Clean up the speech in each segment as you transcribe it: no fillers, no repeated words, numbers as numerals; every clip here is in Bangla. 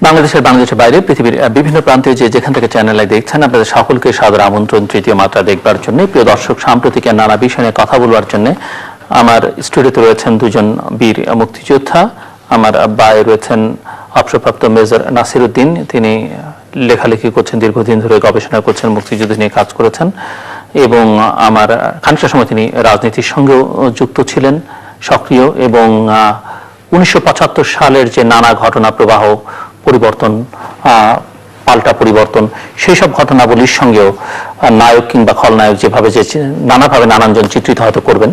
বাংলাদেশের বাইরে পৃথিবীর বিভিন্ন প্রান্তে যেখান থেকে চ্যানেলে দেখছেন আপনাদের সকলকে সাদর আমন্ত্রণ তৃতীয় মাত্রা দেখবার জন্য। প্রিয় দর্শক, সাম্প্রতিক নানা বিষয় নিয়ে কথা বলবার জন্য আমার স্টুডিওতে রয়েছেন দুজন বীর মুক্তিযোদ্ধা। আমার বায়ে রয়েছেন অবসরপ্রাপ্ত মেজর নাসির উদ্দিন, তিনি লেখালেখি করছেন, দীর্ঘদিন ধরে গবেষণা করছেন, মুক্তিযুদ্ধ নিয়ে কাজ করেছেন এবং আমার খানিকটা সময় তিনি রাজনীতির সঙ্গেও যুক্ত ছিলেন, সক্রিয়। এবং 1975 সালের যে নানা ঘটনা প্রবাহ, পরিবর্তন, পাল্টা পরিবর্তন, সেই সব ঘটনাবলীর সঙ্গেও নায়ক কিংবা খলনায়ক যেভাবে যে নানাভাবে নানানজন চিত্রিত হয়তো করবেন,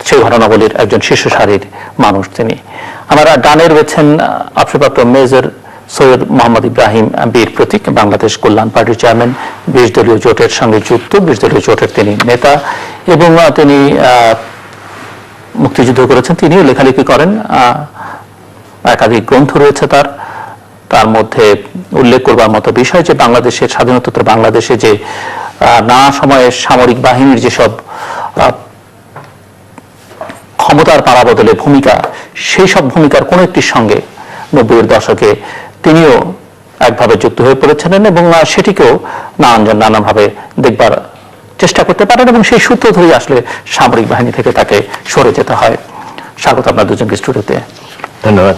সেই ঘটনাবলীর একজন শীর্ষ সারির মানুষ তিনি। আমার ডানে রয়েছেন অবসরপ্রাপ্ত মেজর সৈয়দ মোহাম্মদ ইব্রাহিম বীর প্রতীক, বাংলাদেশ কল্যাণ পার্টির চেয়ারম্যান, 20 দলীয় জোটের সঙ্গে যুক্ত, 20 দলীয় জোটের তিনি নেতা এবং তিনি মুক্তিযুদ্ধ করেছেন, তিনিও লেখালেখি করেন, একাধিক গ্রন্থ রয়েছে তার মধ্যে উল্লেখ করবার মতো বিষয় যে বাংলাদেশের স্বাধীনোত্তর বাংলাদেশে যে নানা সময়ে সামরিক বাহিনীর যেসব ক্ষমতার পারাবদলে ভূমিকা, সেই সব ভূমিকার কোন একটির সঙ্গে 90-এর দশকে তিনিও একভাবে যুক্ত হয়ে পড়েছিলেন এবং সেটিকেও নানানজন নানাভাবে দেখবার চেষ্টা করতে পারেন এবং সেই সূত্র ধরেই আসলে সামরিক বাহিনী থেকে তাকে সরে যেতে হয়। স্বাগত আপনার দুজনকে স্টুডিওতে। ধন্যবাদ।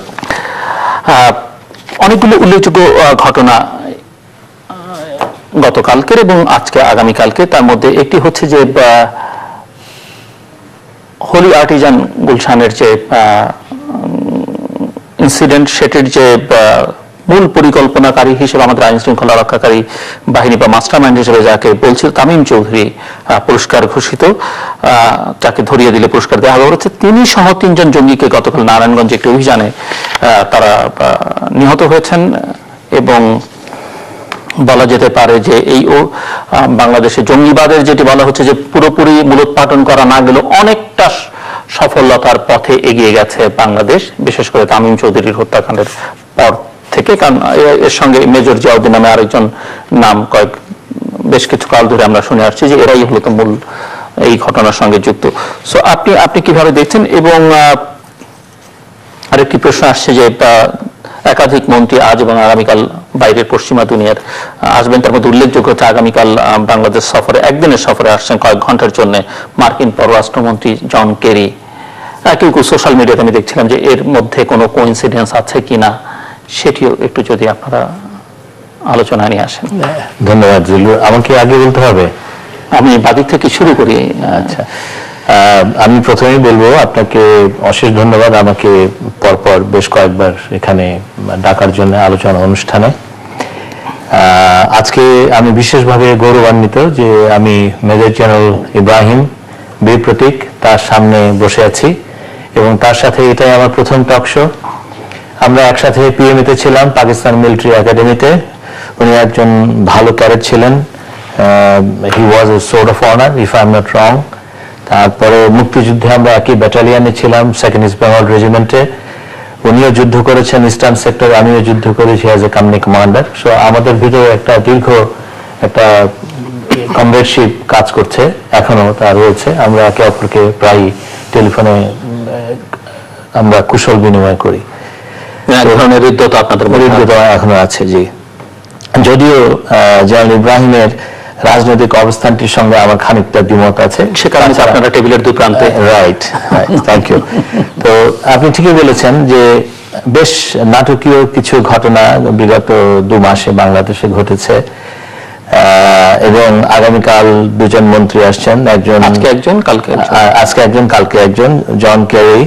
অনেকগুলো উল্লেখযোগ্য ঘটনা গতকালকের এবং আজকে আগামীকালকে, তার মধ্যে একটি হচ্ছে যে হোলি আর্টিজান গুলশানের যে ইনসিডেন্ট, সেটির যে মূল পরিকল্পনাকারী হিসেবে আমাদের আইন শৃঙ্খলা রক্ষাকারী বাহিনী বা মাস্টারমাইন্ড হিসেবে যাকে বলছিল তামিম চৌধুরী পুরস্কার ঘোষিত, যাকে ধরিয়ে দিলে পুরস্কার দেওয়া হচ্ছে, তিনি সহ 3 জন জঙ্গিকে গতকাল নারায়ণগঞ্জে একটি অভিযানে তারা নিহত হয়েছেন এবং বলা যেতে পারে যে এই বাংলাদেশে জঙ্গিবাদের যেটি বলা হচ্ছে যে পুরোপুরি মূলোৎপাটন করা না গেলেও অনেকটা সফলতার পথে এগিয়ে গেছে বাংলাদেশ, বিশেষ করে তামিম চৌধুরীর হত্যাকাণ্ডের পর থেকে। কারণ এর সঙ্গে মেজর জিয়াউদ্দিন নামে আরেকজন নাম বেশ কিছু কাল ধরে আমরা শুনে আসছি যে এরাই হলো তো মূল এই ঘটনার সঙ্গে যুক্ত। সো আপনি কিভাবে দেখছেন? এবং আরেকটি প্রশ্ন আসছে যে একাধিক মন্ত্রী আজ এবং আগামীকাল বাইরের পশ্চিমা দুনিয়ার আসবেন, তার মধ্যে উল্লেখযোগ্য হচ্ছে আগামীকাল বাংলাদেশ সফরে, একদিনের সফরে আসছেন কয়েক ঘন্টার জন্য মার্কিন পররাষ্ট্রমন্ত্রী জন কেরি। কেউ সোশ্যাল মিডিয়াতে আমি দেখছিলাম যে এর মধ্যে কোনো কোইন্সিডেন্স আছে কিনা, সেটিও একটু যদি আপনারা আলোচনায় নিয়ে আসেন। ধন্যবাদ জিলু। আমাকে আগে বলতে হবে? আমি বাদিক থেকে শুরু করি। আচ্ছা, আমি প্রথমেই বলবো আপনাকে অশেষ ধন্যবাদ আমাকে পরপর বেশ কয়েকবার এখানে ডাকার জন্য আলোচনা অনুষ্ঠানে। আজকে আমি বিশেষভাবে গৌরবান্বিত যে আমি মেজর জেনারেল ইব্রাহিম বীর প্রতীক তার সামনে বসে আছি এবং তার সাথে এটাই আমার প্রথম টক শো। আমরা একসাথে পিএমইতে ছিলাম, পাকিস্তান মিলিটারি একাডেমিতে। উনি একজন ভালো ক্যাডেট ছিলেন, he was a sword of honour if I am not wrong. তারপরে মুক্তিযুদ্ধে আমরা একই ব্যাটালিয়ানে ছিলাম, 2nd ইস্ট বেঙ্গল রেজিমেন্টে। উনিও যুদ্ধ করেছেন ইস্টার্ন সেক্টরে, আমিও যুদ্ধ করেছি as a company commander. So আমাদের ভিতরে একটা দীর্ঘ একটা কমরেডশিপ কাজ করছে, এখনো তা রয়েছে। আমরা একে অপরকে প্রায় টেলিফোনে আমরা কুশল বিনিময় করি। ধরনের হৃদ্যতা আপনাদের হৃদ্যতা এখনো আছে। জি, যদিও জেনারেল ইব্রাহিমের রাজনৈতিক অবস্থানটির সঙ্গে আমার খানিকটা দ্বিমত আছে, সে কারণে আপনারা টেবিলের দুই প্রান্তে। Right, thank you. তো আপনি ঠিকই বলেছেন যে বেশ নাটকীয় কিছু ঘটনা বিগত 2 মাসে বাংলাদেশে ঘটেছে এবং আগামীকাল 2 জন মন্ত্রী আসছেন, আজকে একজন কালকে একজন, জন কেরি,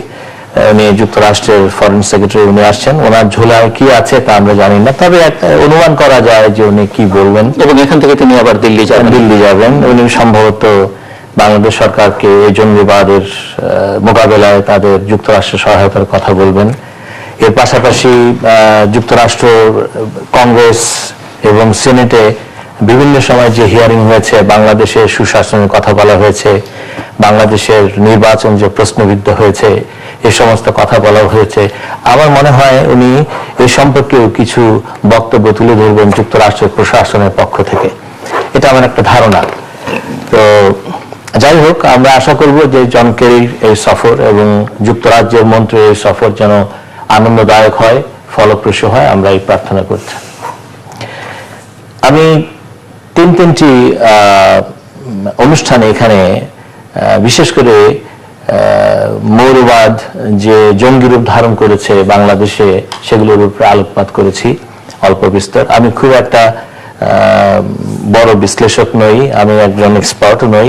উনি যুক্তরাষ্ট্রের ফরেন সেক্রেটারি, উনি আসছেন। ওনার ঝোলায় কি আছে তা আমরা জানি না, তবে অনুমান করা যায় যে উনি কি বলবেন। এবং এখান থেকে তিনি আবার দিল্লি যাবেন। উনি সম্ভবত বাংলাদেশ সরকারকে এই জঙ্গিবাদের মোকাবেলায় তাদের যুক্তরাষ্ট্রের সহায়তার কথা বলবেন। এর পাশাপাশি যুক্তরাষ্ট্র কংগ্রেস এবং সিনেটে বিভিন্ন সময় যে হিয়ারিং হয়েছে, বাংলাদেশের সুশাসনের কথা বলা হয়েছে, বাংলাদেশের নির্বাচন যে প্রশ্নবিদ্ধ হয়েছে, এ সমস্ত কথা বলা হয়েছে। আমার মনে হয় উনি এ সম্পর্কেও কিছু বক্তব্য তুলে ধরবেন যুক্তরাষ্ট্রের প্রশাসনের পক্ষ থেকে, এটা আমার একটা ধারণা। তো যাই হোক, আমরা আশা করব যে জন কেরির এই সফর এবং যুক্তরাজ্যের মন্ত্রীর এই সফর যেন আনন্দদায়ক হয়, ফলপ্রসূ হয়, আমরা এই প্রার্থনা করছি। আমি তিনটি অনুষ্ঠানে এখানে বিশেষ করে মৌলবাদ যে জঙ্গি রূপ ধারণ করেছে বাংলাদেশে সেগুলোর উপরে আলোকপাত করেছি অল্প বিস্তর। আমি খুব একটা বড় বিশ্লেষক নই, আমি একজন এক্সপার্ট নই,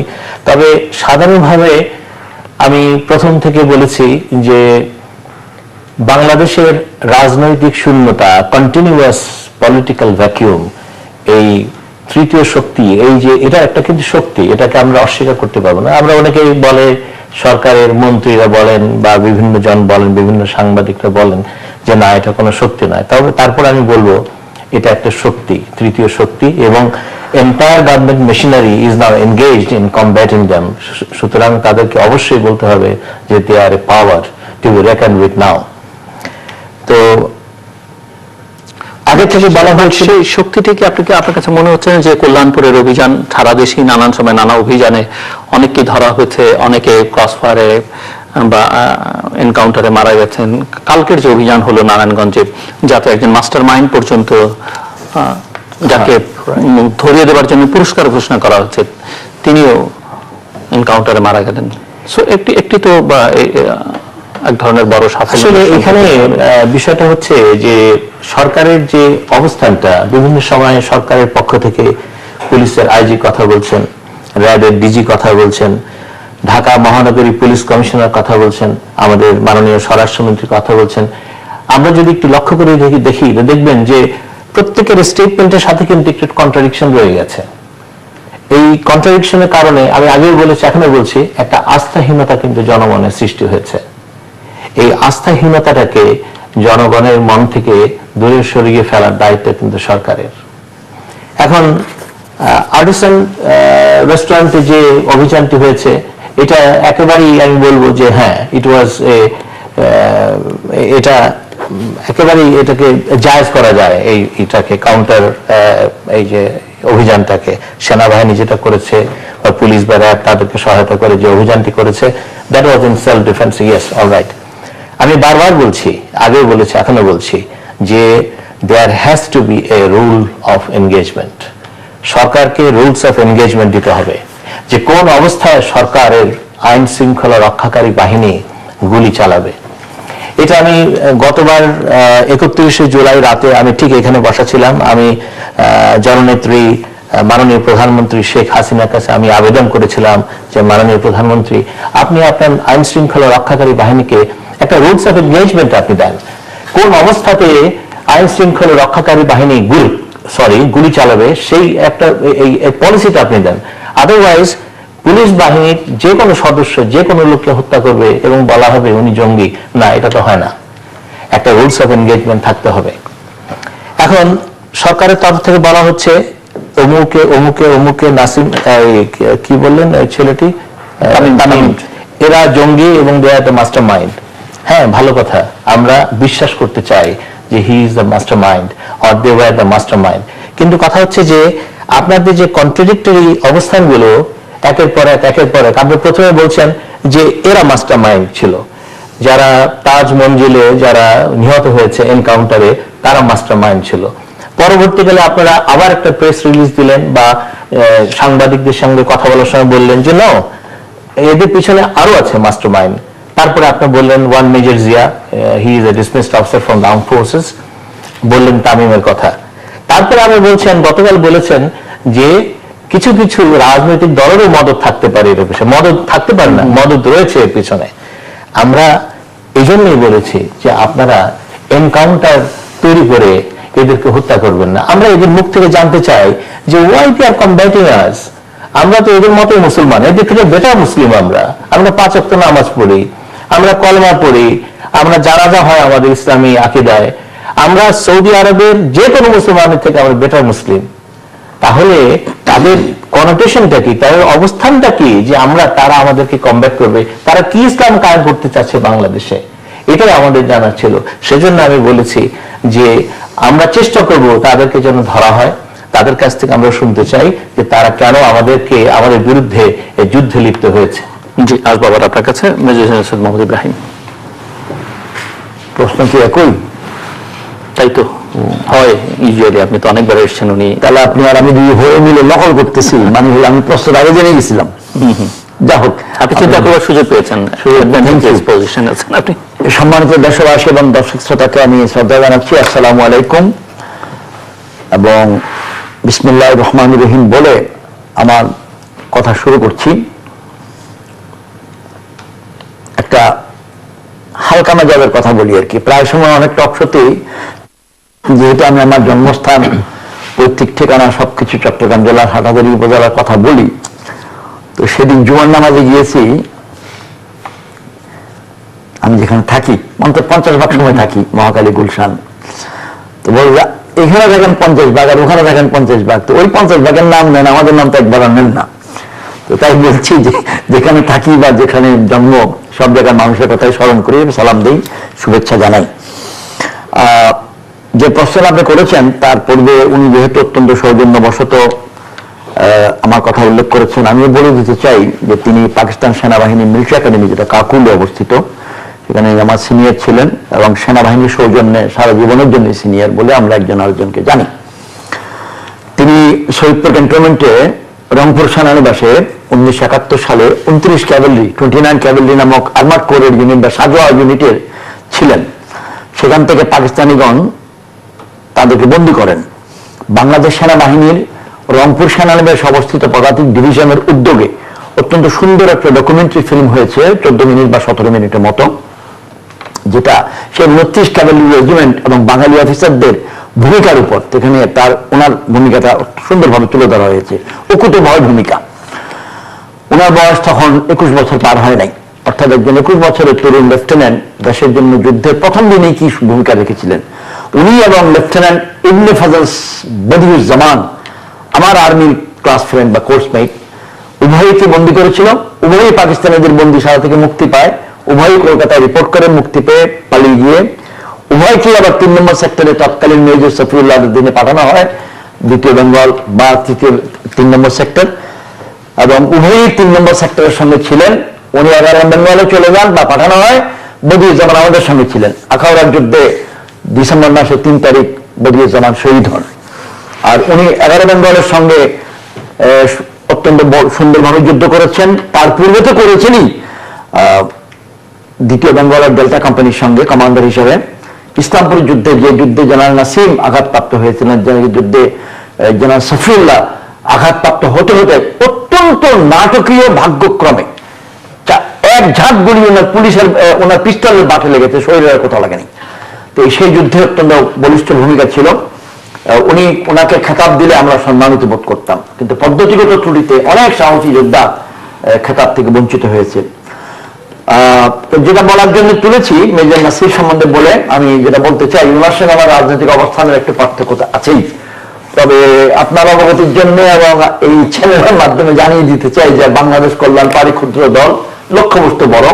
তবে সাধারণভাবে আমি প্রথম থেকে বলেছি যে বাংলাদেশের রাজনৈতিক শূন্যতা, কন্টিনিউয়াস পলিটিক্যাল ভ্যাকিউম, এই তৃতীয় শক্তি, এই যে এটা একটা কিন্তু শক্তি, এটাকে আমরা অস্বীকার করতে পারবো না। আমরা অনেকেই বলে, সরকারের মন্ত্রীরা বলেন বা বিভিন্ন জন বলেন, বিভিন্ন সাংবাদিকরা বলেন যে না, এটা কোনো শক্তি নয়। তবে তারপর আমি বলবো এটা একটা শক্তি, তৃতীয় শক্তি, এবং entire government machinery is now engaged in combating them. সুতরাং তাদেরকে অবশ্যই বলতে হবে যে they are a power to be reckon with now. তো আগে থেকে বলা হয়েছে সেই শক্তিটিকে আপনার কাছে মনে হচ্ছে যে কল্যাণপুরের অভিযান, সারা দেশে নানান সময় নানা অভিযানে অনেককে ধরা হয়েছে, অনেকে ক্রসফায়ারে বা এনকাউন্টারে মারা গেছেন। কালকের যে অভিযান হলো নারায়ণগঞ্জে, যাতে একজন মাস্টার মাইন্ড পর্যন্ত যাকে ধরিয়ে দেওয়ার জন্য পুরস্কার ঘোষণা করা হচ্ছে, তিনিও এনকাউন্টারে মারা গেলেন। সো একটি তো এক ধরনের বড় সাফল্য। আসলে এখানে বিষয়টা হচ্ছে যে সরকারের যে অবস্থানটা, বিভিন্ন সময় সরকারের পক্ষ থেকে পুলিশের আইজি কথা বলছেন, র্যাবের ডিজি কথা বলছেন, ঢাকা মহানগরী পুলিশ কমিশনার কথা বলছেন, আমাদের মাননীয় স্বরাষ্ট্রমন্ত্রী কথা বলছেন। আমরা যদি একটু লক্ষ্য করে দেখি দেখবেন যে প্রত্যেকের স্টেটমেন্টের সাথে কিন্তু একটু কন্ট্রাডিকশন রয়ে গেছে। এই কন্ট্রাডিকশনের কারণে আমি আগেও বলেছি, এখনো বলছি, একটা আস্থাহীনতা কিন্তু জনমনের সৃষ্টি হয়েছে। এই আস্থাহীনতাটাকে জনগণের মন থেকে দূরে সরিয়ে ফেলার দায়িত্ব কিন্তু সরকারের। এখন আর্টিসান রেস্টুরেন্টে যে অভিযানটি হয়েছে, এটা একেবারেই আমি বলবো যে হ্যাঁ, ইট ওয়াজ এটা একেবারেই এটাকে জায়েজ করা যায়, এইটাকে কাউন্টার, এই যে অভিযানটাকে সেনাবাহিনী যেটা করেছে বা পুলিশ বা র্যাব তাদেরকে সহায়তা করে যে অভিযানটি করেছে, that was in self defence. Yes, alright. আমি বারবার বলছি, আগেও বলেছি, এখনো বলছি যে there has to be a rule of engagement. সরকারকে রুলস অফ এনগেজমেন্ট দিতে হবে, যে কোন অবস্থায় সরকারের আইন শৃঙ্খলা রক্ষাকারী বাহিনী গুলি চালাবে। এটা আমি গতবার 31শে জুলাই রাতে আমি ঠিক এখানে বসা ছিলাম। আমি জননেত্রী মাননীয় প্রধানমন্ত্রী শেখ হাসিনার কাছে আমি আবেদন করেছিলাম যে মাননীয় প্রধানমন্ত্রী, আপনি আপনার আইন শৃঙ্খলা রক্ষাকারী বাহিনীকে একটা রুলস অফ এনগেজমেন্ট আপনি দেন। কোন অবস্থাতে আইন শৃঙ্খলা রক্ষাকারী বাহিনী গুলি চালাবে, সেই একটা এই পলিসিটা আপনি দেন। আদারওয়াইজ পুলিশ বাহিনীর যে কোনো সদস্য যে কোনো লোককে হত্যা করবে এবং বলা হবে উনি জঙ্গি, না, এটা তো হয় না। একটা রুলস অফ এনগেজমেন্ট থাকতে হবে। এখন সরকারের তরফ থেকে বলা হচ্ছে অমুকে অমুকে অমুকে নাসিম, কি বললেন ছেলেটি, তামিম, এরা জঙ্গি এবং they are the mastermind. হ্যাঁ, ভালো কথা, আমরা বিশ্বাস করতে চাই যে he is the mastermind or they were the mastermind. কিন্তু কথা হচ্ছে যে আপনাদের যে কন্ট্রাডিক্টরি অবস্থানগুলো একের পর এক আপনি প্রথমে বলছেন যে এরা মাস্টার মাইন্ড ছিল, যারা তাজ মঞ্জিলে যারা নিহত হয়েছে এনকাউন্টারে তারা মাস্টার মাইন্ড ছিল। পরবর্তীকালে আপনারা আবার একটা প্রেস রিলিজ দিলেন বা সাংবাদিকদের সঙ্গে কথা বলার সময় বললেন যে না, এদের পিছনে আরো আছে মাস্টার মাইন্ড। তারপরে আপনি বললেন one major Zia, he is a dismissed officer from the armed forces, বললেন তামিমের কথা। তারপরে আপনি বলছেন, গতকাল বলেছেন যে কিছু কিছু রাজনৈতিক দলেরও মদত থাকতে পারে এর পিছনে। মদত থাকতে পারে না, মদত রয়েছে এর পিছনে। আমরা এই জন্যই বলেছি যে আপনারা এনকাউন্টার তৈরি করে এদেরকে হত্যা করবেন না। আমরা এদের মুখ থেকে জানতে চাই যে ওয়াই দে আর কমব্যাটিং আস। আমরা তো এদের মতোই মুসলমান, এদের থেকে বেটার মুসলিম। আমরা 5 ওয়াক্ত নামাজ পড়ি, আমরা কলমা পড়ি, আমরা জানাজা হয় আমাদের ইসলামী আকীদায়। আমরা সৌদি আরবের যে কোনো মুসলমানের থেকে আমরা বেটার মুসলিম। তাহলে তাদের কনোটেশনটা কি, তাদের অবস্থানটা কি, যে তারা আমাদেরকে কমব্যাট করবে, তারা কি ইসলাম কায়েম করতে চাচ্ছে বাংলাদেশে, এটাই আমাদের জানার ছিল। সেজন্য আমি বলেছি যে আমরা চেষ্টা করব তাদেরকে যেন ধরা হয়, তাদের কাছ থেকে আমরা শুনতে চাই যে তারা কেন আমাদের বিরুদ্ধে যুদ্ধে লিপ্ত হয়েছে। জি, আসবো আবার আপনার কাছে। মেজর জেনারেল সৈয়দ মোহাম্মদ ইব্রাহিম, প্রশ্ন কি একই? তাই তো হয় ইউজুয়ালি। আপনি তো অনেকবার এসেছেন, উনি তাহলে আপনি আর আমি দুই হয়ে মিলে নকল করতেছি, মানে হলো আমি প্রশ্ন আগে জেনে গেছিলাম। যা হোক, আপনি চিন্তা করবার সুযোগ পেয়েছেন, Thank you. পজিশন আছেন আপনি। সম্মানিত দেশবাসী এবং দর্শক শ্রোতাকে আমি শ্রদ্ধা জানাচ্ছি, আসসালামু আলাইকুম, এবং বিসমিল্লাহির রহমানির রহিম বলে আমার কথা শুরু করছি। একটা হালকা মেজাজের কথা বলি আর কি। প্রায় সময় অনেক টক শোতেই, যেহেতু আমি আমার জন্মস্থান, পৈতৃক ঠিকানা সবকিছু চট্টগ্রাম জেলার হাটাজারি উপজেলার কথা বলি, তো সেদিন জুমার নামাজে গিয়েছি। আমি যেখানে থাকি, অন্তত 50 ভাগ সময় থাকি, মহাকালী গুলশান। তো বলবে এখানে দেখেন 50 ভাগ আর ওখানে দেখেন 50 ভাগ, তো ওই 50 ভাগের নাম নেন, আমাদের নাম তো একবার নেন না। তো তাই বলছি যে যেখানে থাকি বা যেখানে জন্ম, সব জায়গায় মানুষের কথাই স্মরণ করি, সালাম দিই, শুভেচ্ছা জানাই। যে প্রশ্ন আপনি করেছেন তার পূর্বে উনি যেহেতু অত্যন্ত সৌজন্যবশত আমার কথা উল্লেখ করেছেন, আমিও বলে দিতে চাই যে তিনি পাকিস্তান সেনাবাহিনী মিলিটারি একাডেমি, যেটা কাকুলে অবস্থিত, সেখানে আমার সিনিয়র ছিলেন এবং সেনাবাহিনীর সৌজন্যে সারা জীবনের জন্য সিনিয়র বলে আমরা একজন আরেকজনকে জানি। তিনি শহীদপুর ক্যান্টনমেন্টে রংপুর সেনানিবাসে 1971 সালে 29 ক্যাভেলরি 29 ক্যাভেলরি নামক আর্মার্ড কোরের ইউনিট বা সাজোয়া ইউনিটের ছিলেন। সেখান থেকে পাকিস্তানিগণ তাদেরকে বন্দী করেন। বাংলাদেশ সেনাবাহিনীর রংপুর সেনানিবাসে অবস্থিত পদাতিক ডিভিশনের উদ্যোগে অত্যন্ত সুন্দর একটা ডকুমেন্টারি ফিল্ম হয়েছে, 14 মিনিট বা 17 মিনিটের মতো, যেটা সেই 29 ক্যাভেলরি রেজিমেন্ট এবং বাঙালি অফিসারদের ভূমিকার উপর, সেখানে ওনার ভূমিকাটা সুন্দরভাবে তুলে ধরা হয়েছে। অকুতোভয় ভূমিকা। ওনার বয়স তখন 21 বছর পার হয় নাই, অর্থাৎ একজন 21 বছরের তরুণ লেফটেন্যান্ট দেশের জন্য যুদ্ধের প্রথম দিনেই কি ভূমিকা রেখেছিলেন। উনি এবং লেফটেন্যান্ট ইবনে ফাজল বদিউজ্জামান, আমার আর্মির ক্লাস ফ্রেন্ড বা কোর্সমেট, উভয়কে বন্দী করেছিল। উভয়ই পাকিস্তানিদের বন্দিশালা থেকে মুক্তি পায়, উভয়ই কলকাতায় রিপোর্ট করে মুক্তি পেয়ে পালিয়ে গিয়ে উভয়কে আবার 3 নম্বর সেক্টরে তৎকালীন মেজর সফিউল্লাহ দিনে পাঠানো হয়, 2য় বেঙ্গল বা 3 নম্বর সেক্টর, এবং উভয়ই 3 নম্বর সেক্টরের সঙ্গে ছিলেন। উনি 11 বেঙ্গলে চলে যান বা পাঠানো হয়, বদিউজ্জামান আমাদের সঙ্গে ছিলেন। আখাউড়ার যুদ্ধে ডিসেম্বর মাসের 3 তারিখ বদিউজ্জামান শহীদ হন। আর উনি 11 বেঙ্গলের সঙ্গে অত্যন্ত সুন্দরভাবে যুদ্ধ করেছেন। তার পূর্বে তো করেছেনই 2য় বেঙ্গলের ডেল্টা কোম্পানির সঙ্গে কমান্ডার হিসেবে। ইসলামপুর যুদ্ধে, যে যুদ্ধে জেনারেল নাসিম আঘাতপ্রাপ্ত হয়েছিলেন, যে যুদ্ধে জেনারেল সফিউল্লাহ আঘাতপ্রাপ্ত হতে হতে অত্যন্ত নাটকীয় ভাগ্যক্রমে এক ঝাঁক গুলি ওনার পিস্তলের বাটে লেগেছে, শরীরের কোথাও লাগেনি। তো সেই যুদ্ধে অত্যন্ত বলিষ্ঠ ভূমিকা ছিল। ওনাকে খেতাব দিলে আমরা সম্মানিত বোধ করতাম, কিন্তু পদ্ধতিগত ত্রুটিতে অনেক সাহসী যোদ্ধা খেতাব থেকে বঞ্চিত হয়েছে। যেটা বলার জন্য তুলেছি মেজর নাসির সম্বন্ধে বলে, আমি যেটা বলতে চাই, ওনার সঙ্গে আমার রাজনৈতিক অবস্থানের একটা পার্থক্য আছেই। তবে আপনার অবগতির জন্য এবং এই চ্যানেলের মাধ্যমে জানিয়ে দিতে চাই যে বাংলাদেশ কল্যাণ পার্টি ক্ষুদ্র দল, লক্ষ্যবস্তু বড়।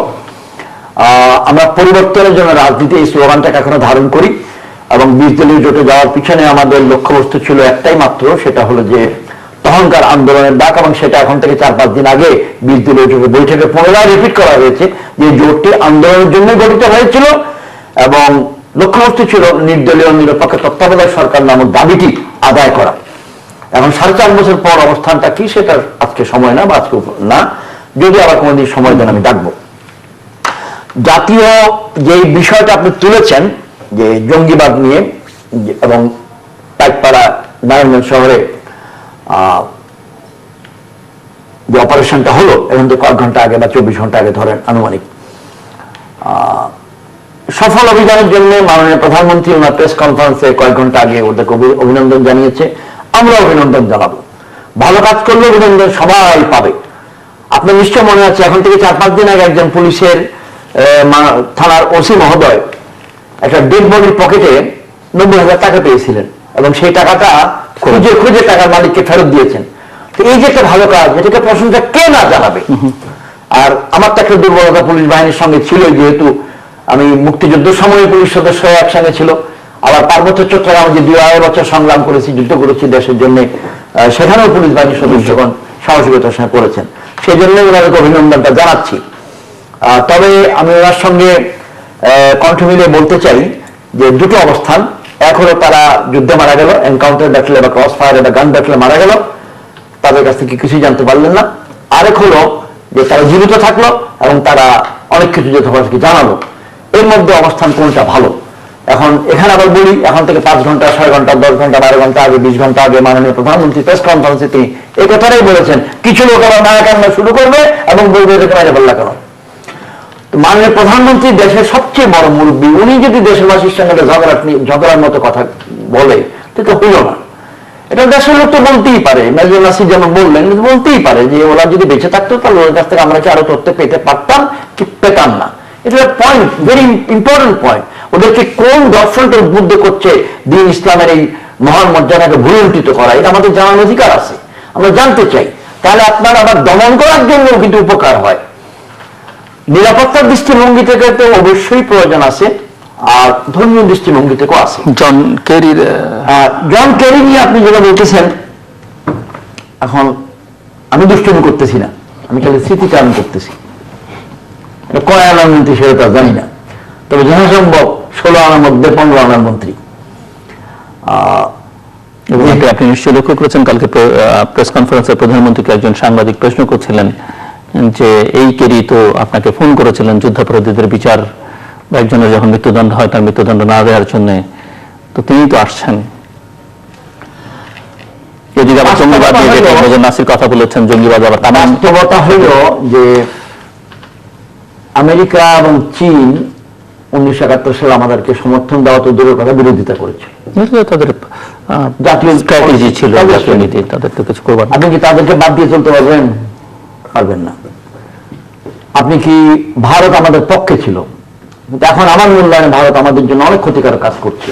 আমরা পরিবর্তনের জন্য রাজনীতি, এই স্লোগানটাকে এখনো ধারণ করি এবং 20 দলীয় জোটে যাওয়ার পিছনে আমাদের লক্ষ্যবস্তু ছিল একটাই মাত্র, সেটা হলো যে তখনকার আন্দোলনের ডাক, এবং সেটা এখন থেকে 4-5 দিন আগে 20 দলীয় জোটের বৈঠকে পুনরায় রিপিট করা হয়েছে যে জোটটি আন্দোলনের জন্য গঠিত হয়েছিল এবং লক্ষ্যবস্তু ছিল নির্দলীয় নিরপেক্ষ তত্ত্বাবধায়ক সরকার নামক দাবিটি আদায় করা। এখন 4.5 বছর পর অবস্থানটা কি, সেটা আজকে সময় না, বা আজকে না, যদি আবার কোনোদিন সময় দেন আমি ডাকবো। জাতীয় যে বিষয়টা আপনি তুলেছেন যে জঙ্গিবাদ নিয়ে, এবং পাইকপাড়া নারায়ণগঞ্জ শহরে যে অপারেশনটা হলো, এখন তো কয়েক ঘন্টা আগে বা 24 ঘন্টা আগে ধরেন আনুমানিক, সফল অভিযানের জন্য মাননীয় প্রধানমন্ত্রী ওনার প্রেস কনফারেন্সে কয়েক ঘন্টা আগে ওদেরকে অভিনন্দন জানিয়েছে। আমরা অভিনন্দন জানাবো। ভালো কাজ করলে অভিনন্দন সবাই পাবে। আপনার নিশ্চয় মনে আছে, এখন থেকে 4-5 দিন আগে একজন পুলিশের থানার ওসি মহোদয় একটা ডেড বডির পকেটে 90,000 টাকা পেয়েছিলেন এবং সেই টাকাটা খুঁজে খুঁজে টাকার মালিককে ফেরত দিয়েছেন। তো এই যে একটা ভালো কাজ, এটাকে প্রশংসা কে না জানাবে। আর আমার তো একটা দুর্বলতা পুলিশ বাহিনীর সঙ্গে ছিল, যেহেতু আমি মুক্তিযুদ্ধের সময় পুলিশ সদস্য একসঙ্গে ছিল, আবার পার্বত্য চট্টগ্রামে যে 2-2.5 বছর সংগ্রাম করেছি, যুদ্ধ করেছি দেশের জন্য, সেখানেও পুলিশ বাহিনীর সদস্যগণ সাহসিকতার সঙ্গে করেছেন। সেই জন্য ওনাদেরকে অভিনন্দনটা জানাচ্ছি। তবে আমি ওনার সঙ্গে কণ্ঠ মিলিয়ে বলতে চাই যে দুটো অবস্থান। এখনো তারা যুদ্ধে মারা গেল, এনকাউন্টার ব্যাটলে বা ক্রস ফায়ারে বা গান ব্যাটলে মারা গেল, তাদের কাছ থেকে কিছুই জানতে পারলেন না। আরেক হলো যে তারা জীবিত থাকলো এবং তারা অনেক কিছু যথাযথ জানালো। এর মধ্যে অবস্থান কোনটা ভালো? এখন এখানে আবার বলি, এখন থেকে 5 ঘন্টা 6 ঘন্টা 10 ঘন্টা 12 ঘন্টা আগে 20 ঘন্টা আগে মাননীয় প্রধানমন্ত্রী প্রেস কনফারেন্সে তিনি এই কথাটাই বলেছেন, কিছু লোক আবার মায়া কান্না শুরু করবে এবং বলবে এটাকে মারা বললা কেন। মাননীয় প্রধানমন্ত্রী দেশের সবচেয়ে বড় মুরব্বী, উনি যদি দেশবাসীর সঙ্গে ঝগড়ার মতো কথা বলে তো হইল না। এটা দেশের লোক তো বলতেই পারে, মেজর নাসির যেমন বললেন, বলতেই পারে যে ওরা যদি বেঁচে থাকতো তাহলে ওর কাছ থেকে আমরা কি আরো তথ্য পেতে পারতাম কি পেতাম না। এটা পয়েন্ট, ভেরি ইম্পর্টেন্ট পয়েন্ট। ওদেরকে কোন দর্শনটা উদ্বুদ্ধ করছে দিন ইসলামের এই মহান মর্যাদাকে ভুলুণ্ঠিত করা, এটা আমাদের জানার অধিকার আছে, আমরা জানতে চাই। তাহলে আপনার আবার দমন করার জন্য কিন্তু উপকার হয়। নিরাপত্তার দৃষ্টিভঙ্গি থেকে তো অবশ্যই প্রয়োজন আছে, আর ধর্মীয় দৃষ্টিভঙ্গি থেকেও আছে। জন কেরি নিয়ে আপনি যেটা বলতেছেন, এখন আমি দুষ্টুমি করতেছি না, আমি খালি স্মৃতিচারণ করতেছি। এটা কয় আনার মন্ত্রী সেটা তো জানি না, তবে যথাসম্ভব 16 আনার মধ্যে 15 আনার মন্ত্রী। আপনি নিশ্চয়ই লক্ষ্য করেছেন, কালকে প্রেস কনফারেন্সে প্রধানমন্ত্রীকে একজন সাংবাদিক প্রশ্ন করছিলেন যে এই কেরি তো আপনাকে ফোন করেছিলেন যুদ্ধাপরাধীদের বিচার, একজনের যখন মৃত্যুদণ্ড হয় তার মৃত্যুদণ্ড না দেওয়ার জন্য, তো তিনি তো আসছেন। এদিকে আবার জঙ্গিবাদ নিয়ে নাসির কথা বলেছেন, জঙ্গিবাদ আবার বাস্তবতা হইল যে আমেরিকা এবং চীন 1971 সালে আমাদেরকে সমর্থন দেওয়া তো দূরের কথা, বিরোধিতা করেছে। তাদের জাতীয় স্ট্র্যাটেজি ছিল, জাতীয় নীতি, তাদের তো কিছু করবার। আপনি কি তাদেরকে বাদ দিয়ে চলতে পারবেন? পারবেন না। আপনি কি, ভারত আমাদের পক্ষে ছিল, এখন আমার মূল্যায়নে ভারত আমাদের জন্য অনেক ক্ষতিকারক কাজ করছে।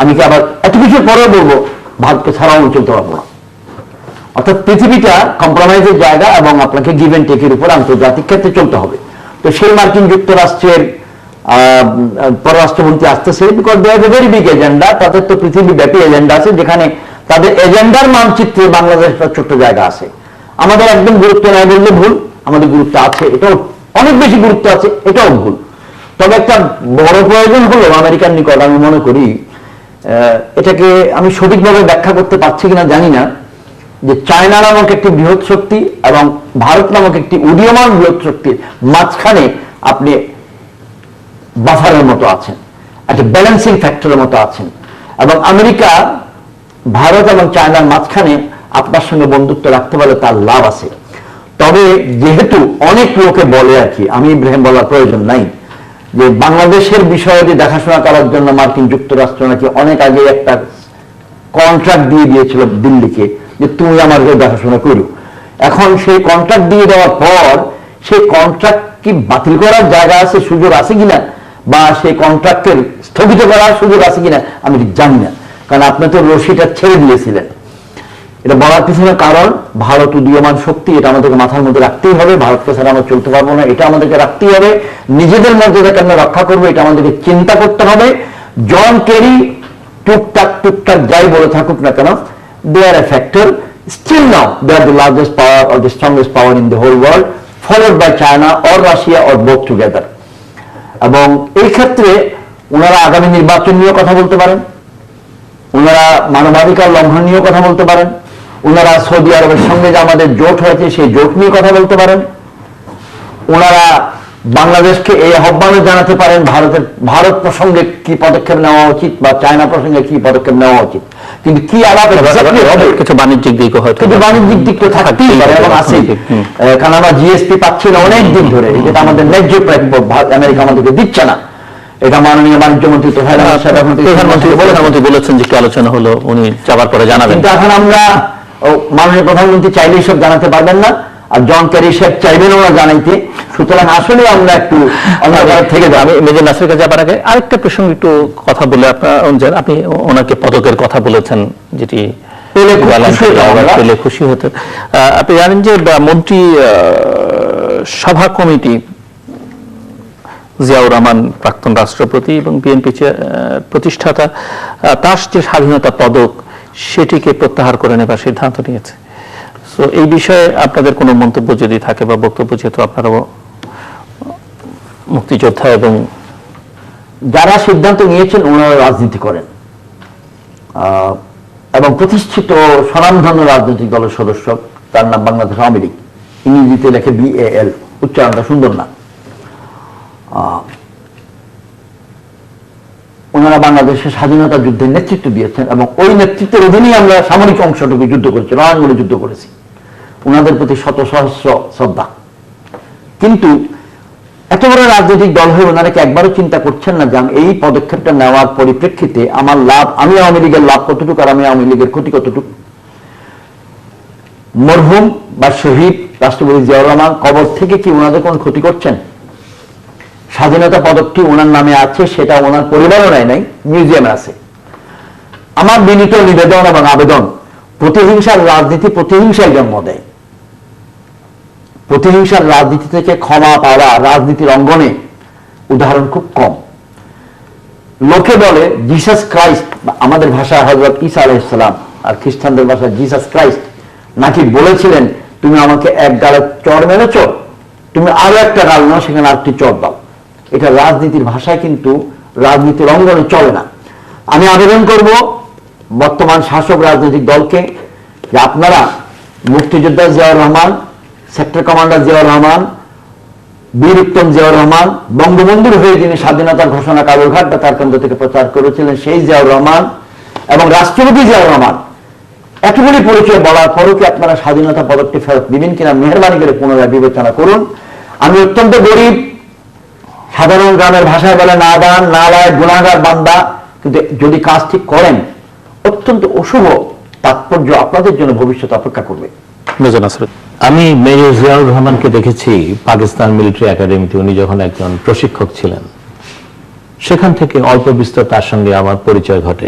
আমি কি আবার এত কিছুর পরে বলবো ভারতকে ছাড়াও আমি চলতে পারবো না? অর্থাৎ পৃথিবীটা কম্প্রোমাইজের জায়গা এবং আপনাকে গিভ এন্ড টেকের উপর আন্তর্জাতিক ক্ষেত্রে চলতে হবে। তো সেই মার্কিন যুক্তরাষ্ট্রের পররাষ্ট্রমন্ত্রী আসতেছে, because they have a very big agenda. তাদের তো পৃথিবীব্যাপী এজেন্ডা আছে, যেখানে তাদের এজেন্ডার মানচিত্রে বাংলাদেশ একটা ছোট্ট জায়গা আছে। আমাদের একদম গুরুত্ব নেয় বললে ভুল, আমাদের গুরুত্ব আছে, এটাও অনেক বেশি গুরুত্ব আছে, এটাও ভুল। তবে একটা বড় প্রয়োজন হলো আমেরিকার নিকট, আমি মনে করি এটাকে আমি সঠিকভাবে ব্যাখ্যা করতে পারছি কিনা জানি না, যে চায়না নামক একটি বৃহৎ শক্তি এবং ভারত নামক একটি উদীয়মান বৃহৎ শক্তির মাঝখানে আপনি বাফারের মতো আছেন, একটা ব্যালেন্সিং ফ্যাক্টরের মতো আছেন। এবং আমেরিকা ভারত এবং চায়নার মাঝখানে আপনার সঙ্গে বন্ধুত্ব রাখতে পারলে তার লাভ আছে। তবে যেহেতু অনেক লোকে বলে আর কি, আমি ইব্রাহিম বলার প্রয়োজন নাই, যে বাংলাদেশের বিষয়টি দেখাশোনা করার জন্য মার্কিন যুক্তরাষ্ট্র নাকি অনেক আগে একটা কন্ট্রাক্ট দিয়ে দিয়েছিল দিল্লিকে, যে তুমি আমার দেখাশোনা করো। এখন সেই কন্ট্রাক্ট দিয়ে দেওয়ার পর সেই কন্ট্রাক্ট কি বাতিল করার জায়গা আছে, সুযোগ আছে কিনা, বা সেই কন্ট্রাক্টের স্থগিত করার সুযোগ আছে কিনা আমি জানি না, কারণ আপনি তো রশিটা ছেড়ে দিয়েছিলেন। এটা বলার পিছনে কারণ ভারত উদীয়মান শক্তি, এটা আমাদেরকে মাথার মধ্যে রাখতেই হবে। ভারতকে ছাড়া আমরা চলতে পারবো না, এটা আমাদেরকে রাখতেই হবে। নিজেদের মর্যাদাকে আমরা রক্ষা করবো, এটা আমাদেরকে চিন্তা করতে হবে। জন কেরি টুকটাক যাই বলে থাকুক না কেন, they are a factor. Still now, they are the largest power or the strongest power in the whole world, followed by China or Russia or both together. এবং এই ক্ষেত্রে ওনারা আগামী নির্বাচন নিয়ে কথা বলতে পারেন, ওনারা মানবাধিকার লঙ্ঘন নিয়েও কথা বলতে পারেন, ওনারা সৌদি আরবের সঙ্গে যে আমাদের জোট হয়েছে সেই জোট নিয়ে কথা বলতে পারেন, ওনারা বাংলাদেশকে এই আহ্বানও জানাতে পারেন ভারত প্রসঙ্গে কি পদক্ষেপ নেওয়া উচিত বা চায়না প্রসঙ্গে কি পদক্ষেপ নেওয়া উচিত। কিন্তু কি আলাপ হবে, কিছু বাণিজ্যিক দিক হয়তো, কিন্তু বাণিজ্যিক দিক তো থাকতেই পারে এবং আছে, কারণ আমরা জিএসপি পাচ্ছি না অনেক দিন ধরে, যেটা আমাদের ন্যায্য প্রাপ্য আমেরিকা আমাদেরকে দিচ্ছে না। এটা মাননীয় বাণিজ্য মন্ত্রী প্রধানমন্ত্রী বলেছেন যে আলোচনা হলো, উনি যাবার পরে জানাবেন। কিন্তু এখন আমরা মাননীয় প্রধানমন্ত্রী চাইলেই সব জানাতে পারবেন না, আর জন কেরি সাহেব চাইবেন ওরা জানাইতে। সুতরাং আসলে আমরা একটু অন্ধকার থেকে আমি মেজর নাসির কাছে যাবার আগে আরেকটা প্রসঙ্গে একটু কথা বলে, আপনি ওনাকে পদকের কথা বলেছেন, যেটি পেলে খুশি হতে। আপনি জানেন যে মন্ত্রী সভা কমিটি জিয়াউর রহমান প্রাক্তন রাষ্ট্রপতি এবং বিএনপি প্রতিষ্ঠাতা, তার যে স্বাধীনতা পদক সেটিকে প্রত্যাহার করে নেবার সিদ্ধান্ত নিয়েছে। তো এই বিষয়ে আপনাদের কোনো মন্তব্য যদি থাকে বা বক্তব্য, যেহেতু আপনারাও মুক্তিযোদ্ধা এবং যারা সিদ্ধান্ত নিয়েছেন ওনারা রাজনীতি করেন এবং প্রতিষ্ঠিত স্বনামধন্য রাজনৈতিক দলের সদস্য, তার নাম বাংলাদেশ আওয়ামী লীগ, ইংরেজিতে লেখে BAL, উচ্চারণটা সুন্দর না। ওনারা বাংলাদেশের স্বাধীনতা যুদ্ধের নেতৃত্ব দিয়েছেন এবং ওই নেতৃত্বের অধীনেই আমরা সামরিক অংশটুকু যুদ্ধ করেছি, রণাঙ্গনে যুদ্ধ করেছি। ওনাদের প্রতি শত সহস্র শ্রদ্ধা। কিন্তু এত বড় রাজনৈতিক দল হয়ে ওনারা কি একবারও চিন্তা করছেন না যে আমি এই পদক্ষেপটা নেওয়ার পরিপ্রেক্ষিতে আমার লাভ, আমি আওয়ামী লীগের লাভ কতটুকু আর আমি আওয়ামী লীগের ক্ষতি কতটুকু? মরহুম বা শহীদ রাষ্ট্রপতি জিয়াউর রহমান কবর থেকে কি ওনাদের কোন ক্ষতি করছেন? স্বাধীনতা পদকটি ওনার নামে আছে, সেটা ওনার পরিবারও নেয় নাই, মিউজিয়ামে আছে। আমার বিনীত নিবেদন এবং আবেদন, প্রতিহিংসার রাজনীতি প্রতিহিংসায় জন্ম দেয়। প্রতিহিংসার রাজনীতি থেকে ক্ষমা পাওয়া রাজনীতির অঙ্গনে উদাহরণ খুব কম। লোকে বলে জিসাস ক্রাইস্ট, আমাদের ভাষায় হযরত ঈসা আলাইহিস সালাম, আর খ্রিস্টানদের ভাষায় জিসাস ক্রাইস্ট নাকি বলেছিলেন, তুমি আমাকে এক গালে চড় মেরেছ, তুমি আরো একটা গাল নাও, সেখানে আরেকটি চড় দাও। এটা রাজনীতির ভাষায় কিন্তু রাজনীতির অঙ্গনে চলে না। আমি আবেদন করব বর্তমান শাসক রাজনৈতিক দলকে যে আপনারা মুক্তিযোদ্ধা জিয়াউর রহমান, সেক্টর কমান্ডার জিয়াউর রহমান, বীর উত্তম জিয়াউর রহমান, বঙ্গবন্ধুর হয়ে যিনি স্বাধীনতার ঘোষণা কালুরঘাট বা তার কেন্দ্র থেকে প্রচার করেছিলেন সেই জিয়াউর রহমান এবং রাষ্ট্রপতি জিয়াউর রহমান, এতগুলি পরিচয় বলার পরও কি আপনারা স্বাধীনতা পদকটি ফেরত দিবেন কিনা মেহরবানি করে পুনরায় বিবেচনা করুন। আমি অত্যন্ত গরিব, সাধারণ গ্রামের ভাষায় বলে নাদান, নালায়, গুনাহগার বান্দা, কিন্তু যদি কাজ ঠিক করেন অত্যন্ত অশুভ তাৎপর্য আপনাদের জন্য ভবিষ্যৎ অপেক্ষা করবে। আমি মেজর জিয়াউর রহমানকে দেখেছি পাকিস্তান মিলিটারি একাডেমিতে, উনি যখন একজন প্রশিক্ষক ছিলেন, সেখান থেকে অল্প বিস্তর তার সঙ্গে আমার পরিচয় ঘটে।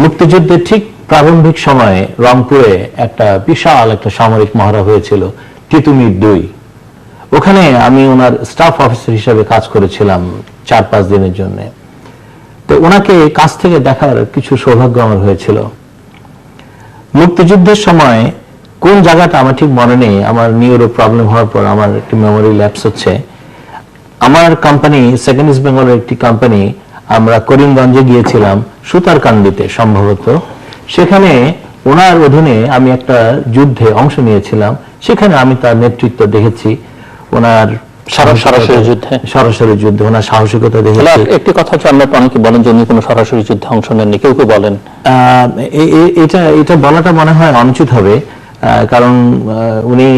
মুক্তিযুদ্ধের ঠিক প্রারম্ভিক সময়ে রংপুরে একটা বিশাল একটা সামরিক মহড়া হয়েছিল, তিতুমির 2। ওখানে আমি ওনার স্টাফ অফিসার হিসেবে কাজ করেছিলাম 4-5 দিনের জন্য। তো ওনাকে কাছ থেকে দেখার কিছু সৌভাগ্য আমার হয়েছিল। মুক্তিযুদ্ধের সময় কোন জায়গাটা আমার ঠিক মনে নেই, আমার নিউরো প্রবলেম হওয়ার পর আমার একটি মেমোরি ল্যাপস হচ্ছে। আমার কোম্পানি, সেকেন্ড ইস্ট বেঙ্গলের একটি কোম্পানি, আমরা করিমগঞ্জে গিয়েছিলাম সুতারকান্দিতে সম্ভবত। সেখানে ওনার অধীনে আমি একটা যুদ্ধে অংশ নিয়েছিলাম, সেখানে আমি তার নেতৃত্ব দেখেছি, ওনার সরাসরি যুদ্ধে ওনার সাহসিকতা দেখেছি। একটি কথা জানলে অনেকে বলেন যে উনি কোনো সরাসরি যুদ্ধে অংশ নেননি, কেউ কেউ বলেন এটা বলাটা মনে হয় অনুচিত হবে, কারণ উনি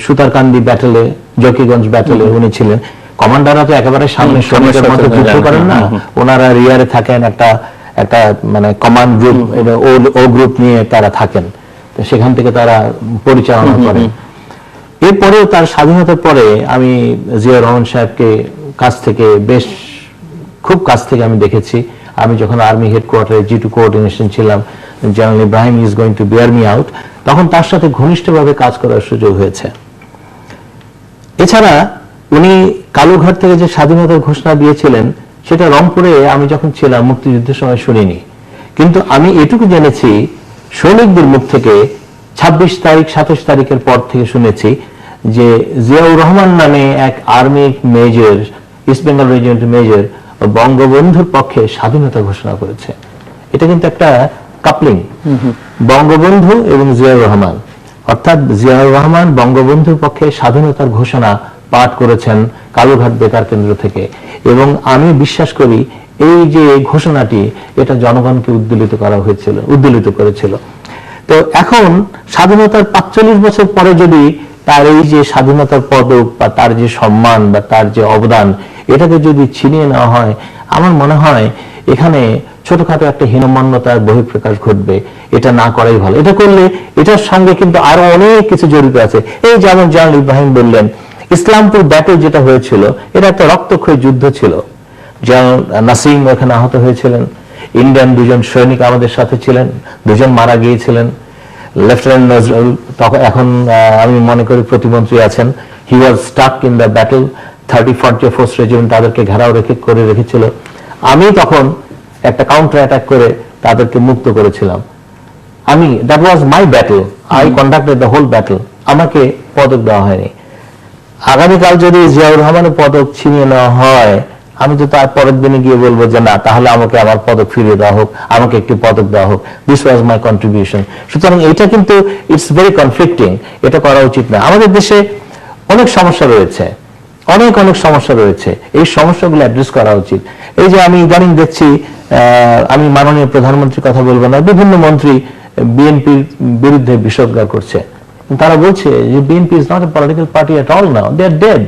সুতারকান্দি ব্যাটেলে, জকিগঞ্জ ব্যাটেলে উনি ছিলেন। কমান্ডাররা তো একেবারে সামনে সৈনিকের মতো যুদ্ধ করেন না, ওনারা রিয়ারে থাকেন, একটা মানে কমান্ড গ্রুপ, ও গ্রুপ নিয়ে তারা থাকেন, তো সেখান থেকে তারা পরিচালনা করেন। এরপরেও তার স্বাধীনতার পরে আমি জিয়াউর রহমান সাহেবকে খুব কাছ থেকে আমি দেখেছি। আমি যখন আর্মি হেডকোয়ার্টারে G2 কোঅর্ডিনেশন ছিলাম, general Ibrahim is going to bear me out, তখন তার সাথে ঘনিষ্ঠভাবে কাজ করার সুযোগ হয়েছে। এছাড়া উনি কালুঘাট থেকে যে স্বাধীনতার ঘোষণা দিয়েছিলেন, সেটা রংপুরে আমি যখন ছিলাম মুক্তিযুদ্ধের সময় শুনিনি, কিন্তু আমি এটুকু জেনেছি সৈনিকদের মুখ থেকে 26 তারিখ 27 তারিখের পর থেকে শুনেছি যে জিয়াউর রহমান নামে এক আর্মি মেজর, ইস্ট বেঙ্গল রেজিমেন্টের মেজর, বঙ্গবন্ধুর পক্ষে স্বাধীনতা ঘোষণা করেছে। এটা কিন্তু একটা কাপলিং, বঙ্গবন্ধু এবং জিয়াউর রহমান, অর্থাৎ জিয়াউর রহমান বঙ্গবন্ধুর পক্ষে স্বাধীনতার ঘোষণা পাঠ করেছেন কালুঘাট বেতার কেন্দ্র থেকে। এবং আমি বিশ্বাস করি এই যে ঘোষণাটি, এটা জনগণকে উদ্দোলিত করেছিল। তো এখন স্বাধীনতার 45 বছর পরে যদি তার এই যে স্বাধীনতার পদক বা তার যে সম্মান বা তার যে অবদান, এটাকে যদি ছিনিয়ে নেওয়া হয়, আমার মনে হয় এখানে ছোটখাটো একটা হীনমন্যতার বহিঃপ্রকাশ ঘটবে। এটা না করাই ভালো। এটা করলে এটার সঙ্গে কিন্তু আরো অনেক কিছু জড়িত আছে। এই যেমন জেনারেল ইব্রাহিম বললেন, ইসলামপুর ব্যাটেল যেটা হয়েছিল, এটা একটা রক্তক্ষয়ী যুদ্ধ ছিল। জেনারেল নাসিম ওখানে আহত হয়েছিলেন, ইন্ডিয়ান 2জন সৈনিক আমাদের সাথে ছিলেন, 2জন মারা গিয়েছিলেন। লেফটেন্যান্ট নজরুল, তখন এখন আমি মনে করি প্রতিমন্ত্রী আছেন, he was stuck in the battle. 34th force regiment তাদেরকে ঘেরাও করে রেখেছিল। আমি তখন একটা কাউন্টার অ্যাটাক করে তাদেরকে মুক্ত করেছিলাম। That was my battle, I conducted the whole battle. আমাকে পদক দেওয়া হয়নি। আগামীকাল যদি জিয়াউর রহমানের পদক ছিনিয়ে নেওয়া হয়, আমি তো তার পরের দিনে গিয়ে বলবো যে না, তাহলে আমাকে আমার পদক ফিরিয়ে দেওয়া হোক, আমাকে একটি পদক দেওয়া হোক, দিস ওয়াজ মাই কন্ট্রিবিউশন। সুতরাং এটা কিন্তু ইটস ভেরি কনফ্লিক্টিং, এটা করা উচিত না। আমাদের দেশে অনেক সমস্যা রয়েছে, অনেক সমস্যা রয়েছে, এই সমস্যাগুলো অ্যাড্রেস করা উচিত। এই যে আমি ইদানিং দেখছি, আমি মাননীয় প্রধানমন্ত্রীর কথা বলবো না, বিভিন্ন মন্ত্রী বিএনপির বিরুদ্ধে বিষোদ্গার করছে। তারা বলছে যে BNP is not a political party at all now, they are dead.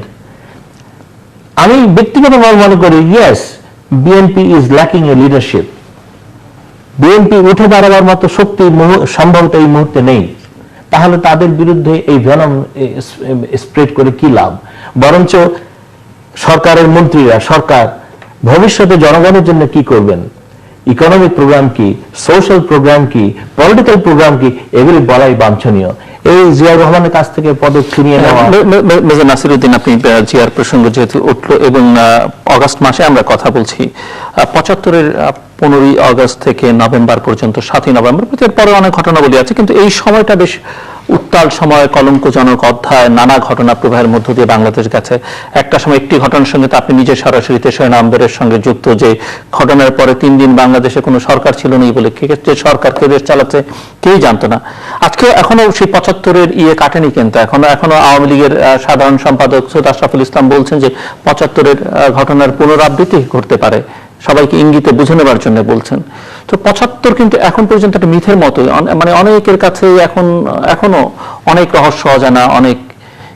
আমি ব্যক্তিগতভাবে মনে করি yes, BNP is lacking a leadership. BNP উঠে দাঁড়াবার মতো শক্তি সম্ভবত এই মুহূর্তে নেই। তাহলে তাদের বিরুদ্ধে এই ভেনম স্প্রেড করে কি লাভ? বরঞ্চ সরকারের মন্ত্রীরা, সরকার ভবিষ্যতে জনগণের জন্য কি করবেন, ইকোনমিক প্রোগ্রাম কি, সোশ্যাল প্রোগ্রাম কি, পলিটিক্যাল প্রোগ্রাম কি, এগুলি বলাই বাঞ্ছনীয়। এই জিয়াউর রহমানের কাছ থেকে পদক ছিনিয়ে নেওয়া। মেজর নাসিরউদ্দিন, আপনি জিয়ার প্রসঙ্গ যেহেতু উঠলো এবং অগাস্ট মাসে আমরা কথা বলছি, 75-এর 15ই আগস্ট থেকে নভেম্বর পর্যন্ত 7ই নভেম্বর, এর পরে অনেক ঘটনাবলী আছে, কিন্তু এই সময়টা বেশ উত্তাল সময়, কলঙ্কজনক অধ্যায়, নানা ঘটনা প্রবাহের মধ্য দিয়ে বাংলাদেশ গেছে। একটা সময় একটি ঘটনার সঙ্গে তো আপনি নিজে সরাসরি 3 নভেম্বরের সঙ্গে যুক্ত, যে ঘটনার পরে 3 দিন বাংলাদেশে কোনো সরকার ছিল না বলে যে সরকার কে দেশ চালাচ্ছে কেউই জানতো না। আজকে এখনো সেই 75-এর কাটেনি, কিন্তু এখনো আওয়ামী লীগের সাধারণ সম্পাদক সৈয়দ আশরাফুল ইসলাম বলছেন যে 75-এর ঘটনার পুনরাবৃত্তি ঘটতে পারে, সবাইকে ইঙ্গিতে বুঝে নেবার জন্য বলছেন। তো 75 কিন্তু এখন পর্যন্ত একটা মিথের মতো, মানে অনেকের কাছে এখনো অনেক রহস্য অজানা, অনেক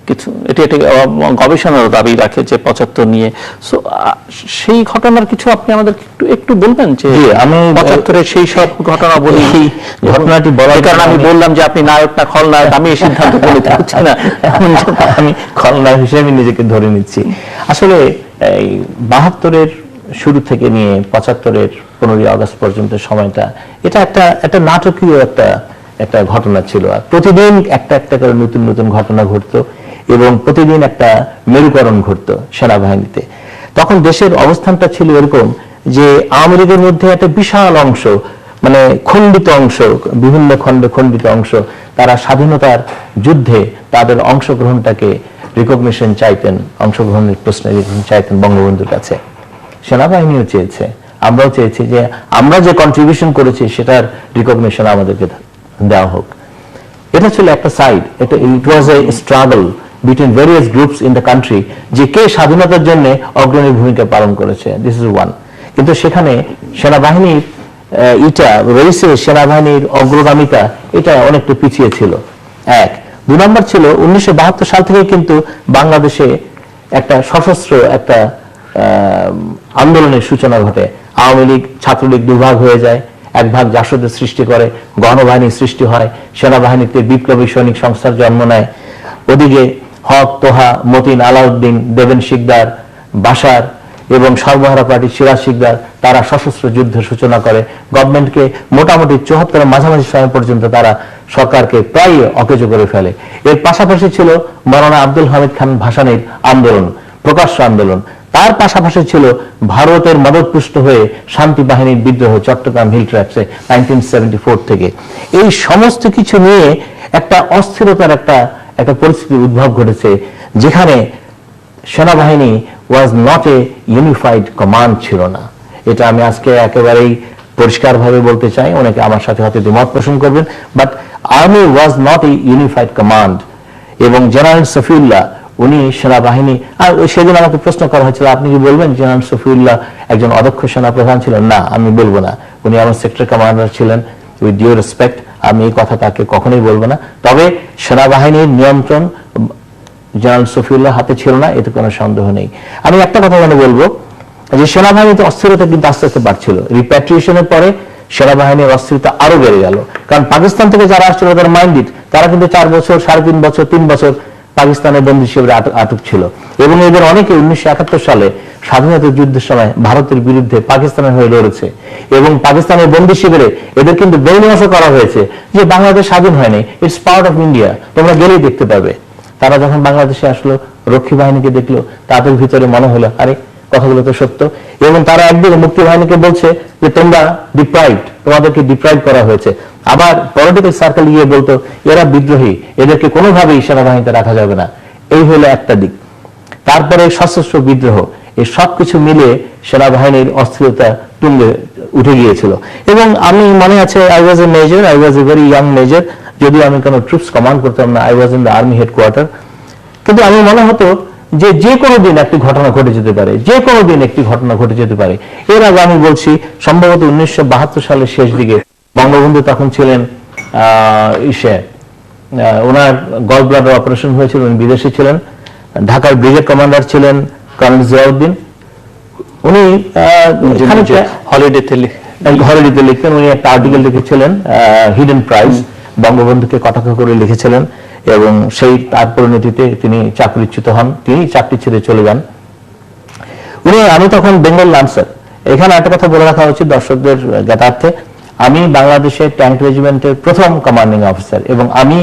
কিছু। এটি গবেষণার দাবি রাখে যে 75 নিয়ে। সেই ঘটনার কিছু আপনি আমাদের একটু বলবেন যে আমি 75-এর সেই সব ঘটনা বলি, ঘটনাটি বলার কারণ আমি বললাম যে আপনি নায়ক না খলনায়ক, আমি এই সিদ্ধান্ত বলতে পারছি না, আমি খলনায়ক হিসেবে নিজেকে ধরে নিচ্ছি। আসলে এই 72-এর শুরু থেকে নিয়ে 75-এর 15ই আগস্ট পর্যন্ত সময়টা, এটা একটা নাটকীয় একটা ঘটনা ছিল। আর প্রতিদিন একটা করে নতুন ঘটনা ঘটতো এবং প্রতিদিন একটা মেরুকরণ ঘটতো সেনাবাহিনীতে। তখন দেশের অবস্থানটা ছিল এরকম যে আওয়ামী লীগের মধ্যে একটা বিশাল অংশ, মানে খণ্ডিত অংশ, বিভিন্ন খণ্ডে খণ্ডিত অংশ, তারা স্বাধীনতার যুদ্ধে তাদের অংশগ্রহণটাকে রিকগনিশন চাইতেন, অংশগ্রহণের প্রশ্নে চাইতেন বঙ্গবন্ধুর কাছে। সেনাবাহিনীও চেয়েছে, আমরাও চেয়েছি যে আমরা যে কন্ট্রিবিউশন করেছি সেটার রিকগনিশন আমাদেরকে দেওয়া হোক। এটা ছিল একটা side. It was A struggle between various groups in the country, যে কে স্বাধীনতার জন্য অগ্রণী ভূমিকা পালন করেছে। This is one. কিন্তু সেখানে সেনাবাহিনীর সেনাবাহিনীর অগ্রগামিতা এটা অনেকটা পিছিয়ে ছিল। 1 2 নম্বর ছিল 1972 সাল থেকে কিন্তু বাংলাদেশে একটা সশস্ত্র একটা আন্দোলনের সূচনা ঘটে। আওয়ামী লীগ ছাত্রলীগ দুভাগ হয়ে যায়, এক ভাগ জাসদের সৃষ্টি করে, গণবাহিনীর সৃষ্টি হয়, সেনাবাহিনীতে বিপ্লবী সৈনিক সংস্থার জন্ম নেয়। ওদিকে হক, তোহা, মতিন, আলাউদ্দিন, দেবেন শিকদার, বাশার এবং সর্বহারা পার্টির সিরাজ শিকদার, তারা সশস্ত্র যুদ্ধের সূচনা করে। গভর্নমেন্টকে মোটামুটি 74-এর মাঝামাঝি সময় পর্যন্ত তারা সরকারকে প্রায় অকেজো করে ফেলে। এর পাশাপাশি ছিল মাওলানা আব্দুল হামিদ খান ভাসানীর আন্দোলন, প্রকাশ্য আন্দোলন। তার পাশাপাশি ছিল ভারতের মদতপুষ্ট হয়ে শান্তি বাহিনীর বিদ্রোহ চট্টগ্রাম হিল ট্র্যাপসে 1974 থেকে। এই সমস্ত কিছু নিয়ে একটা অস্থিরতার একটা পরিস্থিতির উদ্ভব ঘটেছে, যেখানে সেনাবাহিনী was not a unified command ছিল না। এটা আমি আজকে একেবারেই পরিষ্কারভাবে বলতে চাই, অনেকে আমার সাথে হয়তো দ্বিমত পোষণ করবেন, but army was not a unified command. এবং জেনারেল সফিউল্লাহ উনি সেনাবাহিনী, আর সেদিন আমাকে প্রশ্ন করা হয়েছিল আপনি কি বলবেন জেনারেল সফিউল্লাহ একজন অদক্ষ সেনা প্রধান ছিলেন? না, আমি বলবো না। উনি আমার সেক্টর কমান্ডার ছিলেন, উইথ ডিউ রেসপেক্ট, আমি এই কথা তাকে কখনোই বলবো না। তবে সেনাবাহিনীর নিয়ন্ত্রণ জেনারেল সফিউল্লাহ হাতে ছিল না, এতে কোনো সন্দেহ নেই। আমি একটা কথা মনে বলবো যে সেনাবাহিনীতে অস্থিরতা কিন্তু আস্তে আস্তে বাড়ছিল। রিপ্যাট্রিয়েশনের পরে সেনাবাহিনীর অস্থিরতা আরো বেড়ে গেল, কারণ পাকিস্তান থেকে যারা আসছিল তারা মাইন্ডেড, তারা কিন্তু 4 বছর, 3.5 বছর, 3 বছর পাকিস্তানের বন্দী হিসেবে আটক ছিল। এবং এদের অনেকে 1971 সালে স্বাধীনতা যুদ্ধের সময় ভারতের বিরুদ্ধে পাকিস্তানের হয়ে লড়েছে এবং পাকিস্তানের বন্দী শিবিরে এদের কিন্তু ব্রেইনওয়াশ করা হয়েছে যে বাংলাদেশ স্বাধীন হয়নি, ইটস পার্ট অফ ইন্ডিয়া, তোমরা গেলেই দেখতে পাবে। তারা যখন বাংলাদেশে আসলো, রক্ষী বাহিনীকে দেখলো, তাদের ভিতরে মনে হলো আরে কথাগুলো তো সত্য। এবং তারা একদিকে মুক্তি বাহিনীকে বলছে যে তোমরা ডিপ্রাইভড, তোমাদেরকে ডিপ্রাইভ করা হয়েছে। আবার পলিটিক্যাল সার্কেল গিয়ে বলতো এরা বিদ্রোহী, এদেরকে কোনোভাবেই সেনাবাহিনীতে রাখা যাবে না। এই হলো একটা দিক। তারপরে সশস্ত্র বিদ্রোহ, এই সব কিছু মিলে সেনাবাহিনীর অস্থিরতা তুঙ্গে উঠে গিয়েছিল। এবং আমি মনে আছে I was a major, I was a very young major, যদিও আমি কোনো ট্রুপস কমান্ড করতাম না, I was in the army headquarter. কিন্তু আমি মনে হতো যে কোনো দিন একটি ঘটনা ঘটে যেতে পারে, যে কোনো দিন একটি ঘটনা ঘটে যেতে পারে। এর আগে আমি বলছি সম্ভবত 1972 সালের শেষ দিকে বঙ্গবন্ধু তখন ছিলেন ওনার গল ব্লাডার অপারেশন হয়েছিল, উনি বিদেশে ছিলেন। ঢাকার ব্রিগেড কমান্ডার ছিলেন কর্নেল জিয়াউদ্দিন। উনি হলিডেতে লিখতেন। উনি একটা আর্টিকেল লিখেছিলেন হিডেন প্রাইজ, বঙ্গবন্ধুকে কটাক্ষ করে লিখেছিলেন এবং সেই তার পরিণতিতে তিনি চাকরিচ্যুত হন, তিনি চাকরি ছেড়ে চলে যান। আমি তখন বেঙ্গল লান্সার। এখানে একটা কথা বলে রাখা উচিত দর্শকদের জ্ঞাতার্থে, আমি বাংলাদেশের ট্যাঙ্ক রেজিমেন্টের প্রথম কমান্ডিং অফিসার এবং আমি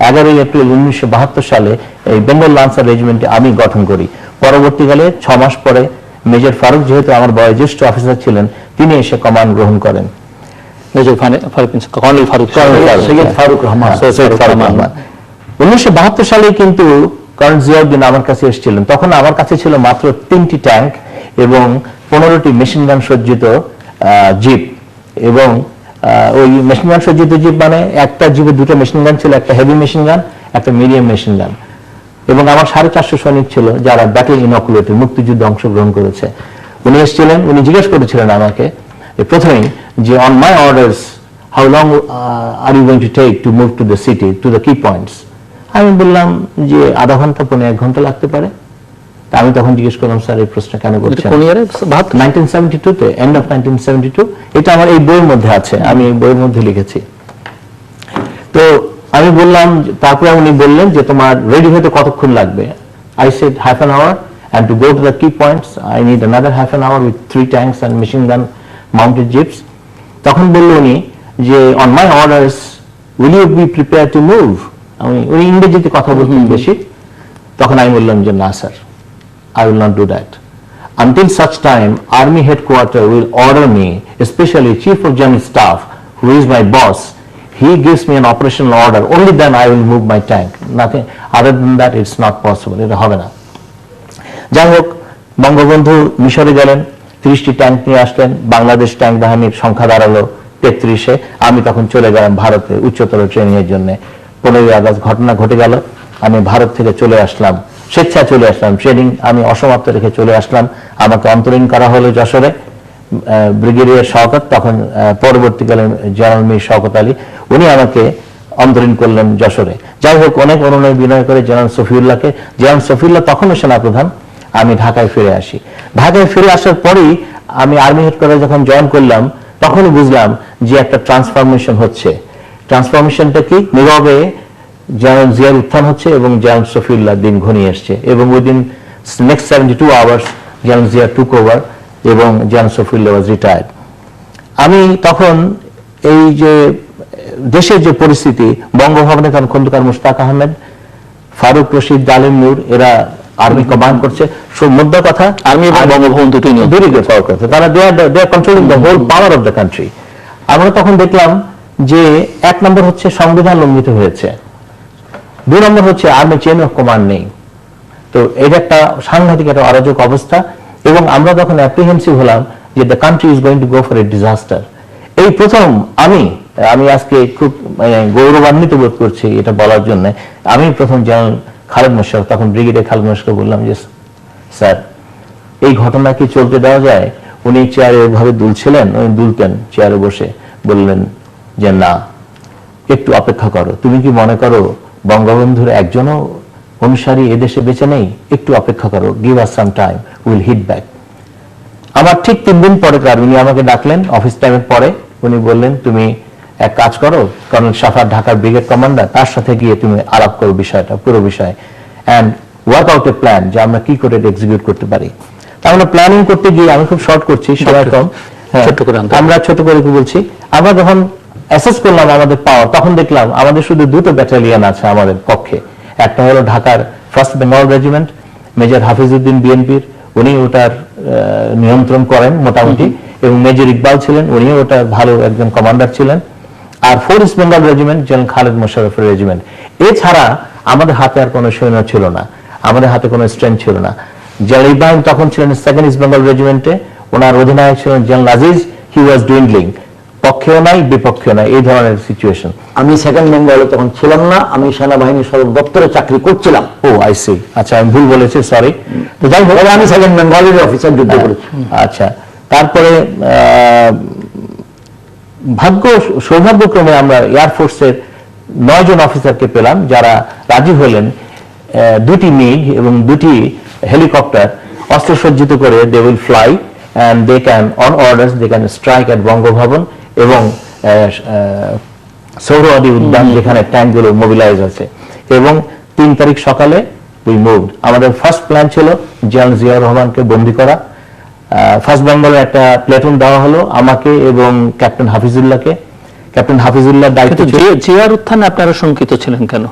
11 এপ্রিল 1972 সালে এই বেঙ্গল লান্সার রেজিমেন্টে আমি গঠন করি। পরবর্তীকালে 6 মাস পরে মেজর ফারুক, যেহেতু আমার বয়োজ্যেষ্ঠ অফিসার ছিলেন, তিনি এসে কমান্ড গ্রহণ করেন। মেজর কর্নেল ফারুক রহমান 1972 সালে কিন্তু কর্নেল জিয়াউদ্দিন আমার কাছে এসেছিলেন। তখন আমার কাছে ছিল মাত্র 3টি ট্যাঙ্ক এবং 15টি মেশিন গান সজ্জিত জিপ। এবং ওই মেশিন গান সজ্জিত জিপ মানে একটা জিপে 2টা মেশিন গান ছিল, একটা হেভি মেশিন গান, একটা মিডিয়াম মেশিন গান। এবং আমার 450 সৈনিক ছিল যারা ব্যাটল ইনকুলেটেড, মুক্তিযুদ্ধে অংশগ্রহণ করেছে। উনি এসেছিলেন, উনি জিজ্ঞেস করেছিলেন আমাকে প্রথমেই যে on my orders how long are you going to take to move to the city to the key points. আমি বললাম যে আধা ঘন্টা 1 ঘন্টা লাগতে পারে। আমি তখন জিজ্ঞেস করলাম, স্যার এই প্রশ্ন কেন করছেন? 1972-তে, এন্ড অফ 1972। এটা আমার এই বইয়ের মধ্যে আছে, আমি এই বইয়ের মধ্যে লিখেছি। তো আমি বললাম, তারপরে উনি বললেন যে তোমার রেডি হতে কতক্ষণ লাগবে? I said half an hour, and to go to the key points I need another half an hour with 3 tanks and machine gun mounted jeeps. তখন বলল উনি যে on my orders will you be prepared to move? উনি ইংরেজিতে কথা বলতেন বেশি। তখন আমি বললাম যে না sir, I will not do that. Until such time, Army Headquarters will order me, especially Chief of General Staff, who is my boss, he gives me an operational order, only then I will move my tank. Nothing other than that, it's not possible. এটা হবে না। যাই হোক, বঙ্গবন্ধু মিশরে গেলেন, 30টি ট্যাঙ্ক নিয়ে আসলেন। বাংলাদেশ ট্যাঙ্ক বাহিনীর সংখ্যা দাঁড়ালো 33-এ। আমি তখন চলে গেলাম ভারতে উচ্চতর ট্রেনিং এর জন্য। 15ই আগস্ট ঘটনা ঘটে গেল, আমি ভারত থেকে চলে আসলাম, স্বেচ্ছায় চলে আসলাম। ট্রেনিং আমি অসমাপ্ত রেখে চলে আসলাম। আমাকে অন্তরীণ করা হলো যশোরে, ব্রিগেডিয়ার শওকত, তখন পরবর্তীকালে জেনারেল মীর শওকত আলী, উনি আমাকে অন্তরীণ করলেন যশোরে। যাই হোক, অনেক অনুনয় বিনয় করে জেনারেল সফিউল্লাহ তখনও সেনাপ্রধান, আমি ঢাকায় ফিরে আসি। ঢাকায় ফিরে আসার পরেই আমি আর্মি হেডকোয়ার্টার যখন জয়েন করলাম, তখনই বুঝলাম যে একটা ট্রান্সফরমেশন হচ্ছে। ট্রান্সফরমেশনটা কি? নীরবে জেনারেল জিয়ার উত্থান হচ্ছে এবং জেনারেল সফিউল্লাহ দিন ঘনিয়ে আসছে এবং within next 72 hours general Zia টুক ওভার এবং জেনারেল সফিউল্লাহ ওয়াজ রিটায়ার্ড। আমি তখন এই যে দেশের যে পরিস্থিতি, বঙ্গভবনে তখন খন্দকার মুশতাক আহমেদ, ফারুক রশিদ, জালিম নূর, এরা আর্মি কমান্ড করছে। মোদ্দা কথা, আর্মি এবং বঙ্গভবন দুটোই নিয়ে তারা they are controlling the whole power of the country. আমরা তখন দেখলাম যে 1 নম্বর হচ্ছে সংবিধান লঙ্ঘিত হয়েছে, 2 নম্বর হচ্ছে আর্মি চেইন অফ কমান্ড নেই। তো এটা একটা সাংঘাতিক একটা অরাজক অবস্থা এবং আমরা তখন অ্যাপ্রিহেন্সিভ হলাম যে the country is going to go for a disaster. এই প্রথম আমি আজকে খুব গৌরবান্বিত বোধ করছি এটা বলার জন্য, আমি প্রথম জেনারেল খালেদ মোশাররফ, তখন ব্রিগেডিয়ার খালেদ মোশাররফকে বললাম যে স্যার এই ঘটনা কি চলতে দেওয়া যায়? উনি চেয়ারে এভাবে দুলছিলেন, উনি দুলতেন চেয়ারে বসে, বললেন যে না, একটু অপেক্ষা করো। তুমি কি মনে করো বঙ্গবন্ধুর একজনও অনুসারী এদেশে বেঁচে নেই? একটু অপেক্ষা করো, give us some time, will hit back. আমার ঠিক 3 দিন পরে উনি আমাকে ডাকলেন অফিস টাইমের পরে। উনি বললেন তুমি এক কাজ করো, কর্নেল সাফার ঢাকার ব্রিগেড কমান্ডার, তার সাথে গিয়ে তুমি আলাপ করো বিষয়টা, পুরো বিষয়, and work out A plan যে আমরা কি করে এক্সিকিউট করতে পারি। আমরা প্ল্যানিং করতে গিয়ে, আমি খুব শর্ট করছি, সময় কম, আমরা ছোট করে কি বলছি, আমরা যখন অ্যাসেস করলাম আমাদের পাওয়ার, তখন দেখলাম আমাদের শুধু 2টো ব্যাটালিয়ন আছে আমাদের পক্ষে। একটা হলো ঢাকার 1st Bengal regiment, major Hafizuddin বিএনপির, উনি ওটার নিয়ন্ত্রণ করেন মোটামুটি, এবং মেজর ইকবাল ছিলেন, উনিও ওটা ভালো একজন কমান্ডার ছিলেন। আর 4th east Bengal regiment, general Khaled মোশাররফের রেজিমেন্ট। এছাড়া আমাদের হাতে আর কোনো সৈন্য ছিল না, আমাদের হাতে কোনো স্ট্রেংথ ছিল না। জেনারেল ইব্রাহিম তখন ছিলেন সেকেন্ড ইস্ট বেঙ্গল রেজিমেন্টে, ওনার অধিনায়ক ছিলেন জেনারেল আজিজ, হি ওয়াজ ডুইন্ডলিং, পক্ষেও নাই বিপক্ষেও নাই, এই ধরনের সিচুয়েশন। আমি সেকেন্ড বেঙ্গলে তখন ছিলাম না, আমি সেনাবাহিনীর সদর দপ্তরে চাকরি করছিলাম। ও আই সি, আচ্ছা আমি ভুল বলেছি, সরি। তো যাই হোক, আমি সেকেন্ড বেঙ্গলের অফিসার যুদ্ধ করেছি। আচ্ছা, তারপরে সৌভাগ্যক্রমে আমরা এয়ারফোর্সের 9 জন অফিসারকে পেলাম যারা রাজি হলেন 2টি মিগ এবং 2টি হেলিকপ্টার অস্ত্রসজ্জিত করে they will fly and they can on orders they can strike at Bangabhaban এবং সৌরওয়াদী উদ্যান যেখানে ট্যাঙ্কগুলো মোবিলাইজ আছে। এবং 3 তারিখ সকালে উই মুভড। আমাদের ফার্স্ট প্ল্যান ছিল জেনারেল জিয়াউর রহমানকে বন্দী করা। ফার্স্ট বেঙ্গলের একটা প্লেটুন দেওয়া হলো আমাকে এবং ক্যাপ্টেন হাফিজুল্লাহকে। ক্যাপ্টেন হাফিজুল্লাহ দায়িত্ব ছিল। জিয়ার উত্থানে আপনারা শঙ্কিত ছিলেন কেন?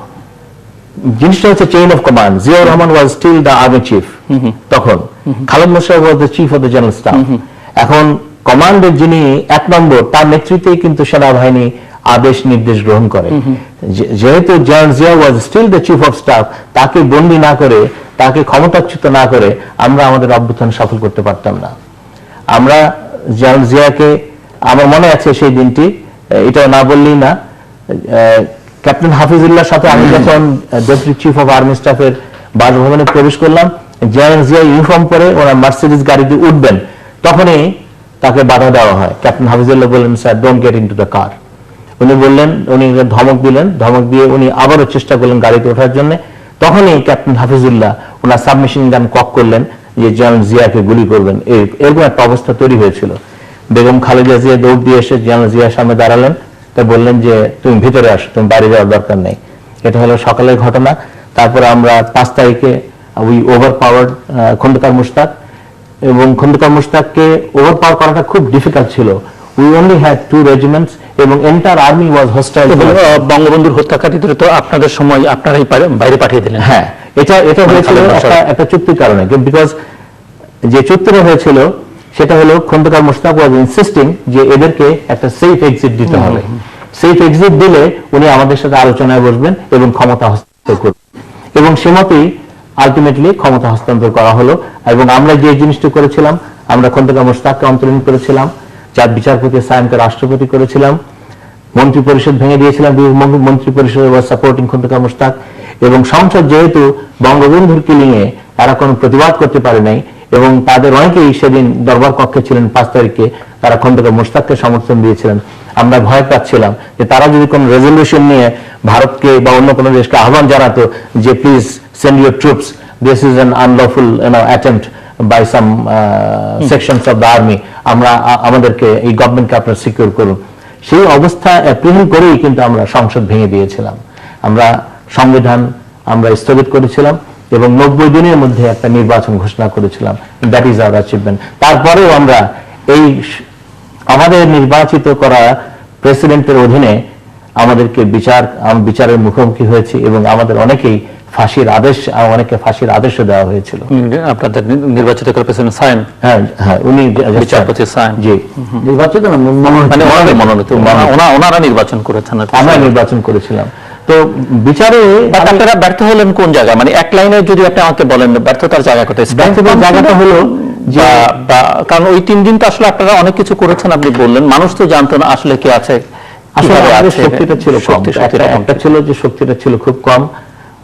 জিনিসটা হচ্ছে chain of command. Ziaur Rahman was still the army chief তখন, Khaled Musharraf was the chief of the general staff. এখন কমান্ডের যিনি 1 নম্বর, তার নেতৃত্বেই কিন্তু সেনাবাহিনী আদেশ নির্দেশ গ্রহণ করে। যেহেতু general Zia was still the chief of staff, তাকে বন্দী না করে, তাকে ক্ষমতাচ্যুত না করে আমরা আমাদের অভ্যুত্থান সফল করতে পারতাম না। আমরা জেনারেল জিয়াকে, আমার মনে আছে সেই দিনটি, এটা না বললেই না, ক্যাপ্টেন হাফিজুল্লাহর সাথে আমি যখন ডেপুটি চিফ অফ আর্মি স্টাফের বাসভবনে প্রবেশ করলাম, জেনারেল জিয়া ইউনিফর্ম পরে ওনার মার্সিডিজ গাড়িতে উঠবেন, তখনই তাকে বাধা দেওয়া হয়। ক্যাপ্টেন হাফিজুল্লাহ বললেন, sir don't get into the car. উনি বললেন, উনি ধমক দিলেন, ধমক দিয়ে উনি আবারও চেষ্টা করলেন গাড়িতে ওঠার জন্য। তখনই ক্যাপ্টেন হাফিজুল্লাহ ওনার সাবমেশিন গান কক করলেন যে জেনারেল জিয়াকে গুলি করবেন। এরকম একটা অবস্থা তৈরি হয়েছিল। বেগম খালেদা জিয়া দৌড় দিয়ে এসে জেনারেল জিয়ার সামনে দাঁড়ালেন, তা বললেন যে তুমি ভিতরে আসো, তুমি বাইরে যাওয়ার দরকার নেই। এটা হলো সকালের ঘটনা। তারপরে আমরা 5 তারিখে we overpower Khondaker Mushtaq, এবং খন্দকার মুশতাককে ওভার পাওয়ার করাটা খুব ডিফিকাল্ট ছিল। উই অনলি হ্যাড 2 রেজিমেন্টস এবং এন্টার আর্মি ওয়াজ হোস্টাইল। বঙ্গবন্ধুর হত্যাকারীদের তো আপনাদের সময় আপনারাই বাইরে পাঠিয়ে দিলেন। হ্যাঁ, এটা হয়েছিল একটা চুক্তির কারণে, বিকজ যে চুক্তিটা হয়েছিল সেটা হলো খন্দকার মুশতাক ওয়াজ ইনসিস্টিং যে এদেরকে একটা সেফ এক্সিট দিতে হবে। সেফ এক্সিট দিলে উনি আমাদের সাথে আলোচনায় বসবেন এবং ক্ষমতা হস্তান্তর করবেন, এবং সে মতেই আলটিমেটলি ক্ষমতা হস্তান্তর করা হলো। এবং আমরা যে জিনিসটা করেছিলাম, আমরা খন্দকার মুশতাককে অন্তরীণ করেছিলাম, যার বিচারপতি সায়েমকে রাষ্ট্রপতি করেছিলাম, মন্ত্রী পরিষদ ভেঙে দিয়েছিলাম, মন্ত্রী পরিষদ ওয়াজ সাপোর্টিং খন্দকার মুশতাক। এবং সংসদ যেহেতু বঙ্গবন্ধুর কিলিংয়ে তারা কোনো প্রতিবাদ করতে পারে নাই, এবং তাদের অনেকেই সেদিন দরবার কক্ষে ছিলেন 5 তারিখে, তারা খন্দকার মুশতাককে সমর্থন দিয়েছিলেন। আমরা ভয় পাচ্ছিলাম যে তারা যদি কোনো রেজলিউশন নিয়ে ভারতকে বা অন্য কোনো দেশকে আহ্বান জানাতো যে please send your troops, this is an unlawful attempt by some sections of the army, আমরা আমাদেরকে এই গভর্নমেন্টকে আপনারা সিকিউর করুন। সেই অবস্থা অ্যাপ্রিহেন্ড করেই কিন্তু আমরা সংসদ ভেঙে দিয়েছিলাম। আমরা সংবিধান আমরা স্থগিত করেছিলাম এবং 90 দিনের মধ্যে একটা নির্বাচন ঘোষণা করেছিলাম। That is our achievement. তারপরেও আমরা এই আমাদের নির্বাচিত করা প্রেসিডেন্টের অধীনে আমাদেরকে বিচারের মুখোমুখি হয়েছে, এবং আমাদের অনেকেই অনেকে ফাঁসির আদেশও দেওয়া হয়েছিল। আপনাদের নির্বাচিত করে প্রেসিডেন্ট সায়েম, হ্যাঁ, উনি বিচারপতি সায়েম, জি, নির্বাচিত না, মানে মনোনীত, ওনারা নির্বাচন করেছেন, আমরা নির্বাচন করেছিলাম। তো বিচারে আপনারা ব্যর্থ হলেন কোন জায়গায়? মানে এক লাইনে যদি আপনি আমাকে বলেন ব্যর্থতার জায়গা কোথায়? ব্যর্থতার জায়গাটা হলো যে, কারণ ওই 3 দিন তো আসলে আপনারা অনেক কিছু করেছেন, আপনি বললেন, মানুষ তো জানতো না আসলে কি আছে। আসলে আমাদের শক্তিটা ছিল কম। একটা ছিল যে শক্তিটা ছিল খুব কম।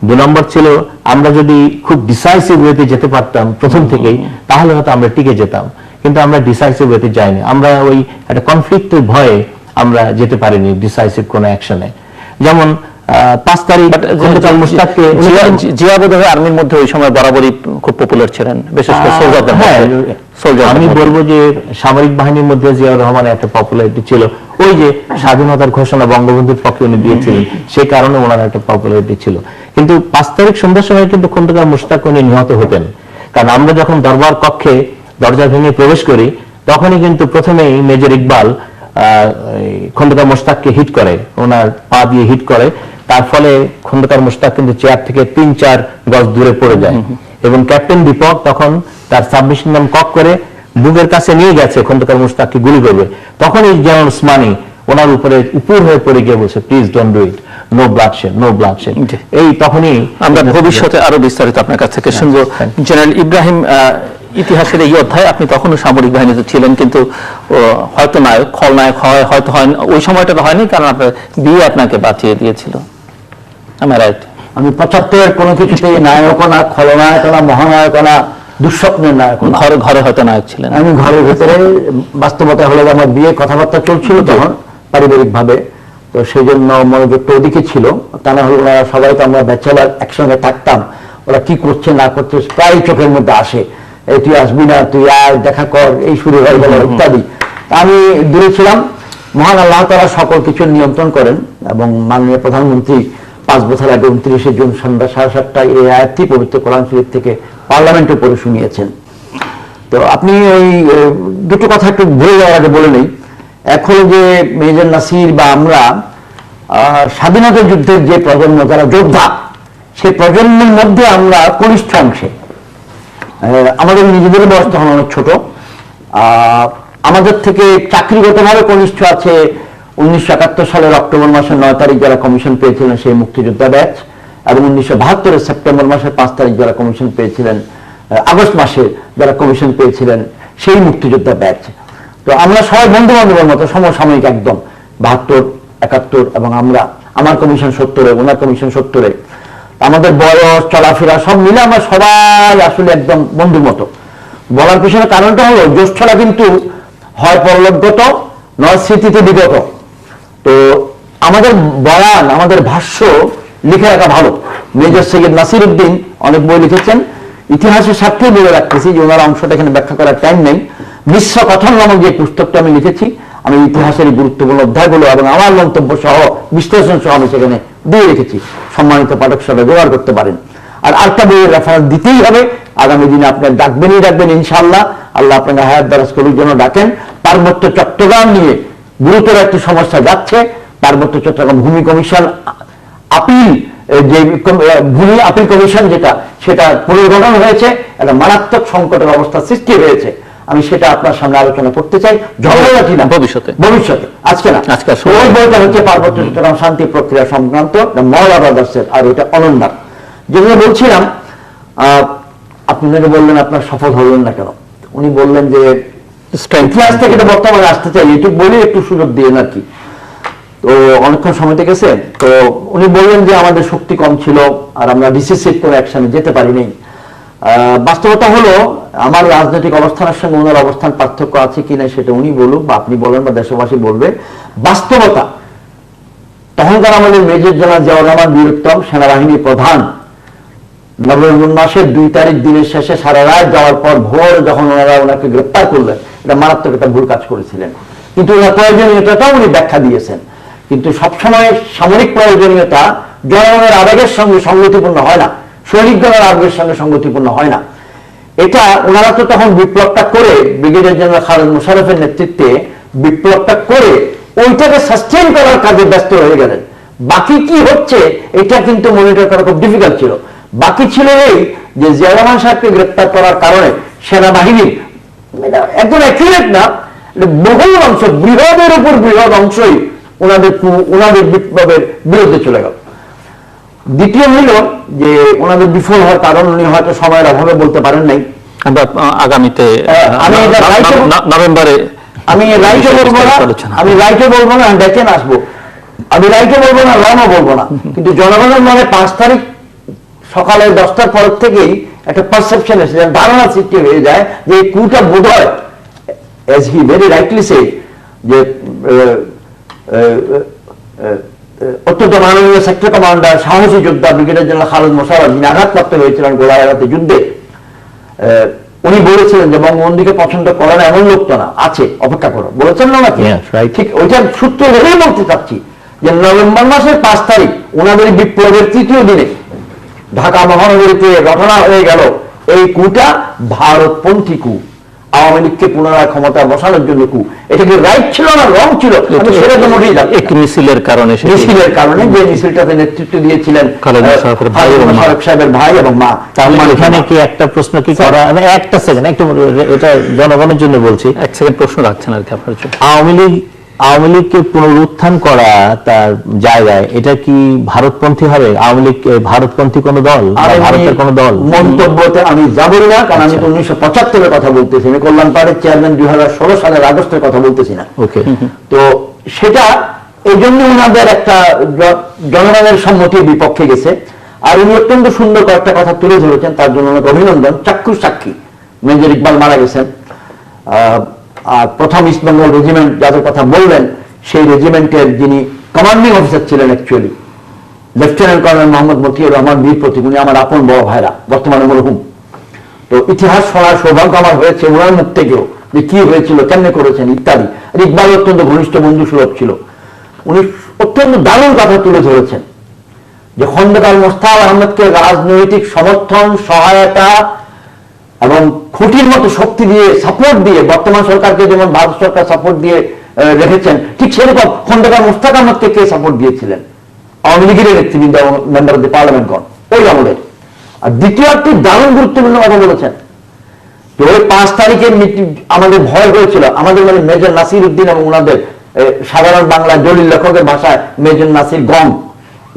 2 নম্বর ছিল আমরা যদি খুব ডিসাইসিভ ওয়েতে যেতে পারতাম প্রথম থেকেই, তাহলে হয়তো আমরা টিকে যেতাম, কিন্তু আমরা ডিসাইসিভ ওয়েতে যাইনি। আমরা ওই একটা কনফ্লিক্টের ভয়ে আমরা যেতে পারিনি ডিসাইসিভ কোনো অ্যাকশনে। যেমন 5 তারিখ খন্দকার মুশতাককে, জিয়া বোধহয় আর্মির মধ্যে ওই সময় বরাবরই খুব পপুলার ছিলেন, বিশেষ করে সোলজারদের মধ্যে। আমি বলবো যে সামরিক বাহিনীর মধ্যে জিয়াউর রহমানের একটা পপুলারিটি ছিল। ওই যে স্বাধীনতার ঘোষণা বঙ্গবন্ধুর পক্ষে উনি দিয়েছিলেন, সেই কারণে ওনার একটা পপুলারিটি ছিল। কিন্তু 5 তারিখ সন্ধ্যার সময় কিন্তু খন্দকার মুশতাক উনি নিহত হতেন। কারণ আমরা যখন দরবার কক্ষে দরজা ভেঙে প্রবেশ করি, তখনই কিন্তু প্রথমেই মেজর ইকবাল খন্দকার মুশতাককে হিট করে, ওনার পা দিয়ে হিট করে। তার ফলে খন্দকার মুশতাক কিন্তু চেয়ার থেকে 3-4 গজ দূরে পড়ে যায়, এবং ক্যাপ্টেন দীপক তখন তার সাবমেশিন গান কক করে বুকের কাছে নিয়ে গেছে খন্দকার মুশতাককে গুলি করবে। তখন এই জেনারেল উসমানী ওনার উপরে উপর হয়ে পড়ে গিয়ে বলছে please don't do it, no bloodshed, no bloodshed. এই তখনই আমরা ভবিষ্যতে আরো বিস্তারিত আপনার কাছ থেকে শুনবো। জেনারেল ইব্রাহিম, ইতিহাসের এই অধ্যায় আপনি তখনও সামরিক বাহিনীতে ছিলেন, কিন্তু হয়তো নায়ক, খলনায়ক হয়তো হয় ওই সময়টা তো হয়নি, কারণ আপনার বিয়ে আপনাকে বাঁচিয়ে দিয়েছিল, আমি রাইট? আমি 75-এর কোনো কিছুতেই নায়ক না, খলনায়ক না, মহানায়ক না, দুঃস্বপ্নের নায়ক না। ঘরে ঘরে হয়তো নায়ক ছিলেন। আমি ঘরের ভেতরে, বাস্তবতা হলো যে আমার বিয়ে কথাবার্তা চলছিল তখন পারিবারিক ভাবে, তো সেই জন্য মনোযোগটা ওদিকে ছিল। তা না হলে ওরা সবাই তো আমরা ব্যাচেলার একসঙ্গে থাকতাম, ওরা কি করছে না করছে প্রায় চোখের মধ্যে আসে, এই তুই আসবি না, তুই আয়, দেখা কর, এই শুরু হয়ে গেল ইত্যাদি। আমি দূরে ছিলাম। মহান আল্লাহ তাআলা সকল কিছু নিয়ন্ত্রণ করেন এবং মাননীয় প্রধানমন্ত্রী 5 বছর আগে 29শে জুন সন্ধ্যা 7:30টায় এই আয়াতটি পবিত্র কোরআন শরীফ থেকে পার্লামেন্টে পড়ে শুনিয়েছেন। তো আপনি ওই দুটো কথা একটু ভুলে যাওয়ার আগে বলে নেই। এক হলো যে মেজর নাসির বা আমরা স্বাধীনতা যুদ্ধের যে প্রজন্ম, যারা যোদ্ধা, সেই প্রজন্মের মধ্যে আমরা কনিষ্ঠ অংশে, আমাদের নিজেদের বয়স তখন অনেক ছোট, আমাদের থেকে চাকরিগতভাবে কনিষ্ঠ আছে 1971 সালের অক্টোবর মাসের 9 তারিখ যারা কমিশন পেয়েছিলেন সেই মুক্তিযোদ্ধা ব্যাচ, এবং 1972 সেপ্টেম্বর মাসের 5 তারিখ যারা কমিশন পেয়েছিলেন, আগস্ট মাসে যারা কমিশন পেয়েছিলেন সেই মুক্তিযোদ্ধা ব্যাচ। তো আমরা সবাই বন্ধু বান্ধবের মতো সমসাময়িক একদম, 72, 71 এবং আমার কমিশন 70-এ, ওনার কমিশন 70-এ। আমাদের বয়স, চলাফেরা সব মিলে আমরা সবাই আসলে একদম বন্ধুর মতো। বলার পিছনে কারণটা হলো জ্যেষ্ঠরা কিন্তু হয় পরলোকগত, নয় স্মৃতিতে বিগত। তো আমাদের বয়ান, আমাদের ভাষ্য লিখে রাখা ভালো। মেজর সৈয়দ নাসির উদ্দিন অনেক বই লিখেছেন, ইতিহাসের স্বার্থে বলে রাখতেছি যে ওনার অংশটা এখানে ব্যাখ্যা করার টাইম নেই। মিশ্র কথন নামক যে পুস্তকটা আমি লিখেছি, আমি ইতিহাসের এই গুরুত্বপূর্ণ অধ্যায়গুলো এবং আমার মন্তব্য সহ বিশ্লেষণ সহ আমি সেখানে দিয়ে রেখেছি, সম্মানিত পাঠক সবাই ব্যবহার করতে পারেন। আর আরেকটা বইয়ের রেফারেন্স দিতেই হবে, আগামী দিনে আপনার ডাকবেন ইনশাআল্লাহ, আল্লাহ আপনাকে হায়াত দারাজ করুক যেন ডাকেন। পার্বত্য চট্টগ্রাম নিয়ে গুরুতর একটি সমস্যা যাচ্ছে। পার্বত্য চট্টগ্রাম ভূমি কমিশন আপিল, যে ভূমি আপিল কমিশন সেটা পুনর্গঠন হয়েছে, একটা মারাত্মক সংকটের অবস্থা সৃষ্টি হয়েছে। আমি সেটা আপনার সামনে আলোচনা করতে চাই, ঝগড়াঝাটি না, ভবিষ্যতে, আজকে না। ওই বইটা হচ্ছে পার্বত্য চট্টগ্রাম শান্তি প্রক্রিয়া সংক্রান্ত, মওলা ব্রাদার্সের, আর ওইটা অনন্যার। যেগুলো বলছিলাম, আপনি বললেন আপনার সফল হলেন না কেন, উনি বললেন যে ইতিহাস থেকে বর্তমানে আসতে চাই, এটুকু বলে একটু সুযোগ দিয়ে আর কি। তো অনেকক্ষণ সময় গেছে, তো উনি বললেন যে আমাদের শক্তি কম ছিল আর আমরা ডিসিসিভ করে অ্যাকশনে যেতে পারিনি। বাস্তবতা হলো আমার রাজনৈতিক অবস্থানের সঙ্গে ওনার অবস্থান পার্থক্য আছে কিনা সেটা উনি বলুক বা আপনি বলেন বা দেশবাসী বলবে। বাস্তবতা তখনকার আমাদের মেজর জেনারেল জিয়াউর রহমান বীরোত্তম, সেনাবাহিনীর প্রধান, নভেম্বর মাসের 2 তারিখ দিনের শেষে সারা রাত যাওয়ার পর ভোর যখন ওনারা ওনাকে গ্রেপ্তার করলেন, এটা মারাত্মক একটা ভুল কাজ করেছিলেন। কিন্তু ওনার প্রয়োজনীয়তাটাও উনি ব্যাখ্যা দিয়েছেন। কিন্তু সবসময় সামরিক প্রয়োজনীয়তা জনগণের আবেগের সঙ্গে সংগতিপূর্ণ হয় না, সৈনিকগণের আবেগের সঙ্গে সংগতিপূর্ণ হয় না। এটা ওনারা তো তখন বিপ্লবটা করে, ব্রিগেডিয়ার জেনারেল খালেদ মোশাররফের নেতৃত্বে বিপ্লবটা করে ওইটাকে সাস্টেইন করার কাজে ব্যস্ত হয়ে গেলেন। বাকি কি হচ্ছে এটা কিন্তু মনিটর করা খুব ডিফিকাল্ট ছিল। বাকি ছিল এই যে জিয়া রহমান সাহেবকে গ্রেপ্তার করার কারণে সেনাবাহিনীর একদম অ্যাকুরেট না, বহু অংশ, বৃহদের উপর বৃহৎ অংশই ওনাদের বিপ্লবের বিরুদ্ধে চলে গেল। দ্বিতীয় হইল যে ওনাদের বিফল হওয়ার কারণ উনি হয়তো সময়ের অভাবে বলতে পারেন নাই। আমরা আগামীতে নভেম্বরে আমি রাইটে বলবো না, দেখেন আসবো, আমি রাইটে বলবো না, রনও বলবো না, কিন্তু জনগণের মনে 5 তারিখ সকালে 10টার পর থেকেই একটা পারসেপশন এসে ধারণা সৃষ্টি হয়ে যায় যে এই কুটা বোধ হয়, as he very rightly said, যে অত্যন্ত মাননীয় সেক্টর কমান্ডার, সাহসী যোদ্ধা ব্রিগেডিয়ার জেনারেল খালেদ মোশাররফ, যিনি আঘাতপ্রাপ্ত হয়েছিলেন গোলাঘাটের যুদ্ধে, উনি বলেছিলেন যে বঙ্গবন্ধুকে পছন্দ করে না এমন লোক তো না, আছে, অপেক্ষা করো, বলেছেন না নাকি? ঠিক ওইটার সূত্র ধরেই বলতে চাচ্ছি যে নভেম্বর মাসের 5 তারিখ ওনাদের বিপ্লবের 3য় দিনে ঢাকা মহানগরীতে ঘটনা হয়ে গেল এই কুটা ভারতপন্থী কু, আওয়ামী লীগকে পুনরায় ক্ষমতা বসানোর জন্য কু। এটা কি রাইট ছিল না রং ছিল? সেটা তো মোটেই যাচ্ছে এক মিছিলের কারণে, যে মিছিলটাতে নেতৃত্ব দিয়েছিলেন খালেদ মোশাররফ সাহেবের ভাই এবং মা। তাহলে এখানে কি একটা প্রশ্ন কি করা, একটা সেকেন্ড, একটু এটা জনগণের জন্য বলছি, 1 সেকেন্ড প্রশ্ন রাখছেন আর কি আপনার জন্য। আওয়ামী লীগ আওয়ামী লীগকে পুনরুত্থান করা তার জায়গায় এটা কি ভারতপন্থী হবে? আওয়ামী লীগ ভারতপন্থী কোন দল, ভারতের কোন দল? মন্তব্যতে আমি যাবো না, কারণ আমি তো 1975-এর কথা বলতেছি, আমি কল্যাণ পার্টির চেয়ারম্যান 2016 সালের আগস্টের কথা বলতেছি না। ওকে, তো সেটা এই জন্য ওনাদের একটা জনগণের সম্মতির বিপক্ষে গেছে। আর উনি অত্যন্ত সুন্দর কয়েকটা কথা তুলে ধরেছেন, তার জন্য ওনাকে অভিনন্দন। চাক্ষুষ সাক্ষী মেজর ইকবাল মারা গেছেন, আর প্রথম ইস্ট বেঙ্গল রেজিমেন্ট যাদের কথা বললেন, সেই রেজিমেন্টের যিনি কমান্ডিং অফিসার ছিলেন actually lieutenant colonel Mohammad Motiur Rahman Bir Protik, উনি আমার আপন বড় ভাইরা, বর্তমানে মরহুম। তো ইতিহাস শোনার সৌভাগ্য আমার হয়েছে ওনার মুখ থেকেও, যে কি হয়েছিল, কেমনে করেছেন ইত্যাদি। আর ইকবাল অত্যন্ত ঘনিষ্ঠ বন্ধু সুলভ ছিল। উনি অত্যন্ত দারুণ কথা তুলে ধরেছেন যে খন্দকার মোস্তাক আহমেদকে রাজনৈতিক সমর্থন, সহায়তা এবং খুঁটির মতো শক্তি দিয়ে, সাপোর্ট দিয়ে, বর্তমান সরকারকে যেমন ভারত সরকার সাপোর্ট দিয়ে রেখেছেন, ঠিক সেরকম খন্দকার মোস্তাক আহমেদকে কে সাপোর্ট দিয়েছিলেন? আওয়ামী লীগের নেতৃবৃন্দ এবং মেম্বার অব দি পার্লামেন্টগণ ওই আমলের। আর দ্বিতীয় একটি দারুণ গুরুত্বপূর্ণ কথা বলেছেন যে ওই 5 তারিখে আমাদের ভয় হয়েছিল, আমাদের মানে মেজর নাসির উদ্দিন এবং ওনাদের সাধারণ বাংলা জলিল লেখকের ভাষায় মেজর নাসির গং,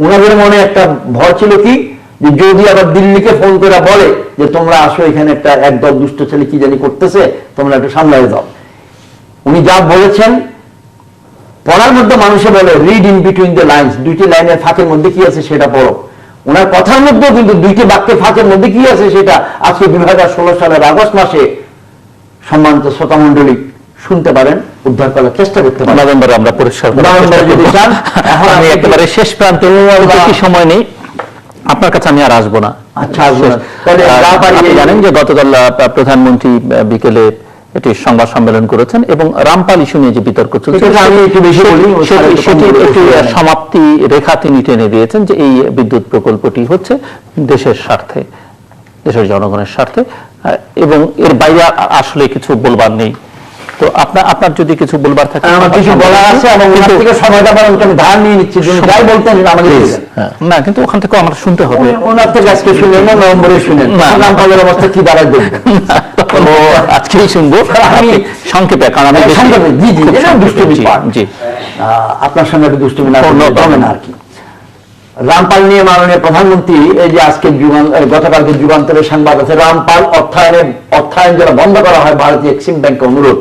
ওনাদের মনে একটা ভয় ছিল কি, যে যদি আবার দিল্লিকে ফোন করে বলে যে তোমরা আসো, এখানে একটা একদল দুষ্ট ছেলে কি জানি করতেছে, তোমরা একটু সামলাই দাও। উনি যা বলেছেন পড়ার মধ্যে মানুষে বলে read in between the lines, দুইটি লাইনের ফাঁকের মধ্যে কি আছে সেটা পড়ো। ওনার কথার মধ্যেও কিন্তু দুইটি বাক্যের ফাঁকের মধ্যে কি আছে সেটা আজকে 2016 সালের আগস্ট মাসে সম্মানিত শ্রোতা মণ্ডলী শুনতে পারেন, উদ্ধার করার চেষ্টা করতে পারেন। নভেম্বরে আমরা পরিষ্কার যদি চান। এখন আমি একেবারে শেষ প্রান্তে, বেশি সময় নেই, আপনার কাছে আমি আর আসবো না। আচ্ছা, আসবো না। তাহলে আপনি জানেন যে গতকাল প্রধানমন্ত্রী বিকেলে একটি সংবাদ সম্মেলন করেছেন এবং রামপাল ইস্যু নিয়ে যে বিতর্ক চলছে আমি একটু বেশি বলি, সেটি একটি সমাপ্তি রেখা তিনি টেনে দিয়েছেন যে এই বিদ্যুৎ প্রকল্পটি হচ্ছে দেশের স্বার্থে, দেশের জনগণের স্বার্থে, এবং এর বাইরে আসলে কিছু বলবার নেই। তো আপনার যদি কিছু বলবার থাকে। আমার কিছু বলার আছে এবং ওখান থেকে সময়টা আমি ধার নিয়ে নিচ্ছি, যাই বলতেন আমাকে না, কিন্তু ওখান থেকে আমার শুনতে হবে। ওনার থেকে আজকে শুনলেন না, নভেম্বরে শুনেন রামপালের অবস্থা কি দাঁড়ায় দেখবেন। আজকেই শুনবো আমি সংক্ষেপে, কারণ আমি আপনার সঙ্গে একটু দুষ্টুমি না করলে না আর কি। রামপাল নিয়ে মাননীয় প্রধানমন্ত্রী এই যে আজকে গতকালকে যুগান্তরের সংবাদ আছে, রামপাল অর্থায়ন যেন বন্ধ করা হয় ভারতীয় এক্সিম ব্যাংকে অনুরোধ।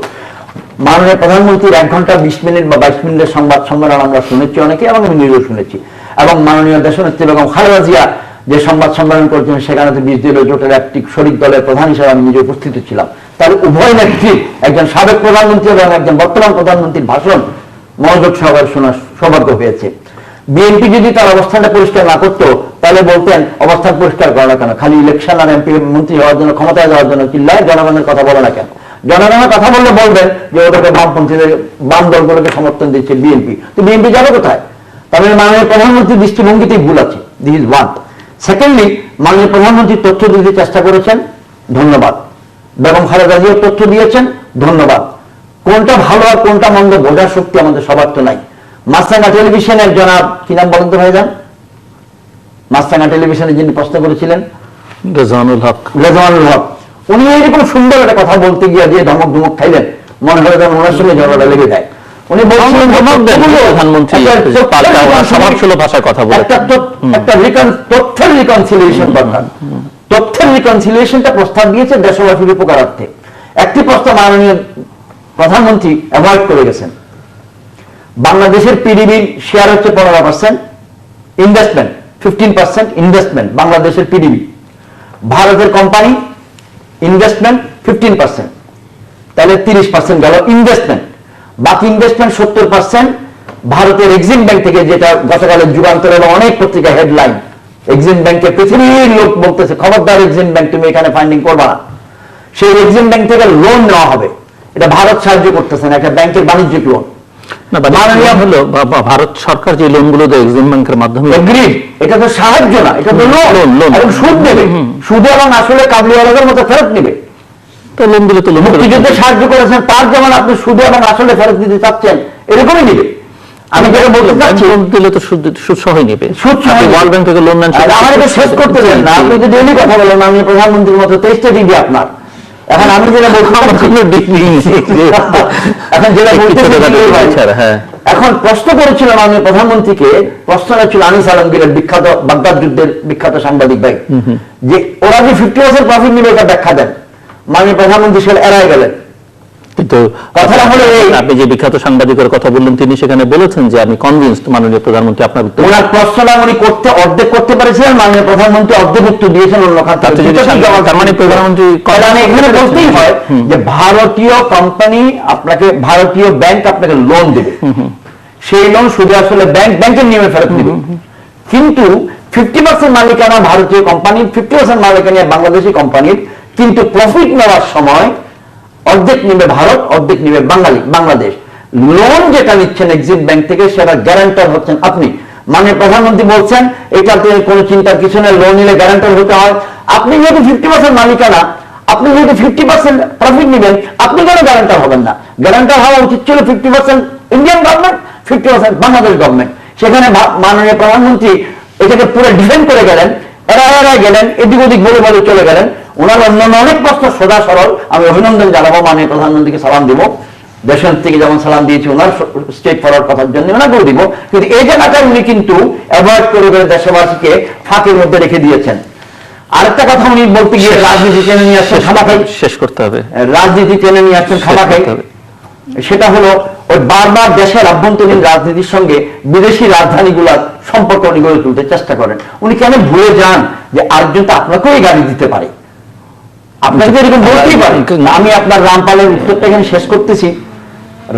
মাননীয় প্রধানমন্ত্রীর 1 ঘন্টা 20 মিনিট বা 22 মিনিটের সংবাদ সম্মেলন আমরা শুনেছি অনেকে, এবং আমি নিজেও শুনেছি। এবং মাননীয় দেশনেত্রী বেগম খালেদা জিয়া যে সংবাদ সম্মেলন করেছেন সেখানে 20 দলীয় জোটের একটি শরিক দলের প্রধান হিসেবে আমি নিজে উপস্থিত ছিলাম। তার উভয় নেত্রী, একজন সাবেক প্রধানমন্ত্রী এবং একজন বর্তমান প্রধানমন্ত্রীর ভাষণ মনোযোগ সহকারে শোনার সৌভাগ্য হয়েছে। বিএনপি যদি তার অবস্থানটা পরিষ্কার না করতো তাহলে বলতেন অবস্থান পরিষ্কার করে না কেন, খালি ইলেকশন আর এমপি মন্ত্রী হওয়ার জন্য, ক্ষমতায় যাওয়ার জন্য চিল্লায়, জনগণের কথা বলে না কেন? জনগণের কথা বললে বলবেন যে ওদেরকে বামপন্থীদের, বাম দলগুলোকে সমর্থন দিচ্ছে বিএনপি। তো বিএনপি যাবে কোথায়? তাহলে মাননীয় প্রধানমন্ত্রীর দৃষ্টিভঙ্গিতেই ভুল আছে। This is one. সেকেন্ডলি, মাননীয় প্রধানমন্ত্রী তথ্য দিতে চেষ্টা করেছেন, ধন্যবাদ। বেগম খালেদা জিয়া তথ্য দিয়েছেন, ধন্যবাদ। কোনটা ভালো আর কোনটা মন্দ বোঝার শক্তি আমাদের সবার তো নাই। মাছরাঙা টেলিভিশনের জনাব কি নাম বলেন তো ভাইজান? মাছরাঙা টেলিভিশনে যিনি প্রশ্ন করেছিলেন, রেজওয়ানুল হক। রেজওয়ানুল হক, উনি এরকম সুন্দর একটা কথা বলতে গিয়ে যে ধমক ধমক খাইলেন, মনে হয় যেন ওনার সঙ্গে ঝগড়া লেগে যায়। উনি বলছিলেন প্রধানমন্ত্রী সমাজসুলভ ভাষায় কথা বলে একটা তথ্যের রিকনসিলিয়েশন দরকার। তথ্যের রিকনসিলিয়েশনটা প্রস্তাব দিয়েছে দেশবাসীর উপকারার্থে। একটি প্রস্তাব মাননীয় প্রধানমন্ত্রী অ্যাভয়েড করে গেছেন। বাংলাদেশের পিডিবির শেয়ার হচ্ছে 15%, ইনভেস্টমেন্ট 15% ইনভেস্টমেন্ট বাংলাদেশের পিডিবি। ভারতের কোম্পানি ইনভেস্টমেন্ট 15%, তাহলে 30% গেল ইনভেস্টমেন্ট। বাকি ইনভেস্টমেন্ট 70% ভারতের এক্সিম ব্যাংক থেকে, যেটা গতকালের যুগান্তর এবং অনেক পত্রিকা হেডলাইন, এক্সিম ব্যাংকে পৃথিবীর লোক বলতেছে খবরদার এক্সিম ব্যাংক তুমি এখানে ফান্ডিং করবা না। সেই এক্সিম ব্যাংক থেকে লোন নেওয়া হবে, এটা ভারত সাহায্য করতেছে না, একটা ব্যাংকের বাণিজ্যিক লোন। ভারত সরকার যে লোনগুলো দেয় এক্সিম ব্যাংকের মাধ্যমে, এটা তো সাহায্য না, এটা তো লোন, এবং সুদ নেবে, সুদ এবং আসলে কাবলিওয়ালাদের মতো ফেরত নেবে। তো লোন দিলে তো মুক্তিযুদ্ধে সাহায্য করেছেন, তার যেমন আপনি সুদ এবং আসলে ফেরত দিতে চাচ্ছেন, এরকমই নেবে। আমি যেটা বলতে চাচ্ছি, লোন দিলে তো সুদ সহই নেবে। ওয়ার্ল্ড ব্যাংক থেকে লোন নেন, আমার এটা শেষ করতে দেন না। আপনি যদি এমনি কথা বলেন, আমি প্রধানমন্ত্রীর মতো 23টা ডিগ্রি আপনার, এখন আমি যেটা বলছি এখন যেটা বলতে হ্যাঁ, এখন প্রশ্ন করেছিলাম আমি প্রধানমন্ত্রীকে, প্রশ্নটা ছিল আনিস আলমগীরের বিখ্যাত বাগদাদ যুদ্ধের বিখ্যাত সাংবাদিক ভাই, যে ওরা যে 50% প্রফিট নিবে এটা ব্যাখ্যা দেন। মাননীয় প্রধানমন্ত্রী সেটা এড়াই গেলেন। কিন্তু কথাটা হলো এই, আপনি যে বিখ্যাত সাংবাদিকের কথা বললেন তিনি সেখানে বলেছেন যে আমি কনভিন্সড মাননীয় প্রধানমন্ত্রী আপনার উত্তর। ওনার প্রশ্নটা উনি অর্ধেক করতে পেরেছিলেন, মাননীয় প্রধানমন্ত্রী অর্ধেক উত্তর দিয়েছেন অন্য খাত থেকে। তার মানে প্রধানমন্ত্রী এখানে বলতেই হয় যে ভারতীয় কোম্পানি আপনাকে, ভারতীয় ব্যাংক আপনাকে লোন দেবে, সেই লোন শুধু আসলে ব্যাংকের নিয়মে ফেরত দিবে, কিন্তু 50% মালিকানা ভারতীয় কোম্পানির, 50% মালিকানা বাংলাদেশি কোম্পানির, কিন্তু প্রফিট নেওয়ার সময় অর্ধেক নিবে ভারত, অর্ধেক নিবে বাংলাদেশ। লোন যেটা নিচ্ছেন এক্সিম ব্যাংক থেকে সেটা গ্যারান্টার হচ্ছেন আপনি। মানে প্রধানমন্ত্রী বলছেন এটাতে কোনো চিন্তার কিছু নেই, লোন নিলে গ্যারান্টার হতে হয়। আপনি যেহেতু 50% মালিকানা, আপনি যেহেতু 50% প্রফিট নেবেন, আপনি কেন গ্যারান্টার হবেন না? গ্যারান্টার হওয়া উচিত ছিল 50% ইন্ডিয়ান গভর্নমেন্ট, 50% বাংলাদেশ গভর্নমেন্ট। সেখানে মাননীয় প্রধানমন্ত্রী এটাকে পুরো ডিফেন্ড করে গেলেন, এরা গেলেন, এদিক ওদিক বলে বলে চলে গেলেন। ওনার অন্যান্য অনেক প্রশ্ন সোজা সরল, আমি অভিনন্দন জানাবো, মাননীয় প্রধানমন্ত্রীকে সালাম দিব, দেশের থেকে যেমন সালাম দিয়েছি ওনার স্টেট ফরওয়ার্ড কথার জন্য ওনাকেও দিব, কিন্তু এই জায়গাটা উনি কিন্তু অ্যাভয়েড করে দেশবাসীকে ফাঁকের মধ্যে রেখে দিয়েছেন। আরেকটা কথা উনি বলতে গিয়ে রাজনীতি টেনে নিয়ে আসছেন খামাখাই, শেষ করতে হবে, রাজনীতি টেনে নিয়ে আসছেন খামাখাই। সেটা হলো ওই বারবার দেশের আভ্যন্তরীণ রাজনীতির সঙ্গে বিদেশি রাজধানীগুলার সম্পর্ক উনি গড়ে তুলতে চেষ্টা করেন। উনি কেন ভুলে যান যে আরেকজন তো আপনাকেও গাড়ি দিতে পারে, আপনাকে এরকম বলতেই পারে। আমি আপনার রামপালের উত্তরটা এখানে শেষ করতেছি।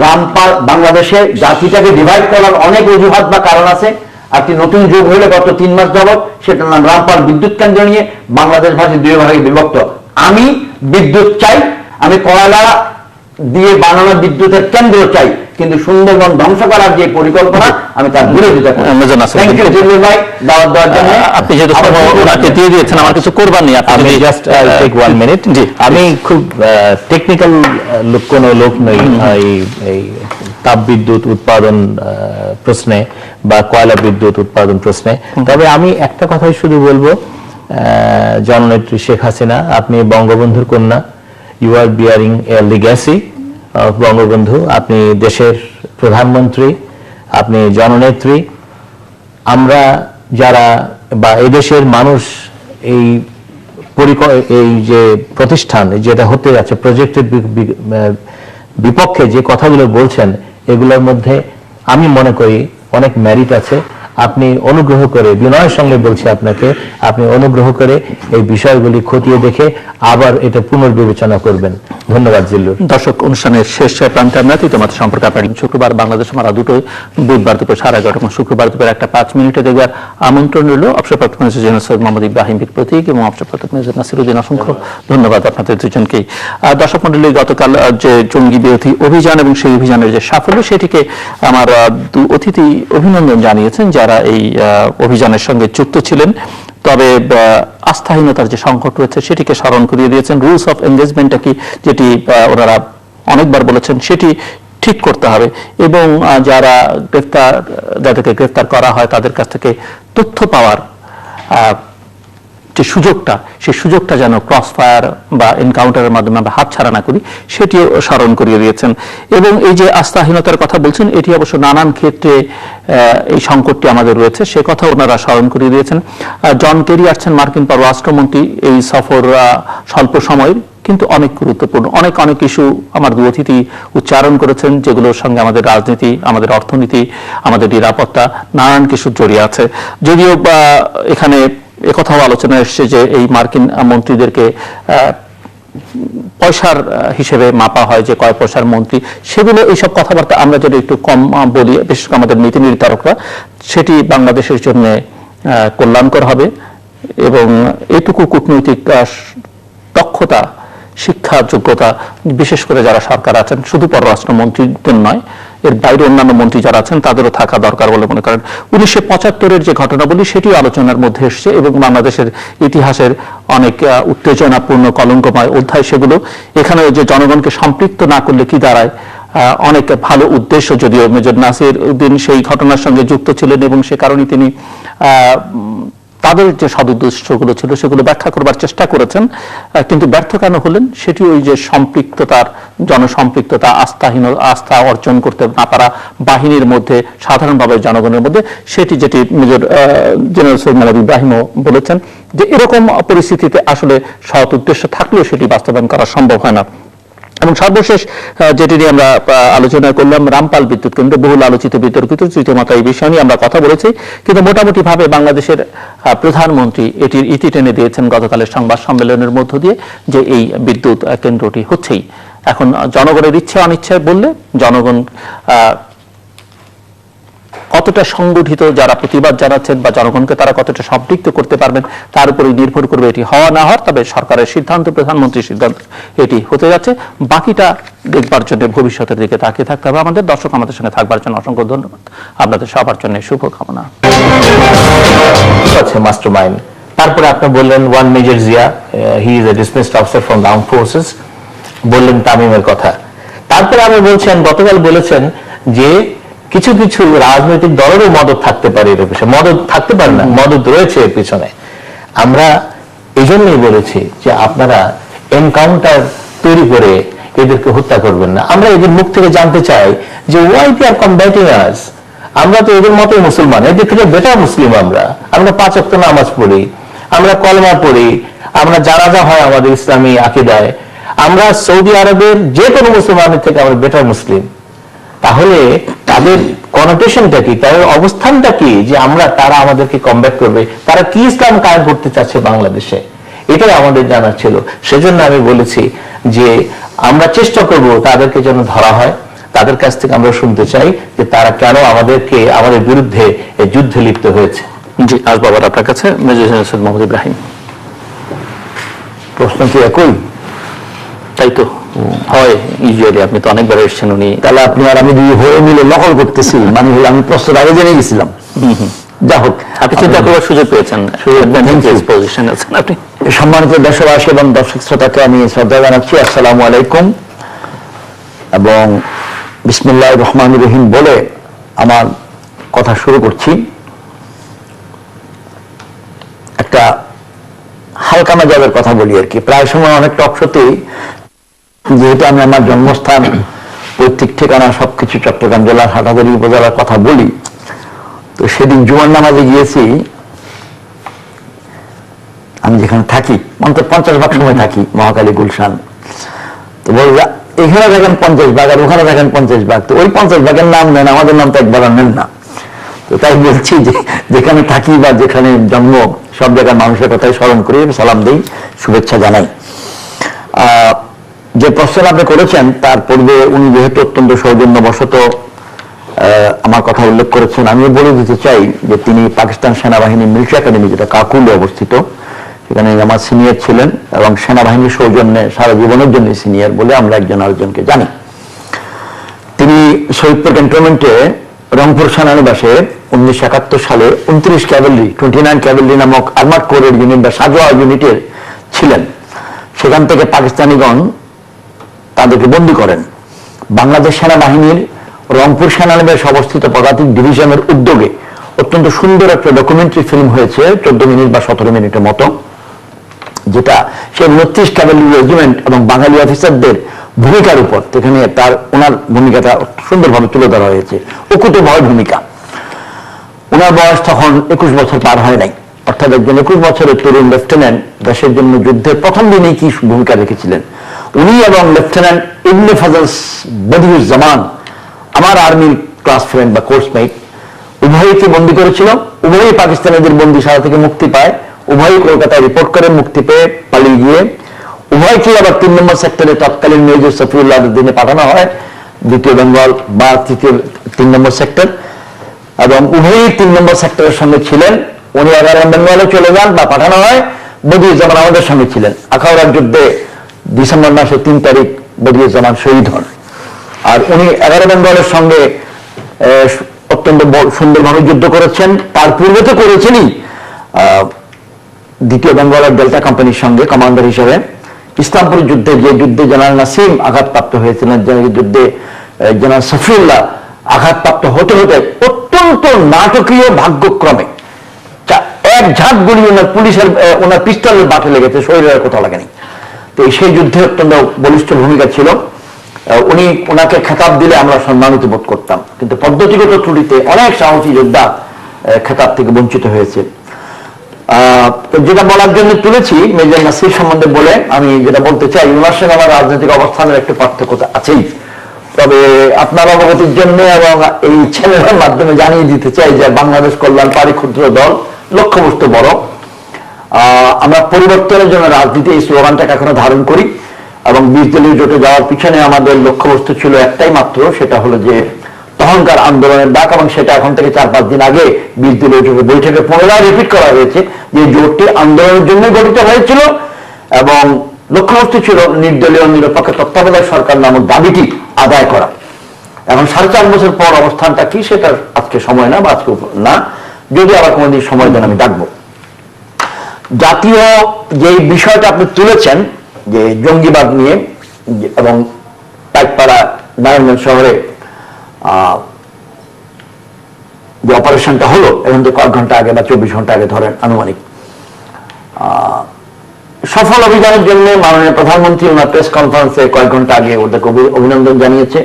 রামপাল বাংলাদেশে জাতিটাকে ডিভাইড করার অনেক অজুহাত বা কারণ আছে। একটি নতুন যুগ হলে গত 3 মাস যাবত, সেটার নাম রামপাল বিদ্যুৎ কেন্দ্র নিয়ে বাংলাদেশ ভাষী 2 ভাগে বিভক্ত। আমি বিদ্যুৎ চাই, আমি কয়লা দিয়ে বানানো বিদ্যুতের কেন্দ্র চাই, কিন্তু সুন্দরবন ধ্বংস করার যে পরিকল্পনা আমি তার বিরোধিতা করি। আপনি যেহেতু ওনাকে দিয়ে দিয়েছেন, আমার কিছু করবার নেই। আমি জাস্ট টেক 1 মিনিট। আমি খুব টেকনিক্যাল কোনো লোক নই এই তাপ বিদ্যুৎ উৎপাদন প্রশ্নে বা কয়লা বিদ্যুৎ উৎপাদন প্রশ্নে। তবে আমি একটা কথাই শুধু বলবো, জননেত্রী শেখ হাসিনা, আপনি বঙ্গবন্ধুর কন্যা, you are bearing a legacy of Bangabandhu. আপনি দেশের প্রধানমন্ত্রী, আপনি জননেত্রী। আমরা যারা বা এদেশের মানুষ এই যে প্রতিষ্ঠান যেটা হতে যাচ্ছে প্রজেক্টের বিপক্ষে যে কথাগুলো বলছেন, এগুলোর মধ্যে আমি মনে করি অনেক মেরিট আছে। আপনি অনুগ্রহ করে, বিনয়ের সঙ্গে বলছি আপনাকে, আপনি অনুগ্রহ করে এই বিষয়গুলি খতিয়ে দেখে আবার এটা পুনর্বিবেচনা করবেন। ধন্যবাদ জিল্লুর। দর্শক, অনুষ্ঠানের শেষ প্রান্তে আমরা তোমাদের সম্পর্কে আপনার শুক্রবার বাংলাদেশ মারা দুটোই, বুধবার দুপুর 11:30 এবং শুক্রবার দুপুর 1:05 দেখবার আমন্ত্রণ রইল। অবসরপ্রাপ্ত মেজর জেনারেল সৈয়দ মোহাম্মদ ইব্রাহিম প্রতীক এবং অবসরপ্রাপ্ত মেজর নাসিরউদ্দিন, অসংখ্য ধন্যবাদ আপনাদের দুজনকেই। দর্শক মন্ডলী, গতকাল যে জঙ্গি বিরোধী অভিযান এবং সেই অভিযানের যে সাফল্য, সেটিকে আমার 2 অতিথি অভিনন্দন জানিয়েছেন যারা এই অভিযানের সঙ্গে যুক্ত ছিলেন। তবে আস্থাহীনতার যে সংকট রয়েছে সেটিকে স্মরণ করিয়ে দিয়েছেন। রুলস অফ এনগেজমেন্টটা কি, যেটি ওনারা অনেকবার বলেছেন, সেটি ঠিক করতে হবে এবং যাদেরকে গ্রেফতার করা হয় তাদের কাছ থেকে তথ্য পাওয়ার যে সুযোগটা, সেই সুযোগটা যেন ক্রস ফায়ার বা এনকাউন্টারের মাধ্যমে আমরা হাতছাড়া না করি, সেটিও স্মরণ করিয়ে দিয়েছেন। এবং এই যে আস্থাহীনতার কথা বলছেন, এটি অবশ্য নানান ক্ষেত্রে এই সংকটটি আমাদের রয়েছে, সে কথা ওনারা স্মরণ করিয়ে দিয়েছেন। জন কেরি আসছেন, মার্কিন পররাষ্ট্রমন্ত্রী। এই সফর স্বল্প সময়ের কিন্তু অনেক গুরুত্বপূর্ণ। অনেক ইস্যু আমার 2 অতিথি উচ্চারণ করেছেন, যেগুলোর সঙ্গে আমাদের রাজনীতি, আমাদের অর্থনীতি, আমাদের নিরাপত্তা, নানান কিছু জড়িয়ে আছে। যদিও এখানে একথাও আলোচনা এসছে যে এই মার্কিন মন্ত্রীদেরকে পয়সার হিসেবে মাপা হয়, যে কয় পয়সার মন্ত্রী, সেগুলো এইসব কথাবার্তা আমরা যদি একটু কম বলি, বিশেষ করে আমাদের নীতি নির্ধারকরা, সেটি বাংলাদেশের জন্য কল্যাণকর হবে। এবং এইটুকু কূটনৈতিক দক্ষতা, শিক্ষা, যোগ্যতা, বিশেষ করে যারা সরকার আছেন, শুধু পররাষ্ট্রমন্ত্রীদের নয়, এর বাইরে অন্যান্য মন্ত্রী যারা আছেন তাদেরও থাকা দরকার বলে মনে করেন। 1975-এর যে ঘটনাবলী, সেটিও আলোচনার মধ্যে এসছে এবং বাংলাদেশের ইতিহাসের অনেক উত্তেজনাপূর্ণ কলঙ্কময় অধ্যায় সেগুলো। এখানে যে জনগণকে সম্পৃক্ত না করলে কি দাঁড়ায়, অনেক ভালো উদ্দেশ্য, যদিও মেজর নাসিরউদ্দিন সেই ঘটনার সঙ্গে যুক্ত ছিলেন এবং সে কারণে তিনি তাদের যে সদুদ্দেশ্যগুলো ছিল সেগুলো ব্যাখ্যা করবার চেষ্টা করেছেন, কিন্তু ব্যর্থ কেন হলেন সেটি ওই যে সম্পৃক্ততার, জনসম্পৃক্ততা, আস্থা অর্জন করতে না পারা বাহিনীর মধ্যে, সাধারণভাবে জনগণের মধ্যে, সেটি যেটি মেজর জেনারেল সৈয়দ নওয়াব ইব্রাহিমও বলেছেন যে এরকম পরিস্থিতিতে আসলে সৎ উদ্দেশ্য থাকলেও সেটি বাস্তবায়ন করা সম্ভব হয় না। এবং সর্বশেষ যেটি নিয়ে আমরা আলোচনা করলাম, রামপাল বিদ্যুৎ কেন্দ্র, বহুল আলোচিত বিতর্কিত, তৃতীয় মাত্রা এই বিষয় নিয়ে আমরা কথা বলেছি, কিন্তু মোটামুটি ভাবে বাংলাদেশের প্রধানমন্ত্রী এটির ইতি টেনে দিয়েছেন গতকালের সংবাদ সম্মেলনের মধ্য দিয়ে যে এই বিদ্যুৎ কেন্দ্রটি হচ্ছেই। এখন জনগণের ইচ্ছে অনিচ্ছায় বললে জনগণ কতটা সংগঠিত, যারা প্রতিবাদ জানাচ্ছেন বা জনগণকে তারা কতটা সম্পৃক্ত করতে পারবেন তার উপরে নির্ভর করবে এটি হওয়া না হওয়ার। তবে সরকারের সিদ্ধান্ত, প্রধানমন্ত্রীর সিদ্ধান্ত এটি হতে যাচ্ছে। বাকিটা দেখবার জন্য ভবিষ্যতের দিকে তাকিয়ে থাকতে হবে আমাদের। দর্শক, আমাদের সঙ্গে থাকবার জন্য অসংখ্য ধন্যবাদ। আপনাদের সবার জন্য শুভকামনা। আছে মাস্টারমাইন্ড। তারপরে আপনি বললেন one major Zia, he is a dismissed officer from the armed forces, বললেন তামিমের কথা। তারপরে আপনি বলছেন, গতকাল বলেছেন যে কিছু কিছু রাজনৈতিক দলেরও মদত থাকতে পারে এর পিছনে। মদত থাকতে পারে না, মদত রয়েছে এর পিছনে। আমরা এই জন্যই বলেছি যে আপনারা এনকাউন্টার তৈরি করে এদেরকে হত্যা করবেন না। আমরা এদের মুখ থেকে জানতে চাই যে ওয়াই দে আর কমব্যাটিং আস। আমরা তো এদের মতোই মুসলমান, এদের থেকে বেটার মুসলিম। আমরা 5 ওয়াক্ত নামাজ পড়ি, আমরা কলমা পড়ি, আমরা জানাজা হয় আমাদের ইসলামী আকীদায়। আমরা সৌদি আরবের যে কোনো মুসলমানের থেকে আমরা বেটার মুসলিম। তাহলে তাদের কনোটেশনটা কি, তাদের অবস্থানটা কি যে তারা আমাদেরকে কমব্যাট করবে? তারা কি ইসলাম কায়েম করতে চাচ্ছে বাংলাদেশে? এটাই আমাদের জানার ছিল। সেজন্য আমি বলেছি যে আমরা চেষ্টা করব তাদেরকে যেন ধরা হয়। তাদের কাছ থেকে আমরা শুনতে চাই যে তারা কেন আমাদের বিরুদ্ধে এই যুদ্ধে লিপ্ত হয়েছে। জি, আসবো আবার আপনার কাছে। মেজর জেনারেল সৈয়দ মোহাম্মদ ইব্রাহিম, প্রশ্ন কি একই? তাই তো হয় ইউজুয়ালি। আপনি তো অনেকবার এসেছেন। উনি তাহলে আপনি আর আমি দুই হয়ে মিলে নকল করতেছি, মানে হলো আমি প্রশ্নটা আগে জেনে গেছিলাম। যা হোক, আপনি চিন্তা করবার সুযোগ পেয়েছেন, পজিশন আছেন আপনি। সম্মানিত দেশবাসী এবং দর্শক শ্রোতাকে আমি শ্রদ্ধা জানাচ্ছি, আসসালামু আলাইকুম, এবং বিসমিল্লাহির রহমানির রহিম বলে আমার কথা শুরু করছি। একটা হালকা মেজাজের কথা বলি আর কি। প্রায় সময় অনেক টক শোতেই, যেহেতু আমি আমার জন্মস্থান, পৈতৃক ঠিকানা সবকিছু চট্টগ্রাম জেলার হাটাজারি উপজেলার কথা বলি, তো সেদিন জুমার নামাজে গিয়েছি। আমি যেখানে থাকি, অন্তত 50 ভাগ সময় থাকি, মহাকালী গুলশান। তো বলল এখানে দেখেন 50 ভাগ আর ওখানে দেখেন 50 ভাগ, তো ওই 50 ভাগের নাম নেন, আমাদের নাম তো একবার নেন না। তো তাই বলছি যে যেখানে থাকি বা যেখানে জন্ম, সব জায়গায় মানুষের কথাই স্মরণ করি, সালাম দিই, শুভেচ্ছা জানাই। যে প্রশ্ন আপনি করেছেন তার পূর্বে উনি যেহেতু অত্যন্ত সৌজন্যবশত আমার কথা উল্লেখ করেছেন, আমিও বলে দিতে চাই যে তিনি পাকিস্তান সেনাবাহিনী মিলিটারি একাডেমি, যেটা কাকুলে অবস্থিত, সেখানে আমার সিনিয়র ছিলেন এবং সেনাবাহিনীর সৌজন্যে সারা জীবনের জন্য সিনিয়র বলে আমরা একজন আরেকজনকে জানি। তিনি শহীদপুর ক্যান্টনমেন্টে রংপুর সেনানিবাসে 1971 সালে 29 ক্যাভেলরি, 29 ক্যাভেলরি নামক আর্মার্ড কোরের ইউনিট বা সাজোয়া ইউনিটের ছিলেন। সেখান থেকে পাকিস্তানিগণ তাদেরকে বন্দী করেন। বাংলাদেশ সেনাবাহিনীর রংপুর সেনানিবাসে অবস্থিত পদাতিক ডিভিশনের উদ্যোগে অত্যন্ত সুন্দর একটা ডকুমেন্টারি ফিল্ম হয়েছে, 14 মিনিট বা 17 মিনিটের মতো, যেটা সেই 29 ক্যাভেলরি রেজিমেন্ট এবং বাঙালি অফিসারদের ভূমিকার উপর, সেখানে ওনার ভূমিকাটা সুন্দরভাবে তুলে ধরা হয়েছে। অকুতোভয় ভূমিকা। ওনার বয়স তখন 21 বছর পার হয় নাই, অর্থাৎ একজন 21 বছরের তরুণ লেফটেন্যান্ট দেশের জন্য যুদ্ধের প্রথম দিনেই কি ভূমিকা রেখেছিলেন। উনি এবং লেফটেন্যান্ট ইবনে ফজল বদিউজ্জামান, আমার আর্মির ক্লাস ফ্রেন্ড বা কোর্সমেট, উভয়কে বন্দী করেছিল। উভয়ই পাকিস্তানিদের বন্দিশালা থেকে মুক্তি পায়, উভয়ই কলকাতায় রিপোর্ট করে মুক্তি পেয়ে পালিয়ে গিয়ে উভয়কে আবার 3 নম্বর সেক্টরে তৎকালীন মেজর সফিউল্লাহর দিনে পাঠানো হয়, 2য় বেঙ্গল বা 3 নম্বর সেক্টর, এবং উভয়ই 3 নম্বর সেক্টরের সঙ্গে ছিলেন। উনি 11 বেঙ্গলে চলে যান বা পাঠানো হয়, বদিউজ্জামান আমাদের সঙ্গে ছিলেন। আখাউড়ার যুদ্ধে ডিসেম্বর মাসের 3 তারিখ বদিউজ্জামান শহীদ হন। আর উনি 11 বেঙ্গলের সঙ্গে অত্যন্ত সুন্দরভাবে যুদ্ধ করেছেন। তার পূর্বে তো করেছেনই 2য় বেঙ্গলের ডেল্টা কোম্পানির সঙ্গে কমান্ডার হিসেবে। ইসলামপুর যুদ্ধে, যে যুদ্ধে জেনারেল নাসিম আঘাতপ্রাপ্ত হয়েছিলেন, যে যুদ্ধে জেনারেল সফিউল্লাহ আঘাতপ্রাপ্ত হতে হতে অত্যন্ত নাটকীয় ভাগ্যক্রমে এক ঝাঁক গুলি ওনার পুলিশের ওনার পিস্তলের বাটে লেগেছে, শরীরের কোথাও লাগেনি। তো সেই যুদ্ধে অত্যন্ত বলিষ্ঠ ভূমিকা ছিল। উনি ওনাকে খেতাব দিলে আমরা সম্মানিত বোধ করতাম, কিন্তু পদ্ধতিগত ত্রুটিতে অনেক সাহসী যোদ্ধা খেতাব থেকে বঞ্চিত হয়েছে। তো যেটা বলার জন্য তুলেছি মেজর নাসির সম্বন্ধে বলে, আমি যেটা বলতে চাই, ওনার সঙ্গে আমার রাজনৈতিক অবস্থানের একটু পার্থক্য আছেই। তবে আপনার অবগতির জন্য এবং এই চ্যানেলের মাধ্যমে জানিয়ে দিতে চাই যে বাংলাদেশ কল্যাণ পার্টি ক্ষুদ্র দল, লক্ষ্যবস্তু বড়। আমরা পরিবর্তনের জন্য রাজনীতি এই স্লোগানটাকে এখনো ধারণ করি, এবং 20 দলীয় জোটে যাওয়ার পিছনে আমাদের লক্ষ্যবস্তু ছিল একটাই মাত্র, সেটা হলো যে তখনকার আন্দোলনের ডাক, এবং সেটা এখন থেকে 4-5 দিন আগে 20 দলীয় জোটের বৈঠকে পুনরায় রিপিট করা হয়েছে যে জোটটি আন্দোলনের জন্য গঠিত হয়েছিল, এবং লক্ষ্যবস্তু ছিল নির্দলীয় নিরপেক্ষ তত্ত্বাবধায়ক সরকার নামক দাবিটি আদায় করা। এখন 4.5 বছর পর অবস্থানটা কি সেটা আজকে সময় না, বা আজকে না, যদি আবার কোনোদিন সময় দেন আমি ডাকবো। জাতীয় যে বিষয়টা আপনি তুলেছেন যে জঙ্গিবাদ নিয়ে, এবং পাইকপাড়া নারায়ণগঞ্জ শহরে যে অপারেশনটা হলো এখন তো কয়েক ঘন্টা আগে বা 24 ঘন্টা আগে ধরেন আনুমানিক, সফল অভিযানের জন্য মাননীয় প্রধানমন্ত্রী ওনার প্রেস কনফারেন্সে কয়েক ঘন্টা আগে ওদেরকে অভিনন্দন জানিয়েছে।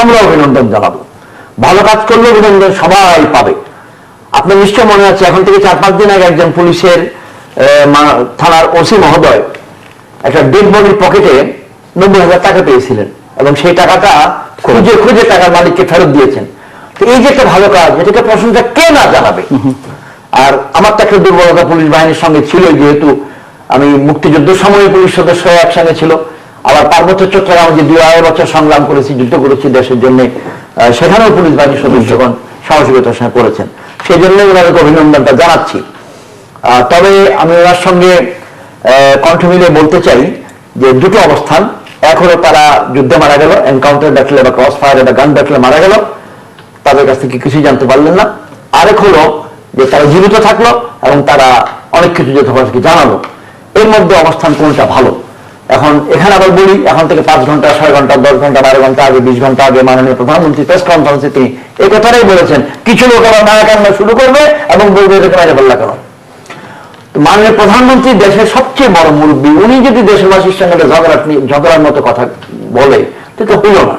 আমরা অভিনন্দন জানাবো, ভালো কাজ করলে অভিনন্দন সবাই পাবে। আপনার নিশ্চয় মনে আছে এখন থেকে 4-5 দিন আগে একজন পুলিশের থানার ওসি মহোদয় একটা ডেড বডির পকেটে 90,000 টাকা পেয়েছিলেন, এবং সেই টাকাটা খুঁজে খুঁজে টাকার মালিককে ফেরত দিয়েছেন। তো এই যে একটা ভালো কাজ, এটাকে প্রশংসা কে না জানাবে। আর আমার তো একটা দুর্বলতা পুলিশ বাহিনীর সঙ্গে ছিল, যেহেতু আমি মুক্তিযুদ্ধের সময় পুলিশ সদস্য একসঙ্গে ছিল, আবার পার্বত্য চট্টগ্রামে যে 2-2.5 বছর সংগ্রাম করেছি, যুদ্ধ করেছি দেশের জন্য, সেখানেও পুলিশ বাহিনীর সদস্যগণ সাহসিকতার সঙ্গে করেছেন, সেই জন্য ওনাদেরকে অভিনন্দনটা জানাচ্ছি। তবে আমি ওনার সঙ্গে কণ্ঠ মিলিয়ে বলতে চাই যে দুটো অবস্থান, এক হলো তারা যুদ্ধে মারা গেল, এনকাউন্টার ব্যাটলে বা ক্রস ফায়ারে বা গান ব্যাটলে মারা গেল, তাদের কাছ থেকে কিছুই জানতে পারলেন না। আরেক হলো যে তারা জীবিত থাকলো এবং তারা অনেক কিছু যথাযথভাবে জানালো। এর মধ্যে অবস্থান কোনটা ভালো? এখন এখানে আবার বলি, এখন থেকে 5 ঘন্টা 6 ঘন্টা 10 ঘন্টা 12 ঘন্টা আগে 20 ঘন্টা আগে মাননীয় প্রধানমন্ত্রী প্রেস কনফারেন্সে তিনি এই কথাটাই বলেছেন, কিছু লোক আবার মায়া কান্না শুরু করবে এবং বলবে এটাকে মাইনে ফেললা কেন। মাননীয় প্রধানমন্ত্রী দেশের সবচেয়ে বড় মুরব্বী, উনি যদি দেশবাসীর সঙ্গে ঝগড়ার মতো কথা বলে তো হইল না।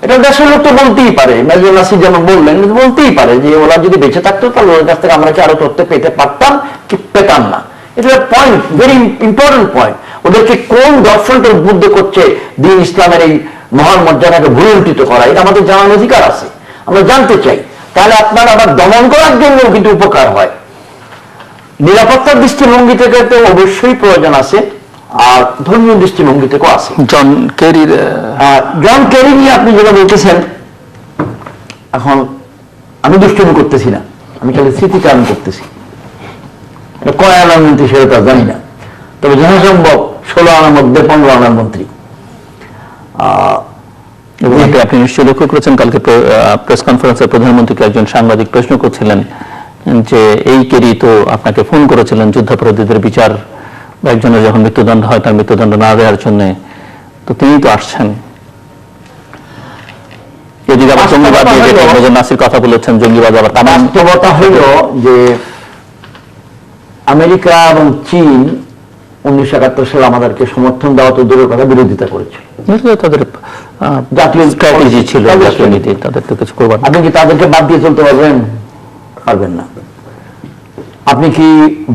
এটা দেশের লোক তো বলতেই পারে, মেজর নাসির যেমন বললেন বলতেই পারে যে ওরা যদি বেঁচে থাকতো তাহলে ওর কাছ থেকে আমরা কি আরো তথ্য পেতে পারতাম কি পেতাম না। এটা পয়েন্ট, ভেরি ইম্পর্টেন্ট পয়েন্ট। ওদেরকে কোন দর্শনটা উদ্বুদ্ধ করছে দিন ইসলামের এই মহান মর্যাদাকে ভুলুণ্ঠিত করা, এটা আমাদের জানার অধিকার আছে, আমরা জানতে চাই। তাহলে আপনার আবার দমন করার জন্য কিন্তু উপকার হয়। নিরাপত্তার দৃষ্টিভঙ্গি থেকে তো অবশ্যই প্রয়োজন আছে, আর ধর্মীয় দৃষ্টিভঙ্গি থেকেও আছে। জন কেরি নিয়ে আপনি যেটা বলতেছেন, এখন আমি দুষ্টুমি করতেছি না, আমি খালি স্মৃতিচারণ করতেছি। এটা কয় আনার মন্ত্রী সেটা তো জানি না, তবে যথাসম্ভব 16 আনার মধ্যে 15 আনার মন্ত্রী। আপনি নিশ্চয়ই লক্ষ্য করেছেন কালকে প্রেস কনফারেন্সে প্রধানমন্ত্রীকে একজন সাংবাদিক প্রশ্ন করছিলেন যে এই কেরি তো আপনাকে ফোন করেছিলেন যুদ্ধাপরাধীদের বিচার বা একজনের যখন মৃত্যুদণ্ড হয় তার মৃত্যুদণ্ড না দেওয়ার জন্য, তো তিনি তো আসছেন। এদিকে আবার জঙ্গিবাদ নিয়ে নাসির কথা বলেছেন, জঙ্গিবাদ আবার বাস্তবতা হইল যে আমেরিকা এবং চীন 1971 সালে আমাদেরকে সমর্থন দেওয়া তো দূরের কথা বিরোধিতা করেছে। তাদের জাতীয় স্ট্র্যাটেজি ছিল, জাতীয় নীতি, তাদের তো কিছু করবার। আপনি কি তাদেরকে বাদ দিয়ে চলতে পারবেন? পারবেন না। আপনি কি,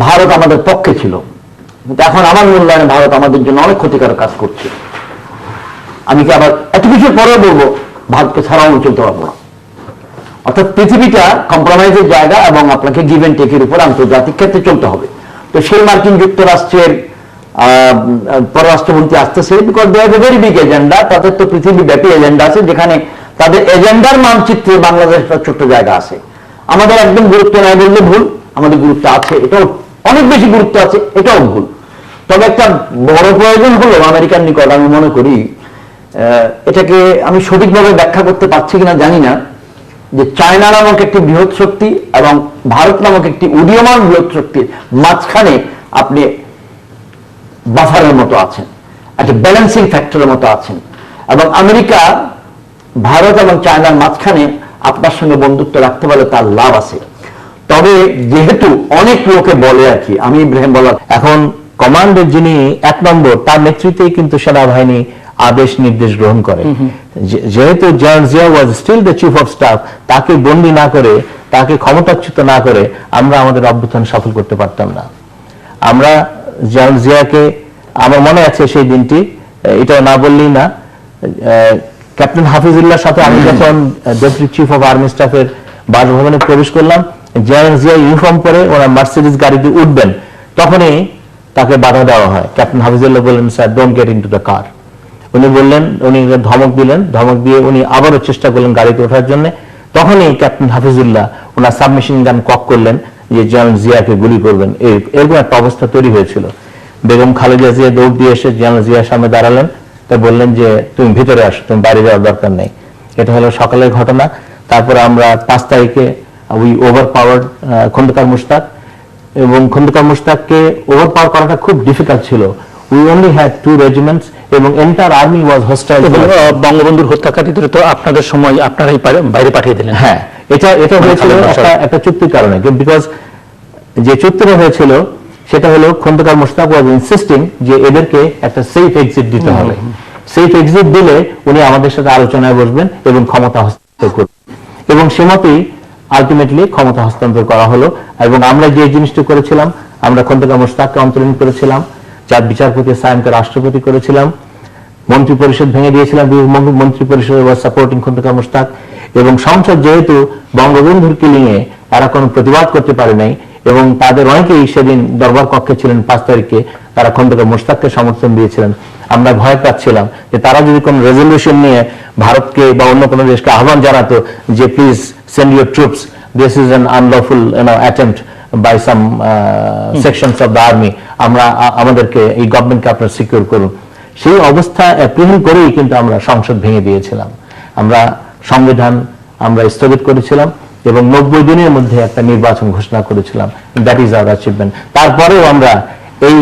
ভারত আমাদের পক্ষে ছিল, কিন্তু এখন আমার মূল্যায়নে ভারত আমাদের জন্য অনেক ক্ষতিকারক কাজ করছে। আমি কি আবার এত কিছুর পরে বলবো ভারতকে ছাড়াও আমি চলতে পারবো না? অর্থাৎ পৃথিবীটা কম্প্রোমাইজের জায়গা, এবং আপনাকে গিভ এন্ড টেকের উপর আন্তর্জাতিক ক্ষেত্রে চলতে হবে। তো সেই মার্কিন যুক্তরাষ্ট্রের পররাষ্ট্রমন্ত্রী আসতেছে, because they have a very big agenda. তাদের তো পৃথিবীব্যাপী এজেন্ডা আছে, যেখানে তাদের এজেন্ডার মানচিত্রে বাংলাদেশ একটা ছোট্ট জায়গা আছে। আমাদের একদম গুরুত্ব নাই বললে ভুল, আমাদের গুরুত্ব আছে, এটাও অনেক বেশি গুরুত্ব আছে, এটাও ভুল। তবে একটা বড় প্রয়োজন হলো আমেরিকার নিকট, আমি মনে করি এটাকে আমি সঠিকভাবে ব্যাখ্যা করতে পারছি কিনা জানি না, যে চায়না নামক একটি বৃহৎ শক্তি এবং ভারত নামক একটি উদীয়মান বৃহৎ শক্তির মাঝখানে আপনি বাফারের মতো আছেন, একটা ব্যালেন্সিং ফ্যাক্টরের মতো আছেন, এবং আমেরিকা ভারত এবং চায়নার মাঝখানে আপনার সঙ্গে বন্ধুত্ব রাখতে পারলে তার লাভ আছে। তবে যেহেতু অনেক লোকে বলে আর কি, আমি ইব্রাহিম বলার এখন কমান্ডের যিনি 1 নম্বর, তার নেতৃত্বেই কিন্তু সেনাবাহিনী আদেশ নির্দেশ গ্রহণ করে। যেহেতু general Zia was still the chief of staff, তাকে বন্দী না করে, তাকে ক্ষমতাচ্যুত না করে আমরা আমাদের অভ্যুত্থান সফল করতে পারতাম না। আমরা জেনারেল জিয়াকে, আমার মনে আছে সেই দিনটি, এটা না বললেই না, ক্যাপ্টেন হাফিজুল্লাহর সাথে আমি যখন ডেপুটি চিফ অফ আর্মি স্টাফের বাসভবনে প্রবেশ করলাম, জেনারেল জিয়া ইউনিফর্ম পরে ওরা মার্সিডিজ গাড়িতে উঠবেন, তখনই তাকে বাধা দেওয়া হয়। ক্যাপ্টেন হাফিজুল্লাহ বললেন, sir don't get into the car. উনি বললেন, উনি ধমক দিলেন, ধমক দিয়ে উনি আবারও চেষ্টা করলেন গাড়িতে ওঠার জন্য। তখনই ক্যাপ্টেন হাফিজুল্লাহ ওনার সাবমেশিন গান কক করলেন যে জেনারেল জিয়াকে গুলি করবেন। এরকম একটা অবস্থা তৈরি হয়েছিল। বেগম খালেদা জিয়া দৌড় দিয়ে এসে জেনারেল জিয়ার সামনে দাঁড়ালেন, তা বললেন যে তুমি ভিতরে আসো, তুমি বাইরে যাওয়ার দরকার নেই। এটা হলো সকালের ঘটনা। তারপরে আমরা 5 তারিখে we overpower Khondaker Mushtaq, এবং খন্দকার মুশতাককে ওভার পাওয়ার করাটা খুব ডিফিকাল্ট ছিল। উই অনলি হ্যাড 2 রেজিমেন্টস এবং এন্টায়ার আর্মি ওয়াজ হোস্টাইল। বঙ্গবন্ধুর হত্যাকারীদের তো আপনাদের সময় আপনারাই বাইরে পাঠিয়ে দিলেন। হ্যাঁ, এটা হয়েছিল একটা চুক্তির কারণে, বিকজ যে চুক্তিটা হয়েছিল সেটা হলো খন্দকার মুশতাক ওয়াজ ইনসিস্টিং যে এদেরকে একটা সেফ এক্সিট দিতে হবে। সেফ এক্সিট দিলে উনি আমাদের সাথে আলোচনায় বসবেন এবং ক্ষমতা হস্তান্তর করবেন, এবং সে মতেই আলটিমেটলি ক্ষমতা হস্তান্তর করা হলো। এবং আমরা যে জিনিসটা করেছিলাম, আমরা খন্দকার মুশতাককে অন্তরীণ করেছিলাম, যার বিচারপতি সায়েমকে রাষ্ট্রপতি করেছিলাম, মন্ত্রী পরিষদ ভেঙে দিয়েছিলাম, মন্ত্রী পরিষদ ওয়াজ সাপোর্টিং খন্দকার মুশতাক। এবং সংসদ যেহেতু বঙ্গবন্ধুর কিলিংয়ে এরা কোনো প্রতিবাদ করতে পারে নাই, এবং তাদের অনেকেই সেদিন দরবার কক্ষে ছিলেন 5 তারিখে, তারা খন্দকার মুশতাককে সমর্থন দিয়েছিলেন। আমরা ভয় পাচ্ছিলাম যে তারা যদি কোনো রেজলিউশন নিয়ে ভারতকে বা অন্য কোনো দেশকে আহ্বান জানাতো যে please send your troops, this is an unlawful attempt by some sections of the army, আমাদেরকে এই গভর্নমেন্টকে আপনারা সিকিউর করুন, সেই অবস্থা অ্যাপ্রিহেন্ড করেই কিন্তু আমরা সংসদ ভেঙে দিয়েছিলাম। আমরা সংবিধান স্থগিত করেছিলাম এবং 90 দিনের মধ্যে একটা নির্বাচন ঘোষণা করেছিলাম। That is our achievement. তারপরেও আমরা এই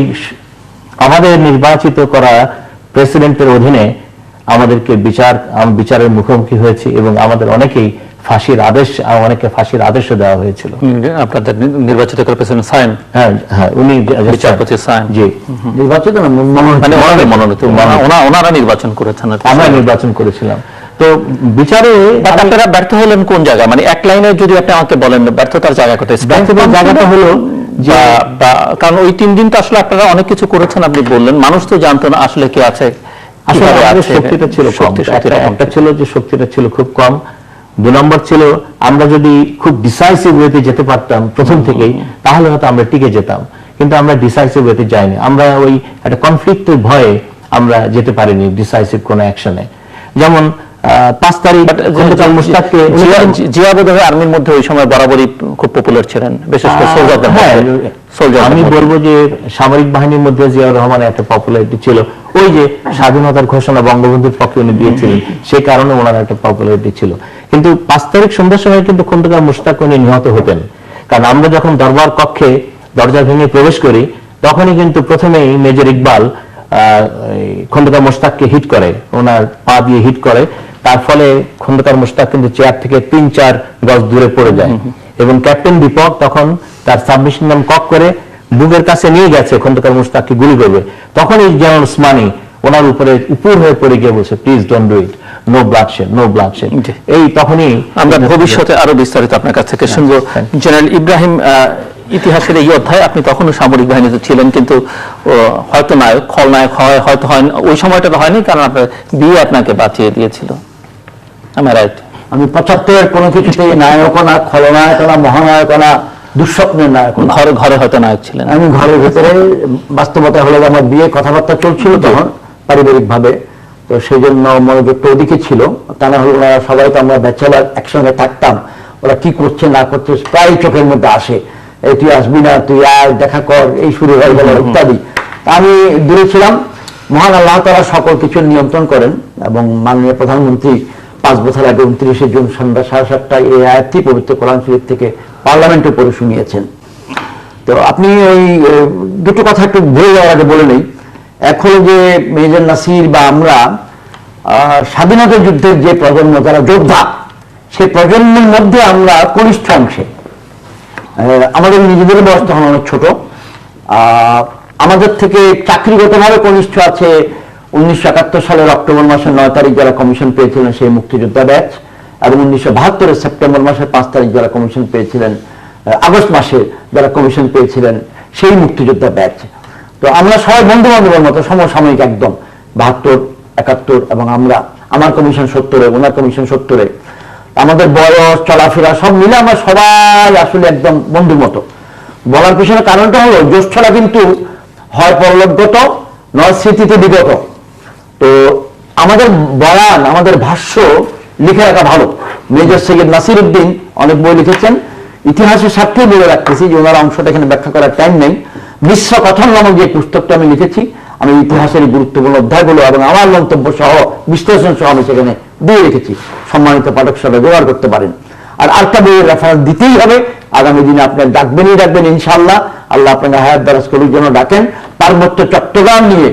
আমাদের নির্বাচিত করা প্রেসিডেন্টের অধীনে আমাদেরকে বিচারের মুখোমুখি হয়েছে, এবং আমাদের অনেকে ফাঁসির আদেশও দেওয়া হয়েছিল। আপনাদের নির্বাচিত করা প্রেসিডেন্ট সায়েম, হ্যাঁ উনি বিচারপতি সায়েম, জি নির্বাচিত মানে ওনারা নির্বাচন করেছেন, আমরা নির্বাচন করেছিলাম। তো বিচারে আপনারা ব্যর্থ হলেন কোন জায়গা, মানে এক লাইনে যদি আপনি আমাকে বলেন ব্যর্থতার জায়গা কোথায়? ব্যর্থতার জায়গাটা হলো যে, কারণ ওই 3 দিন তো আসলে আপনারা অনেক কিছু করেছেন, আপনি বললেন, মানুষ তো জানতো না আসলে কে আছে। আসলে আমাদের শক্তিটা ছিল কম। একটা ছিল যে শক্তিটা ছিল খুব কম। 2 নম্বর ছিল আমরা যদি খুব ডিসাইসিভ ওয়েতে যেতে পারতাম প্রথম থেকেই, তাহলে হয়তো আমরা টিকে যেতাম, কিন্তু আমরা ডিসাইসিভ ওয়েতে যাইনি। আমরা ওই একটা কনফ্লিক্টের ভয়ে আমরা যেতে পারিনি ডিসাইসিভ কোনো অ্যাকশনে। যেমন 5 তারিখ খন্দকার মুশতাককে জিয়া বোধহয় আর্মির মধ্যে ওই সময় বরাবরই খুব পপুলার ছিলেন, বিশেষ করে সোলজারদের। আমি বলবো যে সামরিক বাহিনীর মধ্যে জিয়াউর রহমানের একটা পপুলারিটি ছিল। ওই যে স্বাধীনতার ঘোষণা বঙ্গবন্ধুর পক্ষে উনি দিয়েছিলেন, সেই কারণে ওনার একটা পপুলারিটি ছিল। কিন্তু 5 তারিখ সন্ধ্যার সময় কিন্তু খন্দকার মুশতাক উনি নিহত হতেন, কারণ আমরা যখন দরবার কক্ষে দরজা ভেঙে প্রবেশ করি, তখনই কিন্তু প্রথমেই মেজর ইকবাল খন্দকার মুশতাককে হিট করে, ওনার পা দিয়ে হিট করে। তার ফলে খন্দকার মুশতাক কিন্তু চেয়ার থেকে 3-4 গজ দূরে পড়ে যায়, এবং ক্যাপ্টেন দীপক তখন তার সাবমেশিন গান কক করে বুকের কাছে নিয়ে গেছে খন্দকার মুশতাককে গুলি করবে। তখন এই জেনারেল ওসমানী ওনার উপরে উপর হয়ে পড়ে গিয়ে বলছে, please don't do it, no bloodshed, no bloodshed. এই তখনই আমরা ভবিষ্যতে আরো বিস্তারিত আপনার কাছ থেকে শুনবো। জেনারেল ইব্রাহিম, ইতিহাসের এই অধ্যায় আপনি তখনও সামরিক বাহিনীতে ছিলেন, কিন্তু হয়তো নায়ক, খলনায়ক হয়তো হয় ওই সময়টা হয়নি, কারণ আপনার বিয়ে আপনাকে বাঁচিয়ে দিয়েছিল। আমার রাইট? আমি 75-এর কোনো কিছুতেই নায়ক না, খলনায়ক না, মহানায়ক না, দুঃস্বপ্নের নায়ক। ঘরে হয়তো নায়ক ছিলেন। আমি ঘরের ভেতরে, বাস্তবতা হলো আমার বিয়ে কথাবার্তা চলছিল তখন পারিবারিক ভাবে, তো সেই জন্য মনোযোগটা ওদিকে ছিল। তা না হলে ওরা সবাই তো আমরা ব্যাচেলার একসঙ্গে থাকতাম, ওরা কি করছে না করছে প্রায় চোখের মধ্যে আসে, তুই আসবি না, তুই আর দেখা কর, এই শুরু হয়ে গেল ইত্যাদি। আমি দূরে ছিলাম। মহান আল্লাহ তাআলা সকল কিছু নিয়ন্ত্রণ করেন, এবং মাননীয় প্রধানমন্ত্রী 5 বছর আগে 29শে জুন সন্ধ্যা 7:30টায় এই আয়াতটি পবিত্র কোরআন শরীফ থেকে পার্লামেন্টে পড়ে শুনিয়েছেন। তো আপনি ওই দুটো কথা একটু ভুলে যাওয়ার আগে বলে নেই। এক হলো যে মেজর নাসির বা আমরা স্বাধীনতা যুদ্ধের যে প্রজন্ম, যারা যোদ্ধা, সেই প্রজন্মের মধ্যে আমরা কনিষ্ঠ অংশে, আমাদের নিজেদের বয়স তখন অনেক ছোট। আমাদের থেকে চাকরিগতভাবে কনিষ্ঠ আছে 1971 সালের অক্টোবর মাসের 9 তারিখ যারা কমিশন পেয়েছিলেন সেই মুক্তিযোদ্ধা ব্যাচ, এবং 1972 সেপ্টেম্বর মাসের 5 তারিখ যারা কমিশন পেয়েছিলেন, আগস্ট মাসে যারা কমিশন পেয়েছিলেন সেই মুক্তিযোদ্ধা ব্যাচ। তো আমরা সবাই বন্ধু বান্ধবের মতো সমসাময়িক একদম, 72, 71 এবং আমার কমিশন 70-এ, ওনার কমিশন 70-এ। আমাদের বয়স, চলাফেরা সব মিলে আমরা সবাই আসলে একদম বন্ধুর মতো। বলার পিছনে কারণটা হলো জ্যেষ্ঠরা কিন্তু হয় পরলোকগত নয় স্মৃতিতে বিগত। তো আমাদের বয়ান, আমাদের ভাষ্য লিখে রাখা ভালো। মেজর সৈয়দ নাসির উদ্দিন অনেক বই লিখেছেন, ইতিহাসের স্বার্থে বলে রাখতেছি যে ওনার অংশটা এখানে ব্যাখ্যা করার টাইম নেই। মিশ্র কথন নামক যে পুস্তকটা আমি লিখেছি, আমি ইতিহাসের গুরুত্বপূর্ণ অধ্যায়গুলো এবং আমার মন্তব্য সহ বিশ্লেষণ সহ আমি সেখানে দিয়ে রেখেছি, সম্মানিত পাঠক সবাই ব্যবহার করতে পারেন। আর আরেকটা বইয়ের রেফারেন্স দিতেই হবে, আগামী দিনে আপনার ডাকবেন ইনশাআল্লাহ। আল্লাহ আপনাকে হায়াত দারাজ করুক, যেন ডাকেন। পার্বত্য চট্টগ্রাম নিয়ে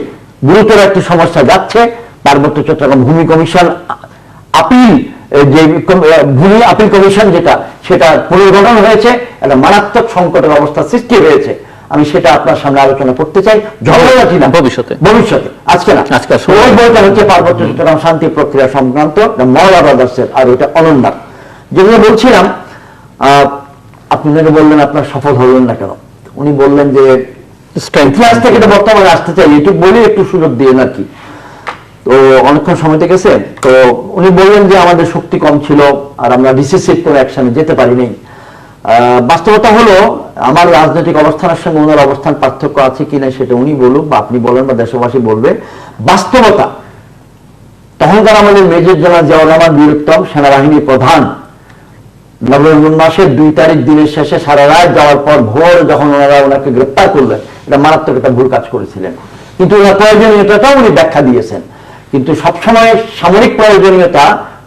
গুরুতর একটি সমস্যা যাচ্ছে। পার্বত্য চট্টগ্রাম ভূমি কমিশন আপিল, যে ভূমি আপিল কমিশন সেটা পুনর্গঠন হয়েছে, একটা মারাত্মক সংকটের অবস্থা সৃষ্টি হয়েছে। আমি সেটা আপনার সামনে আলোচনা করতে চাই, ঝগড়াঝাটি না, ভবিষ্যতে, আজকে না। ওই বইটা হচ্ছে পার্বত্য চট্টগ্রাম শান্তি প্রক্রিয়া সংক্রান্ত, মওলা ব্রাদার্সের, আর ওইটা অনন্যার। যেগুলো বলছিলাম, আপনি বললেন আপনার সফল হলেন না কেন। উনি বললেন যে ইতিহাস থেকে বর্তমানে আসতে চাই, এটুকু বলে একটু সুযোগ দিয়ে আর কি। তো অনেকক্ষণ সময় গেছে। তো উনি বললেন যে আমাদের শক্তি কম ছিল আর আমরা ডিসিসিভ কোনো অ্যাকশনে যেতে পারিনি। বাস্তবতা হলো আমার রাজনৈতিক অবস্থানের সঙ্গে ওনার অবস্থান পার্থক্য আছে কিনা সেটা উনি বলুক বা আপনি বলেন বা দেশবাসী বলবে। বাস্তবতা তখনকার আমাদের মেজর জেনারেল জিয়াউর রহমান বীরোত্তম, সেনাবাহিনীর প্রধান, নভেম্বর মাসের 2 তারিখ দিনের শেষে সারা রাত যাওয়ার পর ভোর যখন ওনারা ওনাকে গ্রেপ্তার করলেন, এটা মারাত্মক একটা ভুল কাজ করেছিলেন। কিন্তু ওনার প্রয়োজনীয়তাটাও উনি ব্যাখ্যা দিয়েছেন। কিন্তু সবসময় সামরিক প্রয়োজনীয়তা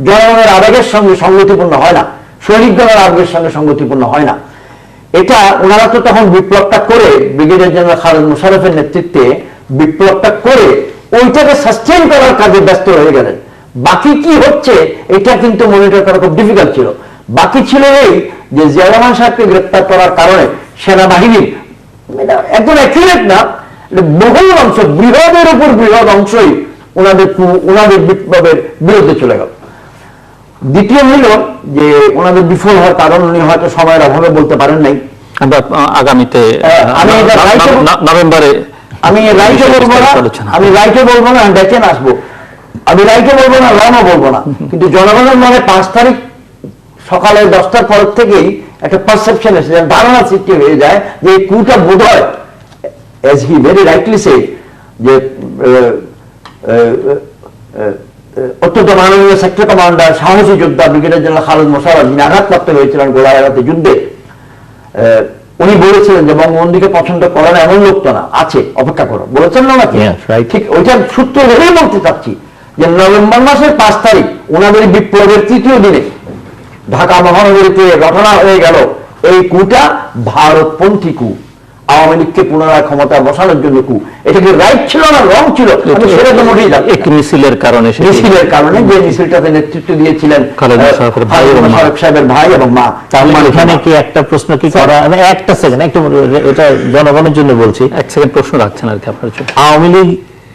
জনগণের আবেগের সঙ্গে সংগতিপূর্ণ হয় না, সৈনিক দলের আবেগের সঙ্গে সংগতিপূর্ণ হয় না। এটা ওনারা তো তখন বিপ্লবটা করে, ব্রিগেডিয়ার জেনারেল খালেদ মোশাররফের নেতৃত্বে বিপ্লবটা করে ওইটাকে সাস্টেইন করার কাজে ব্যস্ত হয়ে গেলেন। বাকি কি হচ্ছে এটা কিন্তু মনিটর করা খুব ডিফিকাল্ট ছিল। বাকি ছিল এই যে জিয়াউর রহমান সাহেবকে গ্রেপ্তার করার কারণে সেনাবাহিনীর একদম অ্যাকুরেট না, বহু অংশ, বৃহদের উপর বৃহৎ অংশই ওনাদের বিপ্লবের বিরুদ্ধে চলে গেল। দ্বিতীয় হইল যে ওনাদের বিফল হওয়ার কারণ উনি হয়তো সময়ের অভাবে বলতে পারেন নাই। আমরা আগামীতে নভেম্বরে আমি রাইটে বলবো না, দেখেন আসবো, আমি রাইটে বলবো না, রনও বলবো না। কিন্তু জনগণের মনে 5 তারিখ সকালে 10টার পর থেকেই একটা পারসেপশন এসে যায়, ধারণা সৃষ্টি হয়ে যায় যে এই কুটা বোধ হয়, as he very rightly said, যে অত্যন্ত মাননীয় সেক্টর কমান্ডার, সাহসী যোদ্ধা ব্রিগেডিয়ার জেনারেল খালেদ মোশাররফ, যিনি আঘাতপ্রাপ্ত হয়েছিলেন গোলাঘাটে যুদ্ধে, উনি বলেছিলেন যে বঙ্গবন্ধুকে পছন্দ করে না এমন লোক তো না, আছে, অপেক্ষা করো, বলেছেন না নাকি? ঠিক ওইটার সূত্র ধরেই বলতে চাচ্ছি যে নভেম্বর মাসের 5 তারিখ ওনাদের বিপ্লবের 3য় দিনে ঢাকা মহানগরীতে ঘটনা হয়ে গেল এই কুটা ভারতপন্থী কু, আওয়ামী লীগকে পুনরায় ক্ষমতা বসানোর জন্য কু। এটা কি রাইট ছিল না রং ছিল? সেটা তো মোটেই যাচ্ছে একটি মিছিলের কারণে, যে মিছিলটাতে নেতৃত্ব দিয়েছিলেন খালেদ মোশাররফ সাহেবের ভাই এবং মা। এখানে কি একটা প্রশ্ন কি করা, একটা সেকেন্ড, একটু এটা জনগণের জন্য বলছি, 1 সেকেন্ড প্রশ্ন রাখছেন আর কি আপনার জন্য।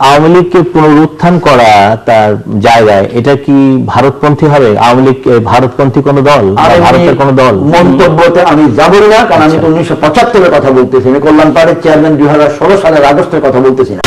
আওয়ামী লীগকে পুনরুত্থান করা তার জায়গায় এটা কি ভারতপন্থী হবে? আওয়ামী লীগ ভারতপন্থী কোন দল, ভারতের কোন দল? মন্তব্যতে আমি যাবই না, কারণ আমি তো 1975-এর কথা বলতেছি, আমি কল্যাণ পাহাড়ের চেয়ারম্যান 2016 সালের আগস্টের কথা বলতেছি না।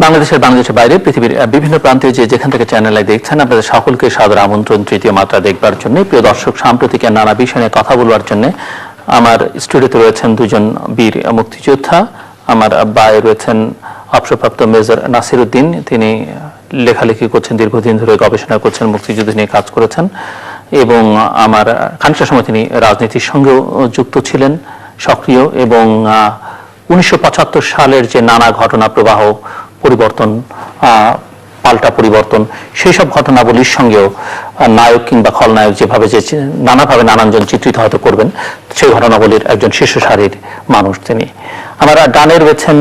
বাংলাদেশের বাইরে পৃথিবীর বিভিন্ন প্রান্তে যেখান থেকে চ্যানেলে দেখছেন, আপনাদের সকলকে সাদর আমন্ত্রণ তৃতীয় মাত্রা দেখবার জন্য। প্রিয় দর্শক, সাম্প্রতিক নানা বিষয় নিয়ে কথা বলবার জন্য আমার স্টুডিওতে রয়েছেন 2 জন বীর মুক্তিযোদ্ধা। আমার বায়ে রয়েছেন অবসরপ্রাপ্ত মেজর নাসির উদ্দিন, তিনি লেখালেখি করছেন, দীর্ঘদিন ধরে গবেষণা করছেন, মুক্তিযুদ্ধ নিয়ে কাজ করেছেন, এবং আমার খানিকটা সময় তিনি রাজনীতির সঙ্গেও যুক্ত ছিলেন, সক্রিয়, এবং 1975 সালের যে নানা ঘটনা প্রবাহ, পরিবর্তন, পাল্টা পরিবর্তন, সেই সব ঘটনাবলীর সঙ্গেও নায়ক কিংবা খলনায়ক যেভাবে যে নানাভাবে নানানজন চিত্রিত হয়তো করবেন, সেই ঘটনাবলীর একজন শীর্ষ সারির মানুষ তিনি। আমার ডানে রয়েছেন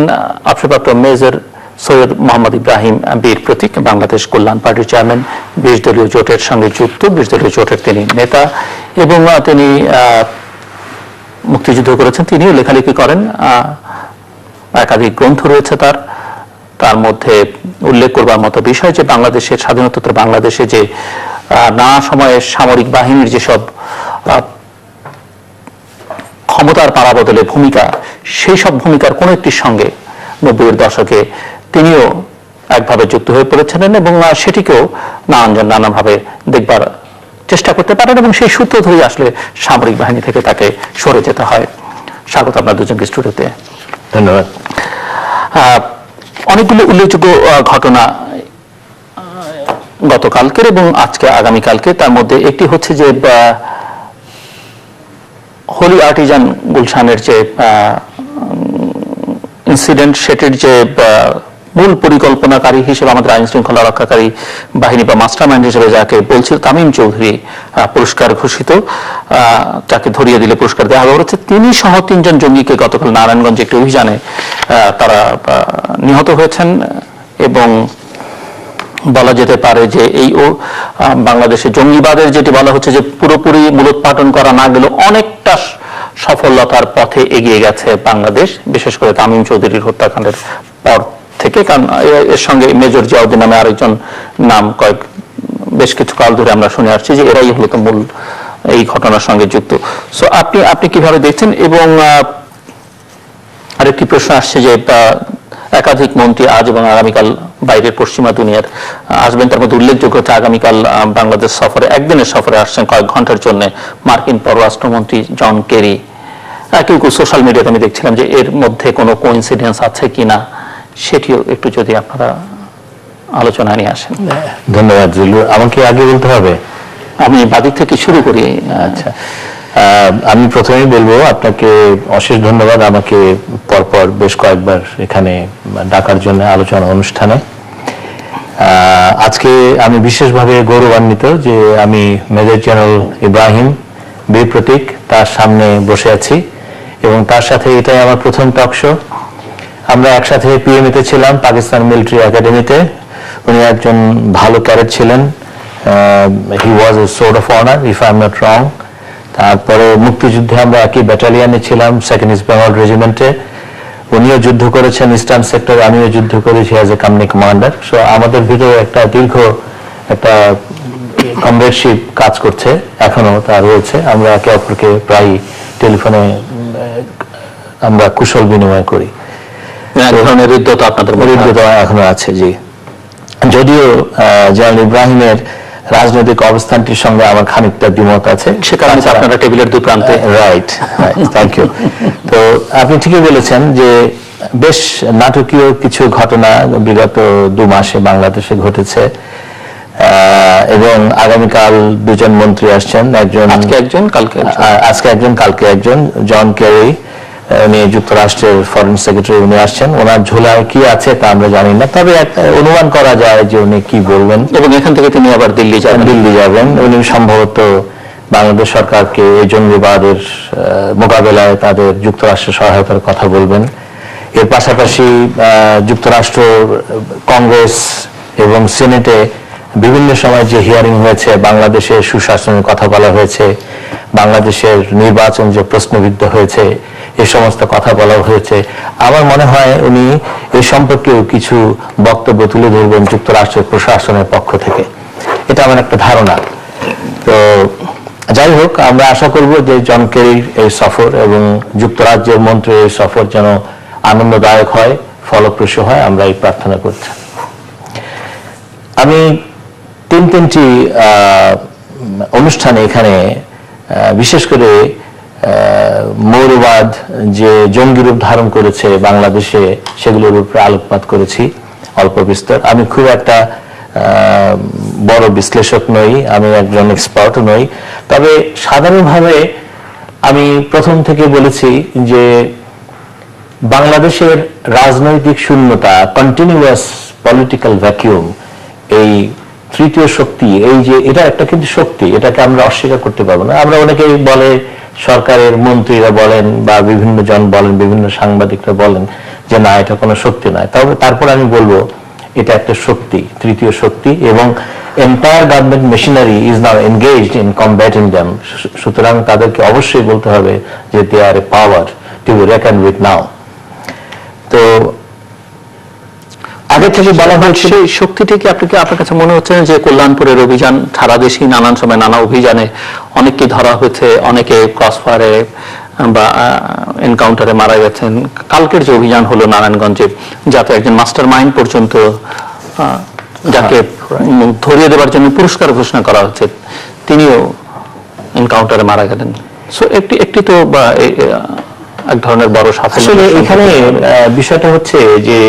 অবসরপ্রাপ্ত মেজর সৈয়দ মোহাম্মদ ইব্রাহিম বীর প্রতীক, বাংলাদেশ কল্যাণ পার্টির চেয়ারম্যান, 20 দলীয় জোটের সঙ্গে যুক্ত, 20 দলীয় জোটের তিনি নেতা এবং তিনি মুক্তিযুদ্ধ করেছেন। তিনিও লেখালেখি করেন, একাধিক গ্রন্থ রয়েছে তার মধ্যে উল্লেখ করবার মতো বিষয় যে বাংলাদেশের স্বাধীনতোত্তর বাংলাদেশে যে নানা সময়ে সামরিক বাহিনীর যেসব ক্ষমতার পারাবদলে ভূমিকা, সেই সব ভূমিকার কোন একটির সঙ্গে 90-এর দশকে তিনিও একভাবে যুক্ত হয়ে পড়েছিলেন এবং সেটিকেও নানানজন নানাভাবে দেখবার চেষ্টা করতে পারেন এবং সেই সূত্র ধরেই আসলে সামরিক বাহিনী থেকে তাকে সরে যেতে হয়। স্বাগত আপনার দুজনকে স্টুডিওতে। ধন্যবাদ। অনেকগুলো উল্লেখযোগ্য ঘটনা গতকালকের এবং আজকে আগামীকালকে, তার মধ্যে একটি হচ্ছে যে হোলি আর্টিজান গুলশানের যে ইনসিডেন্ট, সেটির যে মূল পরিকল্পনাকারী হিসেবে আমাদের আইন শৃঙ্খলা রক্ষাকারী বাহিনী বা মাস্টারমাইন্ড হিসেবে যাকে বলছিল তামিম চৌধুরী পুরস্কার ঘোষিত, যাকে ধরিয়ে দিলে পুরস্কার দেওয়া হচ্ছে, তিনি সহ 3 জন জঙ্গিকে গতকাল নারায়ণগঞ্জে একটি অভিযানে তারা নিহত হয়েছেন এবং বলা যেতে পারে যে এই বাংলাদেশে জঙ্গিবাদের যেটি বলা হচ্ছে যে পুরোপুরি মূলোৎপাটন করা না গেলেও অনেকটা সফলতার পথে এগিয়ে গেছে বাংলাদেশ, বিশেষ করে তামিম চৌধুরীর হত্যাকাণ্ডের পর থেকে। কারণ এর সঙ্গে মেজর জিয়াউদ্দিন নামে আরেকজন নাম বেশ কিছু কাল ধরে আমরা শুনে আসছি যে এরাই হলো মূল এই ঘটনার সঙ্গে যুক্ত। সো আপনি কিভাবে দেখছেন? এবং আরেকটি প্রশ্ন আসছে যে একাধিক মন্ত্রী আজ এবং আগামীকাল বাইরের পশ্চিমা দুনিয়ার আসবেন, তার মধ্যে উল্লেখযোগ্য হচ্ছে আগামীকাল বাংলাদেশ সফরে, একদিনের সফরে আসছেন কয়েক ঘন্টার জন্য মার্কিন পররাষ্ট্রমন্ত্রী জন কেরি। কেউ সোশ্যাল মিডিয়াতে আমি দেখছিলাম যে এর মধ্যে কোনো কোইন্সিডেন্স আছে কিনা, সেটিও একটু যদি আপনারা আলোচনা নিয়ে আসেন। ধন্যবাদ জিল্লুর। আমাকে আগে বলতে হবে? আমি বাদিক থেকে শুরু করি। আচ্ছা, আমি প্রথমেই বলবো আপনাকে অশেষ ধন্যবাদ আমাকে পরপর বেশ কয়েকবার এখানে ডাকার জন্য আলোচনা অনুষ্ঠানে। আজকে আমি বিশেষভাবে গৌরবান্বিত যে আমি মেজর জেনারেল ইব্রাহিম বীর প্রতীক তার সামনে বসে আছি এবং তার সাথে এটাই আমার প্রথম টক শো। আমরা একসাথে পিএমইতে ছিলাম, পাকিস্তান মিলিটারি একাডেমিতে। উনি একজন ভালো ক্যাডেট ছিলেন, he was a sword of honour if I am not wrong. তারপরে মুক্তিযুদ্ধে আমরা একই ব্যাটালিয়নে ছিলাম, 2nd ইস্ট বেঙ্গল রেজিমেন্টে। উনিও যুদ্ধ করেছেন ইস্টার্ন সেক্টরে, আমিও যুদ্ধ করেছি as a company commander. So আমাদের ভিতরে একটা দীর্ঘ একটা কমরেডশিপ কাজ করছে, এখনো তা রয়েছে। আমরা একে অপরকে প্রায় টেলিফোনে আমরা কুশল বিনিময় করি। ধরনের হৃদ্যতা আপনাদের হৃদ্যতা এখনো আছে। জি, যদিও জেনারেল ইব্রাহিমের রাজনৈতিক অবস্থানটির সঙ্গে আমার খানিকটা দ্বিমত আছে, সে কারণে আপনারা টেবিলের দুই প্রান্তে। Right, thank you. তো আপনি ঠিকই বলেছেন যে বেশ নাটকীয় কিছু ঘটনা বিগত 2 মাসে বাংলাদেশে ঘটেছে এবং আগামীকাল 2 জন মন্ত্রী আসছেন, আজকে একজন কালকে একজন। জন কেরি, উনি যুক্তরাষ্ট্রের ফরেন সেক্রেটারি, উনি আসছেন। ওনার ঝোলায় কি আছে তা আমরা জানি না, তবে অনুমান করা যায় যে উনি কি বলবেন। এবং এখান থেকে তিনি আবার দিল্লি যাবেন। উনি সম্ভবত বাংলাদেশ সরকারকে এই জঙ্গিবাদের মোকাবেলায় তাদের যুক্তরাষ্ট্রের সহায়তার কথা বলবেন। এর পাশাপাশি যুক্তরাষ্ট্র কংগ্রেস এবং সিনেটে বিভিন্ন সময় যে হিয়ারিং হয়েছে, বাংলাদেশের সুশাসনের কথা বলা হয়েছে, বাংলাদেশের নির্বাচন যে প্রশ্নবিদ্ধ হয়েছে, এই সমস্ত কথা বলা হয়েছে। আমার মনে হয় উনি এই সম্পর্কেও কিছু বক্তব্য তুলে ধরবেন যুক্তরাষ্ট্রের প্রশাসনের পক্ষ থেকে, এটা আমার একটা ধারণা। তো যাই হোক, আমরা আশা করব যে জন কেরির এই সফর এবং যুক্তরাজ্যের মন্ত্রীর এই সফর যেন আনন্দদায়ক হয়, ফলপ্রসূ হয়, আমরা এই প্রার্থনা করছি। আমি তিনটি অনুষ্ঠানে এখানে বিশেষ করে মৌলবাদ যে জঙ্গি রূপ ধারণ করেছে বাংলাদেশে, সেগুলোর উপরে আলোকপাত করেছি অল্প বিস্তর। আমি খুব একটা বড় বিশ্লেষক নই, আমি একজন এক্সপার্ট নই, তবে সাধারণভাবে আমি প্রথম থেকে বলেছি যে বাংলাদেশের রাজনৈতিক শূন্যতা, কন্টিনিউয়াস পলিটিক্যাল ভ্যাকিউম, এই তৃতীয় শক্তি, এই যে এটা একটা কিন্তু শক্তি, এটাকে আমরা অস্বীকার করতে পারবো না। আমরা অনেকেই বলে, সরকারের মন্ত্রীরা বলেন বা বিভিন্ন জন বলেন, বিভিন্ন সাংবাদিকরা বলেন যে না, এটা কোনো শক্তি নয়। তবে তারপর আমি বলবো এটা একটা শক্তি, তৃতীয় শক্তি, এবং entire government machinery is now engaged in combating them. সুতরাং তাদেরকে অবশ্যই বলতে হবে যে they are a power to be reckon with now. তো আগে থেকে বলা হয়েছে সেই শক্তিটিকে আপনার কাছে মনে হচ্ছে না যে কল্যাণপুরের অভিযান, সারা দেশে নানান সময় নানা অভিযানে অনেককে ধরা হয়েছে, অনেকে ক্রসফায়ারে বা এনকাউন্টারে মারা গেছেন। কালকের যে অভিযান হলো নারায়ণগঞ্জে, যাতে একজন মাস্টার মাইন্ড পর্যন্ত যাকে ধরিয়ে দেওয়ার জন্য পুরস্কার ঘোষণা করা হচ্ছে, তিনিও এনকাউন্টারে মারা গেলেন। সো একটি তো এক ধরনের বড় সাফল্য। আসলে এখানে বিষয়টা হচ্ছে যে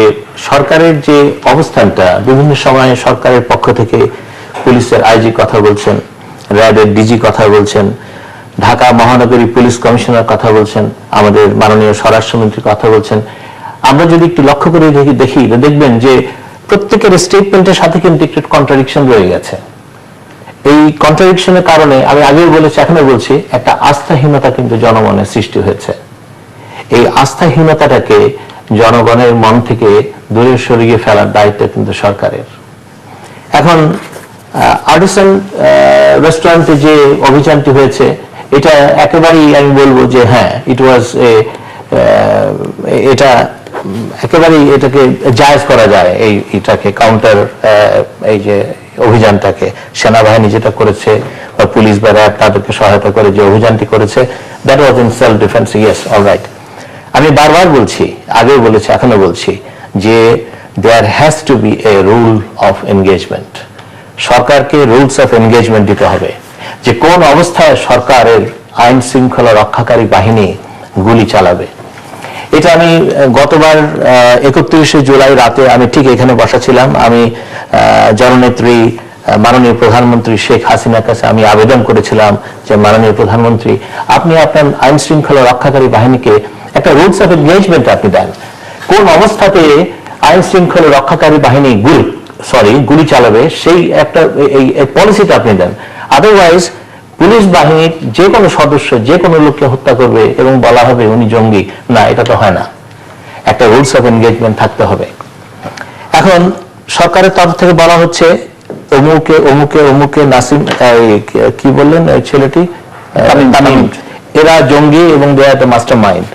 সরকারের যে অবস্থানটা, বিভিন্ন সময়ে সরকারের পক্ষ থেকে পুলিশের আইজি কথা বলছেন, র্যাবের ডিজি কথা বলছেন, ঢাকা মহানগরী পুলিশ কমিশনার কথা বলছেন, আমাদের মাননীয় স্বরাষ্ট্রমন্ত্রী কথা বলছেন। আমরা যদি একটু লক্ষ্য করে দেখি, দেখবেন যে প্রত্যেকের স্টেটমেন্টের সাথে কিন্তু একটু কন্ট্রাডিকশন রয়ে গেছে। এই কন্ট্রাডিকশনের কারণে আমি আগেও বলেছি, এখনো বলছি, একটা আস্থাহীনতা কিন্তু জনমনে সৃষ্টি হয়েছে। এই আস্থাহীনতাটাকে জনগণের মন থেকে দূরে সরিয়ে ফেলার দায়িত্ব কিন্তু সরকারের। এখন আর্টিসান রেস্টুরেন্টে যে অভিযানটি হয়েছে, এটা একেবারেই আমি বলবো যে হ্যাঁ, ইট ওয়াজ এটা একেবারেই এটাকে জায়েজ করা যায়, এটাকে কাউন্টার, এই যে অভিযানটাকে সেনাবাহিনী যেটা করেছে বা পুলিশ বা র্যাব তাদেরকে সহায়তা করে যে অভিযানটি করেছে, that was in self defence. Yes, alright. আমি বারবার বলছি, আগেও বলেছি, এখনো বলছি যে there has to be a rule of engagement. সরকারকে রুলস অফ এনগেজমেন্ট দিতে হবে, যে কোন অবস্থায় সরকারের আইন শৃঙ্খলা রক্ষাকারী বাহিনী গুলি চালাবে। এটা আমি গতবার 31শে জুলাই রাতে আমি ঠিক এখানে বসা ছিলাম। আমি জননেত্রী মাননীয় প্রধানমন্ত্রী শেখ হাসিনার কাছে আমি আবেদন করেছিলাম যে মাননীয় প্রধানমন্ত্রী, আপনি আপনার আইন শৃঙ্খলা রক্ষাকারী বাহিনীকে একটা রুলস অফ এনগেজমেন্ট আপনি দেন। কোন অবস্থাতে আইন শৃঙ্খলা রক্ষাকারী বাহিনী গুলি চালাবে, সেই একটা এই পলিসিটা আপনি দেন। আদারওয়াইজ পুলিশ বাহিনীর যে কোনো সদস্য যে কোনো লোককে হত্যা করবে এবং বলা হবে উনি জঙ্গি, না, এটা তো হয় না। একটা রুলস অফ এনগেজমেন্ট থাকতে হবে। এখন সরকারের তরফ থেকে বলা হচ্ছে অমুকে অমুকে অমুকে নাসিম, কি বললেন ছেলেটি, তামিম, এরা জঙ্গি এবং they are the mastermind.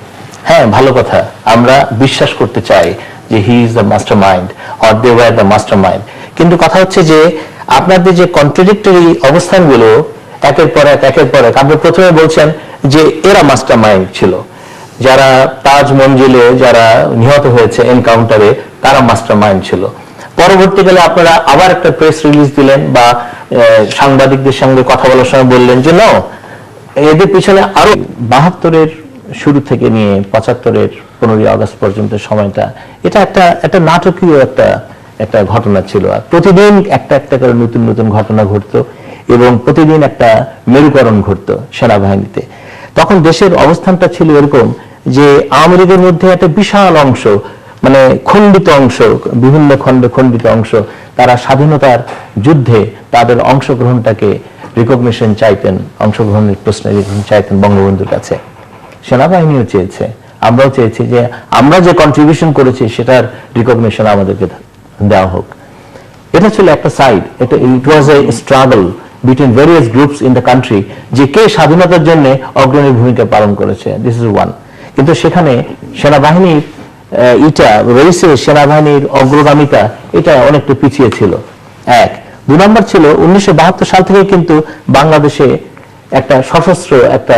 হ্যাঁ, ভালো কথা, আমরা বিশ্বাস করতে চাই যে he is the mastermind or they were the mastermind. কিন্তু কথা হচ্ছে যে আপনাদের যে কন্ট্রাডিক্টরি অবস্থানগুলো একের পর এক আপনি প্রথমে বলছেন যে এরা মাস্টার মাইন্ড ছিল, যারা তাজ মঞ্জিলে যারা নিহত হয়েছে এনকাউন্টারে তারা মাস্টার মাইন্ড ছিল। পরবর্তীকালে আপনারা আবার একটা প্রেস রিলিজ দিলেন বা সাংবাদিকদের সঙ্গে কথা বলার সময় বললেন যে না, এদের পিছনে আরো 72-এর শুরু থেকে নিয়ে 75-এর 15ই আগস্ট পর্যন্ত সময়টা, এটা একটা নাটকীয় একটা ঘটনা ছিল। প্রতিদিন একটা করে নতুন নতুন ঘটনা ঘটতো এবং প্রতিদিন একটা মেরুকরণ ঘটতো সেনাবাহিনীতে। তখন দেশের অবস্থানটা ছিল এরকম যে আওয়ামী লীগের মধ্যে একটা বিশাল অংশ, মানে খণ্ডিত অংশ, বিভিন্ন খণ্ডে খণ্ডিত অংশ, তারা স্বাধীনতার যুদ্ধে তাদের অংশগ্রহণটাকে রিকগনিশন চাইতেন, অংশগ্রহণের প্রশ্নে রিকগনিশন চাইতেন বঙ্গবন্ধুর কাছে। সেনাবাহিনীও চেয়েছে, আমরাও চেয়েছি যে আমরা যে কন্ট্রিবিউশন করেছি সেটার রিকগনিশন আমাদেরকে দেওয়া হোক। এটা ছিল একটা side. It was A struggle between various groups in the country, যে কে স্বাধীনতার জন্য অগ্রণী ভূমিকা পালন করেছে। This is one. কিন্তু সেখানে সেনাবাহিনীর সেনাবাহিনীর অগ্রগামিতা এটা অনেকটা পিছিয়ে ছিল। এক। 2 নম্বর ছিল 1972 সাল থেকে কিন্তু বাংলাদেশে একটা সশস্ত্র একটা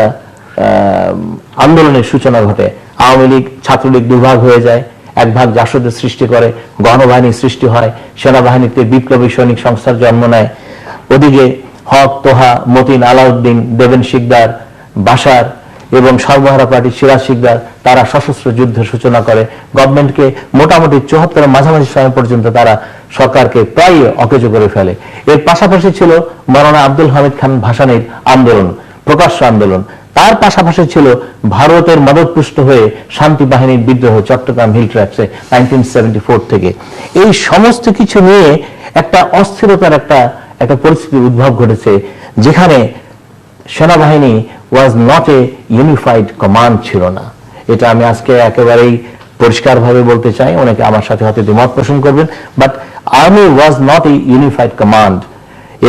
আন্দোলনের সূচনা ঘটে। আওয়ামী লীগ ছাত্রলীগ দুভাগ হয়ে যায়, এক ভাগ জাসদের সৃষ্টি করে, গণবাহিনীর সৃষ্টি হয়, সেনাবাহিনীতে বিপ্লবী সৈনিক সংস্থার জন্ম নেয়। ওদিকে হক, তোহা, মতিন, আলাউদ্দিন, দেবেন শিকদার, বাশার এবং সর্বহারা পার্টির সিরাজ শিকদার, তারা সশস্ত্র যুদ্ধের সূচনা করে। গভর্নমেন্টকে মোটামুটি 74-এর মাঝামাঝি সময় পর্যন্ত তারা সরকারকে প্রায় অকেজো করে ফেলে। এর পাশাপাশি ছিল মাওলানা আব্দুল হামিদ খান ভাসানীর আন্দোলন, প্রকাশ্য আন্দোলন। তার পাশাপাশি ছিল ভারতের মদতপুষ্ট হয়ে শান্তি বাহিনীর বিদ্রোহ চট্টগ্রাম হিল ট্র্যাক্সে 1974 থেকে। এই সমস্ত কিছু নিয়ে একটা অস্থিরতার একটা পরিস্থিতি উদ্ভব ঘটেছে, যেখানে সেনাবাহিনী was not a unified command ছিল না। এটা আমি আজকে একেবারেই পরিষ্কারভাবে বলতে চাই, অনেকে আমার সাথে হয়তো দ্বিমত পোষণ করবেন, but army was not a unified command.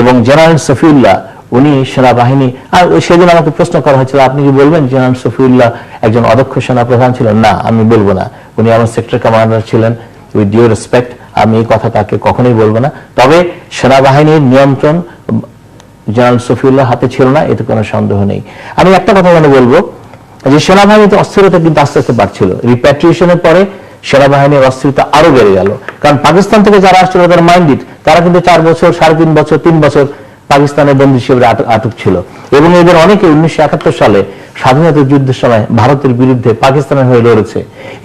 এবং জেনারেল সফিউল্লাহ উনি সেনাবাহিনী, আর সেদিন আমাকে প্রশ্ন করা হয়েছিল আপনি কি বলবেন জেনারেল সফিউল্লাহ একজন অদক্ষ সেনা প্রধান ছিলেন? না, আমি বলবো না। উনি আমার সেক্টর কমান্ডার ছিলেন, উইথ ডিউ রেসপেক্ট, আমি এই কথা তাকে কখনোই বলবো না। তবে সেনাবাহিনীর নিয়ন্ত্রণ জেনারেল সফিউল্লাহ হাতে ছিল না, এতে কোনো সন্দেহ নেই। আমি একটা কথা মনে বলবো যে সেনাবাহিনীতে অস্থিরতা কিন্তু আস্তে আস্তে বাড়ছিল। রিপ্যাট্রিয়েশনের পরে সেনাবাহিনীর অস্থিরতা আরো বেড়ে গেল, কারণ পাকিস্তান থেকে যারা আসছিল তারা মাইন্ডেড, তারা কিন্তু 4 বছর, 3.5 বছর, 3 বছর পাকিস্তানের বন্দী হিসেবে আটক ছিল। এবং এদের অনেকে 1971 সালে স্বাধীনতা যুদ্ধের সময় ভারতের বিরুদ্ধে পাকিস্তানের হয়ে লড়েছে,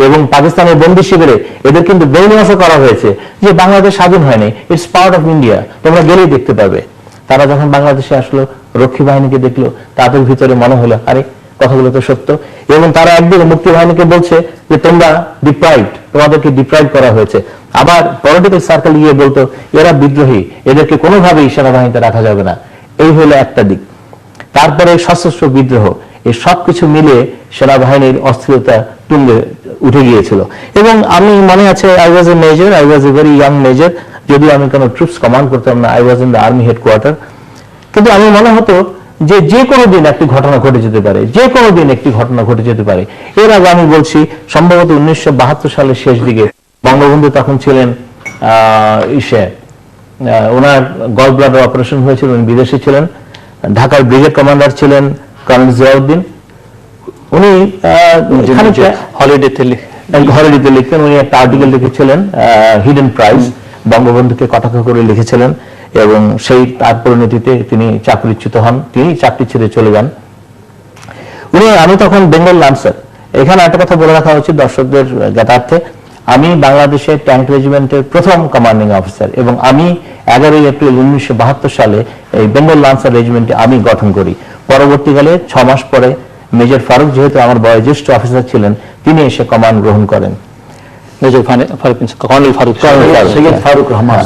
এবং পাকিস্তানের বন্দী শিবিরে এদের কিন্তু ব্রেইনওয়াশও করা হয়েছে যে বাংলাদেশ স্বাধীন হয়নি, ইটস পার্ট অফ ইন্ডিয়া, তোমরা গেলেই দেখতে পাবে। তারা যখন বাংলাদেশে আসলো, রক্ষী বাহিনীকে দেখলো, তাদের ভিতরে মনে হলো আরে কথাগুলো তো সত্য। এবং তারা একদিকে মুক্তি বাহিনীকে বলছে যে তোমরা ডিপ্রাইভড, তোমাদেরকে ডিপ্রাইভ করা হয়েছে। আবার পলিটিক্যাল সার্কেল গিয়ে বলতো এরা বিদ্রোহী, এদেরকে কোনোভাবেই সেনাবাহিনীতে রাখা যাবে না। এই হলো একটা দিক। তারপরে সশস্ত্র বিদ্রোহ, এই সবকিছু মিলে সেনাবাহিনীর অস্থিরতা তুঙ্গে উঠে গিয়েছিল। এবং আমি মনে আছে I was a major, I was a very young major, যদিও আমি কোনো ট্রুপস কমান্ড করতাম না, I was in the army headquarter. কিন্তু আমি মনে হতো যে কোনো দিন একটি ঘটনা ঘটে যেতে পারে, যে কোনো দিন একটি ঘটনা ঘটে যেতে পারে। এর আগে আমি বলছি সম্ভবত 1972 সালের শেষ দিকে বঙ্গবন্ধু তখন ছিলেন ওনার গল ব্লাডার অপারেশন হয়েছিল, উনি বিদেশে ছিলেন, ঢাকার ব্রিগেড কমান্ডার ছিলেন কর্নেল জিয়াউদ্দিন। উনি হলিডেতে লিখতেন, উনি একটা আর্টিকেল লিখেছিলেন হিডেন প্রাইজ, বঙ্গবন্ধুকে কটাক্ষ করে লিখেছিলেন, এবং সেই তার পরিণতিতে তিনি চাকরিচ্যুত হন, তিনি চাকরি ছেড়ে চলে যান। আমি তখন বেঙ্গল লান্সার। এখানে একটা কথা বলে রাখা উচিত দর্শকদের জ্ঞাতার্থে, আমি বাংলাদেশের ট্যাঙ্ক রেজিমেন্টের প্রথম কমান্ডিং অফিসার, এবং আমি 11 এপ্রিল 1972 সালে এই বেঙ্গল লান্সার রেজিমেন্টে আমি গঠন করি। পরবর্তীকালে 6 মাস পরে মেজর ফারুক, যেহেতু আমার বয়োজ্যেষ্ঠ অফিসার ছিলেন, তিনি এসে কমান্ড গ্রহণ করেন। Major colonel Faruk Rahman.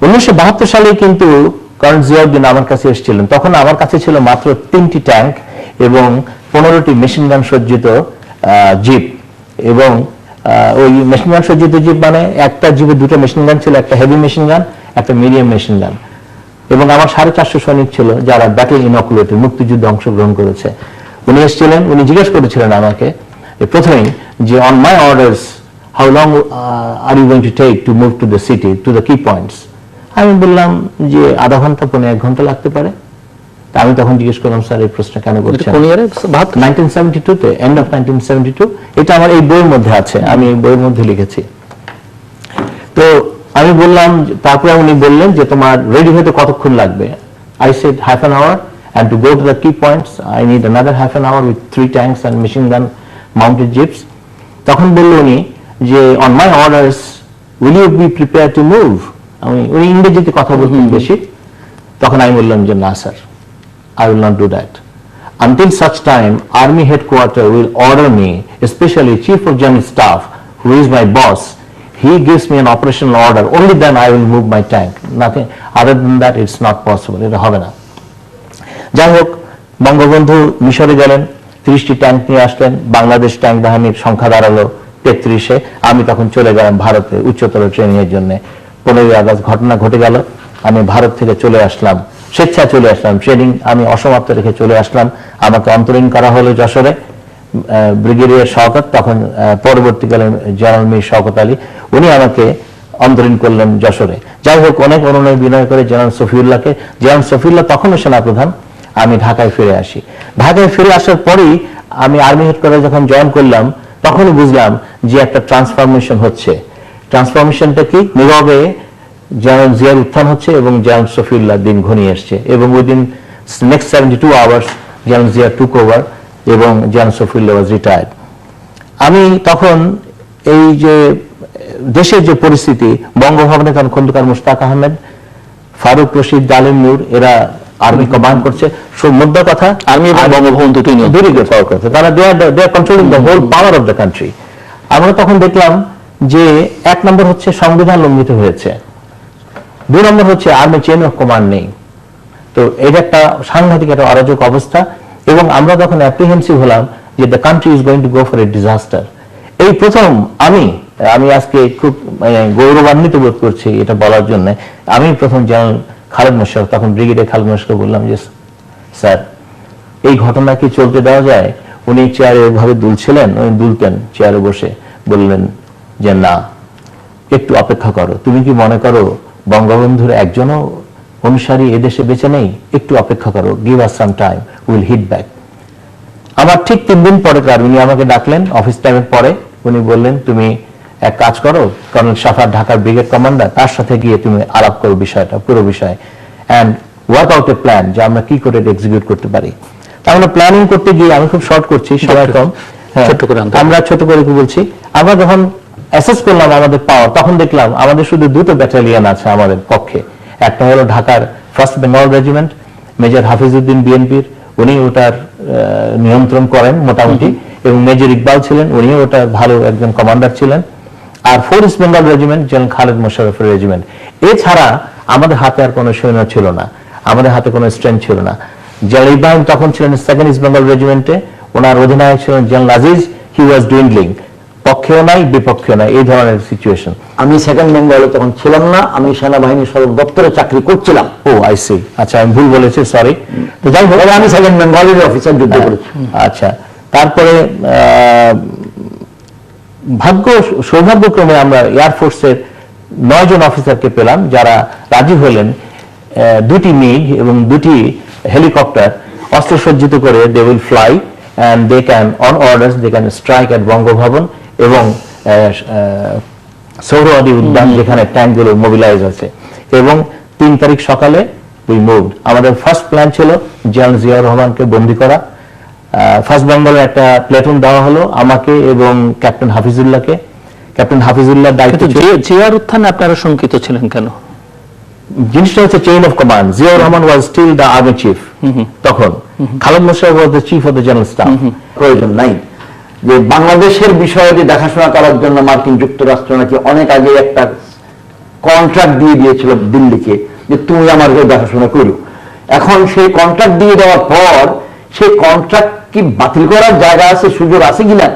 1972 সালে কিন্তু কর্নেল জিয়াউদ্দিন আমার কাছে এসেছিলেন। তখন আমার কাছে ছিল মাত্র 3টি ট্যাঙ্ক এবং 15টি মেশিন গান সজ্জিত জিপ। এবং ওই মেশিন গান সজ্জিত জিপ মানে একটা জিপে 2টা মেশিন গান ছিল, একটা হেভি মেশিন গান, একটা মিডিয়াম মেশিন গান। এবং আমার 450 সৈনিক ছিল যারা ব্যাটল ইনকুলেটে মুক্তিযুদ্ধে অংশগ্রহণ করেছে। উনি এসেছিলেন, উনি জিজ্ঞেস করেছিলেন আমাকে প্রথমেই যে on my orders how long are you going to take to move to the city to the key points. আমি বললাম যে আধা ঘন্টা, 1 ঘন্টা লাগতে পারে। আমি তখন জিজ্ঞেস করলাম স্যার এই প্রশ্ন কেন করছেন? 1972-তে, এন্ড অফ 1972। এটা আমার এই বইয়ের মধ্যে আছে, আমি এই বইয়ের মধ্যে লিখেছি। তো আমি বললাম, তারপরে উনি বললেন যে তোমার রেডি হতে কতক্ষণ লাগবে? I said half an hour, and to go to the key points I need another half an hour with 3 tanks and machine gun mounted jeeps. তখন বলল উনি যে on my orders will you be prepared to move? উনি ইংরেজিতে কথা বলতেন বেশি। তখন আমি বললাম যে না sir, I will not do that. Until such time, Army Headquarters will order me, especially Chief of General Staff, who is my boss, he gives me an operational order, only then I will move my tank. Nothing other than that, it's not possible. এটা হবে না। যাই হোক, বঙ্গবন্ধু মিশরে গেলেন, 30টি ট্যাঙ্ক নিয়ে আসলেন, বাংলাদেশ ট্যাঙ্ক বাহিনীর সংখ্যা দাঁড়ালো 33-এ। আমি তখন চলে গেলাম ভারতে উচ্চতর ট্রেনিং এর জন্য। 15ই আগস্ট ঘটনা ঘটে গেল, আমি ভারত থেকে চলে আসলাম, স্বেচ্ছায় চলে আসলাম, ট্রেনিং আমি অসমাপ্ত রেখে চলে আসলাম। আমাকে অন্তরীণ করা হলো যশোরে, ব্রিগেডিয়ার শওকত, তখন পরবর্তীকালে জেনারেল মীর শওকত আলী, উনি আমাকে অন্তরীণ করলেন যশোরে। যাই হোক, অনেক অনুনয় বিনয় করে জেনারেল সফিউল্লাহ তখনও সেনাপ্রধান, আমি ঢাকায় ফিরে আসি। ঢাকায় ফিরে আসার পরেই আমি আর্মি হেডকোয়ার্টার যখন জয়েন করলাম, তখনই বুঝলাম যে একটা ট্রান্সফরমেশন হচ্ছে। ট্রান্সফরমেশনটা কি? নীরবে জেনারেল জিয়ার উত্থান হচ্ছে এবং জেনারেল সফিউল্লাহ দিন ঘনিয়ে আসছে, এবং within next 72 hours general Zia টুক ওভার এবং জেনারেল সফিউল্লাহ ওয়াজ রিটায়ার্ড। আমি তখন এই যে দেশের যে পরিস্থিতি, বঙ্গভবনে তখন খন্দকার মুশতাক আহমেদ, ফারুক রশিদ, ডালিম নূর, এরা আর্মি কমান্ড করছে। মোদ্দা কথা আর্মি এবং বঙ্গভবন দুটোই নিয়ন্ত্রণ দুটোই পাওয়ার করছে, তারা they are controlling the whole power of the country. আমরা তখন দেখলাম যে 1 নম্বর হচ্ছে সংবিধান লঙ্ঘিত হয়েছে, 2 নম্বর হচ্ছে আর্মি চেইন অফ কমান্ড নেই। তো এটা একটা সাংঘাতিক একটা অরাজক অবস্থা, এবং আমরা তখন অ্যাপ্রিহেন্সিভ হলাম যে the country is going to go for a disaster. এই প্রথম আমি আজকে খুব গৌরবান্বিত বোধ করছি এটা বলার জন্য, আমি প্রথম জেনারেল খালেদ মোশাররফ, তখন ব্রিগেডিয়ার খালেদ মোশাররফকে বললাম যে স্যার এই ঘটনা কি চলতে দেওয়া যায়? উনি চেয়ারে ওইভাবে দুলছিলেন, উনি দুলতেন চেয়ারে বসে, বললেন যে না, একটু অপেক্ষা করো। তুমি কি মনে করো বঙ্গবন্ধুর একজনও অনুসারী এদেশে বেঁচে নেই? একটু অপেক্ষা করো, give us some time, will hit back. আমার ঠিক 3 দিন পরে উনি আমাকে ডাকলেন অফিস টাইমের পরে, উনি বললেন তুমি এক কাজ করো, কর্নেল সাফার ঢাকার ব্রিগেড কমান্ডার, তার সাথে গিয়ে তুমি আলাপ করো বিষয়টা, পুরো বিষয়, and work out A plan যে আমরা কি করে এক্সিকিউট করতে পারি। আমরা প্ল্যানিং করতে গিয়ে, আমি খুব শর্ট করছি, সবাই কম, আমরা ছোট করে কি বলছি, আমরা যখন অ্যাসেস করলাম আমাদের পাওয়ার, তখন দেখলাম আমাদের শুধু 2টো ব্যাটালিয়ন আছে আমাদের পক্ষে। একটা হলো ঢাকার 1st Bengal regiment, major Hafizuddin বিএনপির, উনি ওটার নিয়ন্ত্রণ করেন মোটামুটি, এবং মেজর ইকবাল ছিলেন, উনিও ওটার ভালো একজন কমান্ডার ছিলেন। আর 4th east Bengal regiment, general Khaled মোশাররফের রেজিমেন্ট। এছাড়া আমাদের হাতে আর কোনো সৈন্য ছিল না, আমাদের হাতে কোনো স্ট্রেংথ ছিল না। জেনারেল ইব্রাহিম তখন ছিলেন 2nd ইস্ট বেঙ্গল রেজিমেন্টে, ওনার অধিনায়ক ছিলেন জেনারেল আজিজ, হি ওয়াজ ডুইন্ডলিং, পক্ষেও নাই বিপক্ষেও নাই, এই ধরনের সিচুয়েশন। আমি 2nd বেঙ্গলে তখন ছিলাম না, আমি সেনাবাহিনীর সদর দপ্তরে চাকরি করছিলাম। ও আই সি, আচ্ছা আমি ভুল বলেছি, সরি। তো যাই হোক, আমি 2nd বেঙ্গলের অফিসার যুদ্ধ করেছি। আচ্ছা, তারপরে সৌভাগ্যক্রমে আমরা এয়ারফোর্সের 9 জন অফিসারকে পেলাম, যারা রাজি হলেন 2টি মিগ এবং 2টি হেলিকপ্টার অস্ত্রসজ্জিত করে they will fly and they can on orders they can strike at Bangabhaban এবং সৌরওয়াদী উদ্যান, যেখানে ট্যাঙ্কগুলো মোবিলাইজ আছে। এবং 3 তারিখ সকালে উই মুভড। আমাদের ফার্স্ট প্ল্যান ছিল জেনারেল জিয়াউর রহমানকে বন্দী করা। 1st বেঙ্গলের একটা প্লেটুন দেওয়া হলো আমাকে এবং ক্যাপ্টেন হাফিজুল্লাহকে। ক্যাপ্টেন হাফিজুল্লাহর দায়িত্ব ছিল। জিয়ার উত্থানে আপনারা শঙ্কিত ছিলেন কেন? জিনিসটা হচ্ছে chain of command. Ziaur Rahman was still the army chief তখন, Khaled Musharraf was the chief of the general staff. প্রয়োজন নাই যে বাংলাদেশের বিষয়টি দেখাশোনা করার জন্য মার্কিন যুক্তরাষ্ট্র নাকি অনেক আগে একটা কন্ট্রাক্ট দিয়ে দিয়েছিল দিল্লিকে, যে তুমি আমাকে দেখাশোনা করো। এখন সেই কন্ট্রাক্ট দিয়ে দেওয়ার পর সেই কন্ট্রাক্ট কি বাতিল করার জায়গা আছে, সুযোগ আছে কিনা,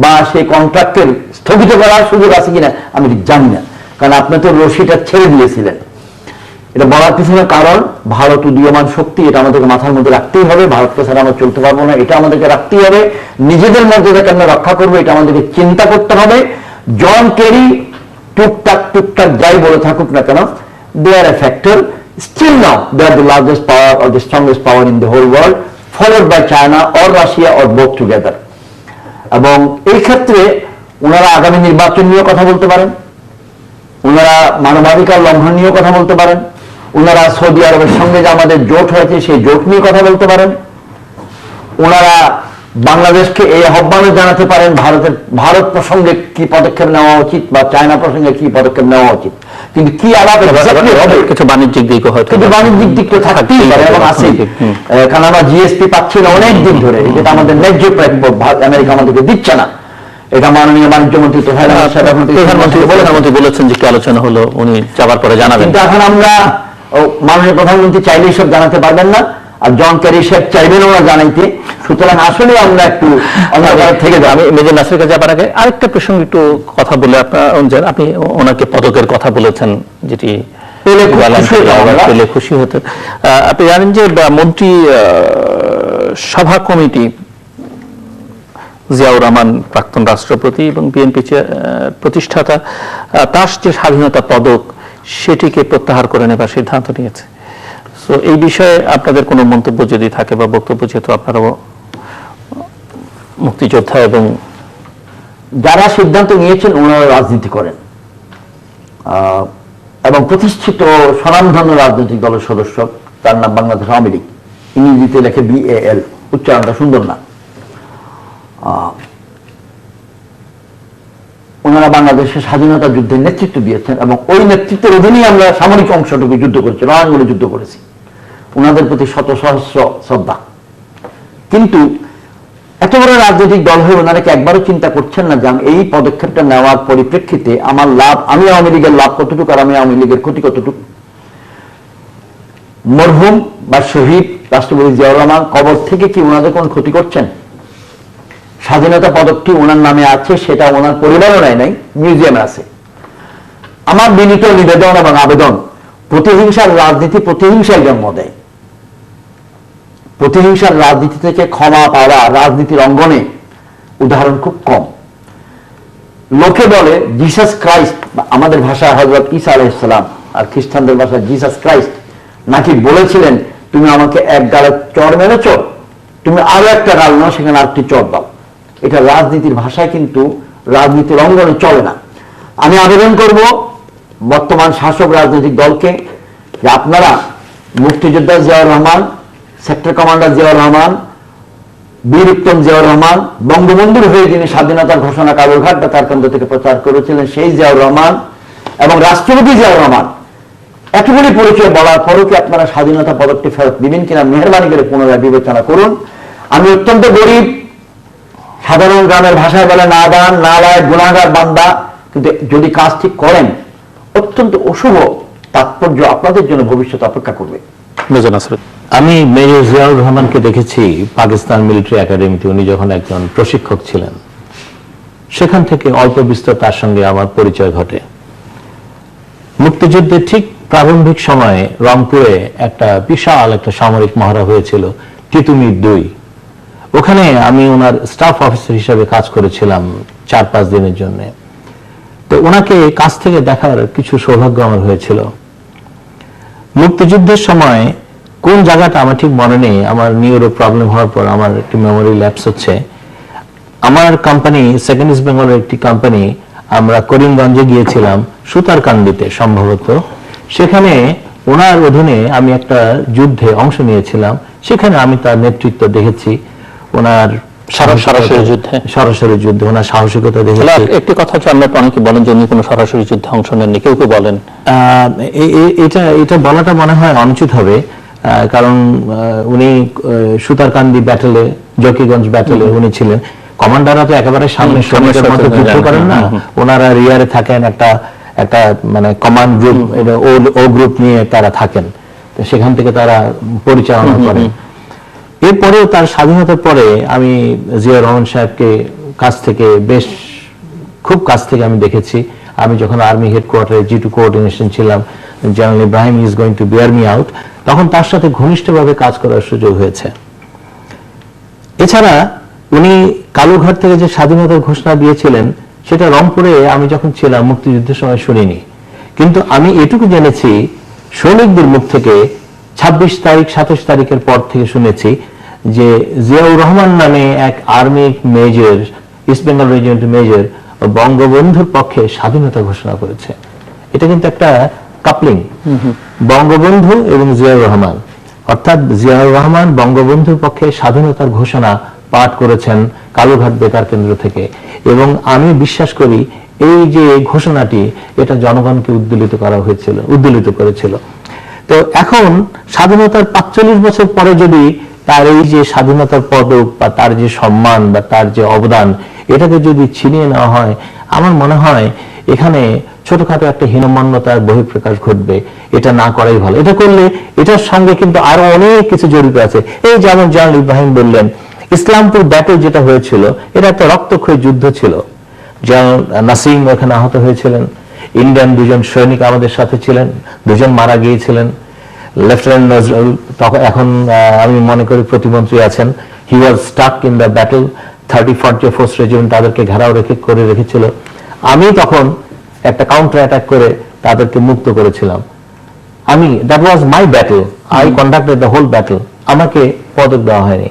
বা সেই কন্ট্রাক্টের স্থগিত করার সুযোগ আছে কিনা আমি ঠিক জানি না। কারণ আপনি তো রশিটা ছেড়ে দিয়েছিলেন। এটা বলার পিছনে কারণ ভারত উদীয়মান শক্তি, এটা আমাদেরকে মাথার মধ্যে রাখতেই হবে। ভারতকে ছাড়া আমরা চলতে পারবো না, এটা আমাদেরকে রাখতেই হবে। নিজেদের মর্যাদাকে আমরা রক্ষা করবো, এটা আমাদেরকে চিন্তা করতে হবে। জন কেরি টুকটাক যাই বলে থাকুক না কেন, দে are A factor. Still now, they are the largest power or the strongest power in the whole world, followed by China or Russia or both together. এবং এই ক্ষেত্রে ওনারা আগামী নির্বাচন নিয়ে কথা বলতে পারেন, ওনারা মানবাধিকার লঙ্ঘন নিয়ে কথা বলতে পারেন, ওনারা সৌদি আরবের সঙ্গে যে আমাদের জোট হয়েছে সেই জোট নিয়ে কথা বলতে পারেন, ওনারা বাংলাদেশকে এই আহ্বানও জানাতে পারেন ভারত প্রসঙ্গে কি পদক্ষেপ নেওয়া উচিত বা চায়না প্রসঙ্গে কি পদক্ষেপ নেওয়া উচিত। কিন্তু কি আলাপ হবে, কিছু বাণিজ্যিক দিকও হয়তো, কিন্তু বাণিজ্যিক দিক তো থাকতেই পারে এবং আছে। কারণ আমরা জিএসপি পাচ্ছি না অনেক দিন ধরে, যেটা আমাদের ন্যায্য প্রাপ্য আমেরিকা আমাদেরকে দিচ্ছে না। এটা মাননীয় বাণিজ্য মন্ত্রী প্রধানমন্ত্রী বলেছেন যে কি আলোচনা হলো, উনি যাবার পরে জানাবেন। কিন্তু এখন আমরা মাননীয় প্রধানমন্ত্রী চাইলেই সব জানাতে পারবেন না, আর জন ক্যারি সাহেব চাইবেন ওরা জানাইতে। সুতরাং আসলে আমরা একটু অন্ধকার থেকে যাই। আমি মেজর নাসির কাছে যাবার আগে আরেকটা প্রসঙ্গে একটু কথা বলে, আপনি ওনাকে পদকের কথা বলেছেন, যেটি পেলে খুশি হতেন। আপনি জানেন যে মন্ত্রী সভা কমিটি জিয়াউর রহমান প্রাক্তন রাষ্ট্রপতি এবং বিএনপি প্রতিষ্ঠাতা, তার যে স্বাধীনতা পদক সেটিকে প্রত্যাহার করে নেবার সিদ্ধান্ত নিয়েছে। তো এই বিষয়ে আপনাদের কোনো মন্তব্য যদি থাকে বা বক্তব্য, যেহেতু আপনারাও মুক্তিযোদ্ধা এবং যারা সিদ্ধান্ত নিয়েছেন ওনারা রাজনীতি করেন এবং প্রতিষ্ঠিত স্বনামধন্য রাজনৈতিক দলের সদস্য, তার নাম বাংলাদেশ আওয়ামী লীগ, ইংরেজিতে লেখে BAL, উচ্চারণটা সুন্দর না। ওনারা বাংলাদেশের স্বাধীনতা যুদ্ধের নেতৃত্ব দিয়েছেন এবং ওই নেতৃত্বের অধীনেই আমরা সামরিক অংশটুকু যুদ্ধ করেছি, রণাঙ্গনে যুদ্ধ করেছি। ওনাদের প্রতি শত সহস্র শ্রদ্ধা। কিন্তু এত বড় রাজনৈতিক দল হয়ে ওনারা কি একবারও চিন্তা করছেন না যে এই পদক্ষেপটা নেওয়ার পরিপ্রেক্ষিতে আমার লাভ, আমি আওয়ামী লীগের লাভ কতটুকু আর আমি আওয়ামী লীগের ক্ষতি কতটুকু? মরহুম বা শহীদ রাষ্ট্রপতি জিয়াউর রহমান কবর থেকে কি ওনাদের কোন ক্ষতি করছেন? স্বাধীনতা পদকটি ওনার নামে আছে, সেটা ওনার পরিবারও নেয় নাই, মিউজিয়ামে আছে। আমার বিনীত নিবেদন এবং আবেদন, প্রতিহিংসার রাজনীতি প্রতিহিংসায় জন্ম দেয়। প্রতিহিংসার রাজনীতি থেকে ক্ষমা পাওয়া রাজনীতির অঙ্গনে উদাহরণ খুব কম। লোকে বলে জিসাস ক্রাইস্ট, আমাদের ভাষা হযরত ঈসা আলাইহিস সালাম, আর খ্রিস্টানদের ভাষা জিসাস ক্রাইস্ট নাকি বলেছিলেন, তুমি আমাকে এক গালে চড় মেরেছ, তুমি আরো একটা গাল নাও, সেখানে আরেকটি চড় দাও। এটা রাজনীতির ভাষায় কিন্তু রাজনীতির অঙ্গনে চলে না। আমি আবেদন করব বর্তমান শাসক রাজনৈতিক দলকে যে আপনারা মুক্তিযোদ্ধা জিয়াউর রহমান, সেক্টর কমান্ডার জিয়াউর রহমান, বীর উত্তম জিয়াউর রহমান, বঙ্গবন্ধুর হয়ে যিনি স্বাধীনতার ঘোষণা কালুরঘাট বা তার কেন্দ্র থেকে প্রচার করেছিলেন সেই জিয়াউর রহমান এবং রাষ্ট্রপতি জিয়াউর রহমান, এতগুলি পরিচয় বলার পরও কি আপনারা স্বাধীনতা পদকটি ফেরত দিবেন কিনা মেহরবানি করে পুনরায় বিবেচনা করুন। আমি অত্যন্ত গরিব, সাধারণ গ্রামের ভাষায় বলে নাদান, নালায়, গুণাগার, বান্দা, কিন্তু যদি কাজ ঠিক করেন অত্যন্ত অশুভ তাৎপর্য আপনাদের জন্য ভবিষ্যৎ অপেক্ষা করবে। আমি মেজর জিয়াউর রহমানকে দেখেছি পাকিস্তান মিলিটারি একাডেমিতে, উনি যখন একজন প্রশিক্ষক ছিলেন, সেখান থেকে অল্প বিস্তর তার সঙ্গে আমার পরিচয় ঘটে। মুক্তিযুদ্ধের ঠিক প্রারম্ভিক সময়ে রংপুরে একটা বিশাল একটা সামরিক মহড়া হয়েছিল, তিতুমির 2। ওখানে আমি ওনার স্টাফ অফিসার হিসেবে কাজ করেছিলাম 4-5 দিনের জন্য। তো ওনাকে কাছ থেকে দেখার কিছু সৌভাগ্য আমার হয়েছিল। মুক্তিযুদ্ধের সময় কোন জায়গাটা আমার ঠিক মনে নেই, আমার নিউরো প্রবলেম হওয়ার পর আমার একটি মেমোরি ল্যাপস হচ্ছে। আমার কোম্পানি সেকেন্ড ইস্ট বেঙ্গলের একটি কোম্পানি, আমরা করিমগঞ্জে গিয়েছিলাম সুতারকান্দিতে সম্ভবত, সেখানে ওনার অধীনে আমি একটা যুদ্ধে অংশ নিয়েছিলাম। সেখানে আমি তার নেতৃত্ব দেখেছি, ওনার সরাসরি যুদ্ধে ওনার সাহসিকতা দেখেছি। একটি কথা হচ্ছে, আমরা অনেকে বলেন যে উনি কোনো সরাসরি যুদ্ধে অংশ নেননি, কেউ কেউ বলেন এটা বলাটা মনে হয় অনুচিত হবে, কারণ উনি সুতারকান্দি ব্যাটেলে, জকিগঞ্জ ব্যাটেলে উনি ছিলেন। কমান্ডাররা তো একেবারে সামনে সৈনিকের মতো যুদ্ধ করেন না, ওনারা রিয়ারে থাকেন, একটা মানে কমান্ড গ্রুপ, ও গ্রুপ নিয়ে তারা থাকেন, সেখান থেকে তারা পরিচালনা করেন। এরপরেও তার স্বাধীনতার পরে আমি জিয়াউর রহমান সাহেবকে খুব কাছ থেকে আমি দেখেছি। আমি যখন আর্মি হেডকোয়ার্টারে G2 কোঅর্ডিনেশন ছিলাম, general Ibrahim is going to bear me out, তখন তার সাথে ঘনিষ্ঠভাবে কাজ করার সুযোগ হয়েছে। এছাড়া উনি কালুরঘাট থেকে যে স্বাধীনতার ঘোষণা দিয়েছিলেন, সেটা রংপুরে আমি যখন ছিলাম মুক্তিযুদ্ধের সময় শুনিনি, কিন্তু আমি এটুকু জেনেছি সৈনিকদের মুখ থেকে 26 তারিখ 27 তারিখের পর থেকে শুনেছি যে জিয়াউর রহমান নামে এক আর্মি মেজর, ইস্ট বেঙ্গল রেজিমেন্টের মেজর, বঙ্গবন্ধুর পক্ষে স্বাধীনতা ঘোষণা করেছে। এটা কিন্তু একটা কাপলিং, বঙ্গবন্ধু এবং জিয়াউর রহমান, অর্থাৎ জিয়াউর রহমান বঙ্গবন্ধুর পক্ষে স্বাধীনতার ঘোষণা পাঠ করেছেন কালুরঘাট বেতার কেন্দ্র থেকে। এবং আমি বিশ্বাস করি এই যে ঘোষণাটি, এটা জনগণকে উদ্দোলিত করেছিল। তো এখন স্বাধীনতার 45 বছর পরে যদি তার এই যে স্বাধীনতার পদক বা তার যে সম্মান বা তার যে অবদান, এটাকে যদি ছিনিয়ে নেওয়া হয়, আমার মনে হয় এখানে ছোটখাটো একটা হীনমান্যতার বহিঃপ্রকাশ ঘটবে। এটা না করাই ভালো। এটা করলে এটার সঙ্গে কিন্তু আরো অনেক কিছু জড়িত আছে। এই যেমন জেনারেল ইব্রাহিম বললেন, ইসলামপুর ব্যাটল যেটা হয়েছিল, এটা একটা রক্তক্ষয়ী যুদ্ধ ছিল। জেনারেল নাসিম ওখানে আহত হয়েছিলেন, ইন্ডিয়ান 2জন সৈনিক আমাদের সাথে ছিলেন, 2জন মারা গিয়েছিলেন। লেফটেন্যান্ট নজরুল, তখন এখন আমি মনে করি প্রতিমন্ত্রী আছেন, he was stuck in the battle. 30-40 force regiment তাদেরকে ঘেরাও করে রেখেছিল। আমি তখন একটা কাউন্টার অ্যাটাক করে তাদেরকে মুক্ত করেছিলাম। That was my battle, I conducted the whole battle. আমাকে পদক দেওয়া হয়নি।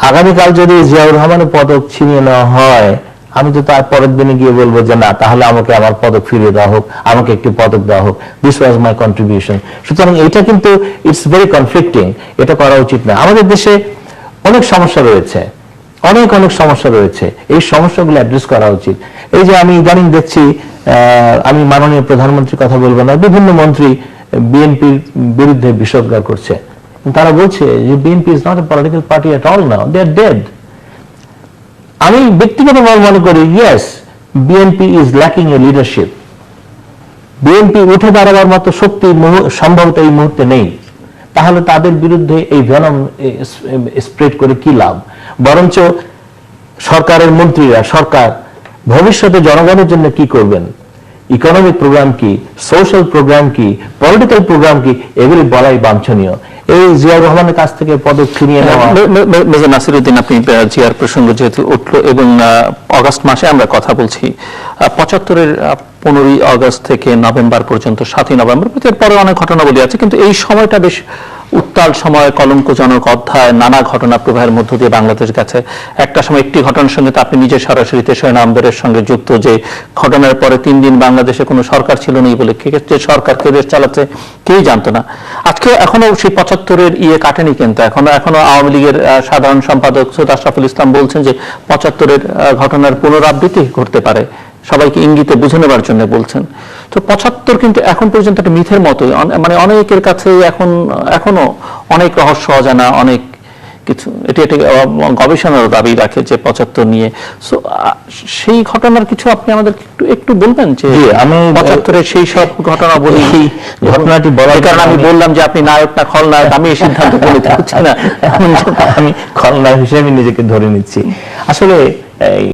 আগামীকাল যদি জিয়াউর রহমানের পদক ছিনিয়ে নেওয়া হয়, আমি তো তার পরের দিনে গিয়ে বলবো যে না, তাহলে আমাকে আমার পদক ফিরিয়ে দেওয়া হোক, আমাকে একটি পদক দেওয়া হোক, দিস ওয়াজ মাই কন্ট্রিবিউশন। সুতরাং এটা কিন্তু ইটস ভেরি কনফ্লিক্টিং, এটা করা উচিত না। আমাদের দেশে অনেক সমস্যা রয়েছে, অনেক সমস্যা রয়েছে, এই সমস্যাগুলো অ্যাড্রেস করা উচিত। এই যে আমি ইদানিং দেখছি, আমি মাননীয় প্রধানমন্ত্রীর কথা বলবো না, বিভিন্ন মন্ত্রী বিএনপির বিরুদ্ধে বিষোদ্গার করছে। তারা বলছে যে BNP is not a political party at all now, they are dead. আমি ব্যক্তিগতভাবে মনে করি yes, BNP is lacking a leadership. BNP উঠে দাঁড়াবার মতো শক্তি সম্ভবত এই মুহূর্তে নেই। তাহলে তাদের বিরুদ্ধে এই ভেনম স্প্রেড করে কি লাভ? বরঞ্চ সরকারের মন্ত্রীরা, সরকার ভবিষ্যতে জনগণের জন্য কি করবেন, ইকোনমিক প্রোগ্রাম কি, সোশ্যাল প্রোগ্রাম কি, পলিটিক্যাল প্রোগ্রাম কি, এগুলি বলাই বাঞ্ছনীয়। এই জিয়াউর রহমানের কাছ থেকে পদক ছিনিয়ে নেওয়া। মেজর নাসিরউদ্দিন, আপনি জিয়ার প্রসঙ্গ যেহেতু উঠলো এবং অগাস্ট মাসে আমরা কথা বলছি, 75-এর 15ই আগস্ট থেকে নভেম্বর পর্যন্ত 7ই নভেম্বর, এরপরে অনেক ঘটনাবলী আছে, কিন্তু এই সময়টা বেশ উত্তাল সময়, কলঙ্কজনক অধ্যায়, নানা ঘটনা প্রবাহের মধ্য দিয়ে বাংলাদেশ গেছে। একটা সময় একটি ঘটনার সঙ্গে তো আপনি নিজে সরাসরি 3 নভেম্বরের সঙ্গে যুক্ত, যে ঘটনার পরে 3 দিন বাংলাদেশে কোনো সরকার ছিল না বলে যে সরকারকে দেশ চালাচ্ছে কেউই জানতো না। আজকে এখনো সেই 75-এর কাটেনি, কিন্তু এখনো আওয়ামী লীগের সাধারণ সম্পাদক সৈয়দ আশরাফুল ইসলাম বলছেন যে 75-এর ঘটনার পুনরাবৃত্তি ঘটতে পারে, সবাইকে ইঙ্গিতে বুঝে নেবার জন্য বলছেন। তো 75 কিন্তু এখন পর্যন্ত একটা মিথের মতো, মানে অনেকের কাছে এখনো অনেক রহস্য অজানা, অনেক কিছু। এটি গবেষণার দাবি রাখে যে 75 নিয়ে। সেই ঘটনার কিছু আপনি আমাদের একটু বলবেন যে আমি 75-এর সেই সব ঘটনা বলি, ঘটনাটি বলার কারণ আমি বললাম যে আপনি নায়ক না খলনায়ক, আমি এই সিদ্ধান্ত বলতে পারছি না, আমি খলনায়ক হিসেবে নিজেকে ধরে নিচ্ছি। আসলে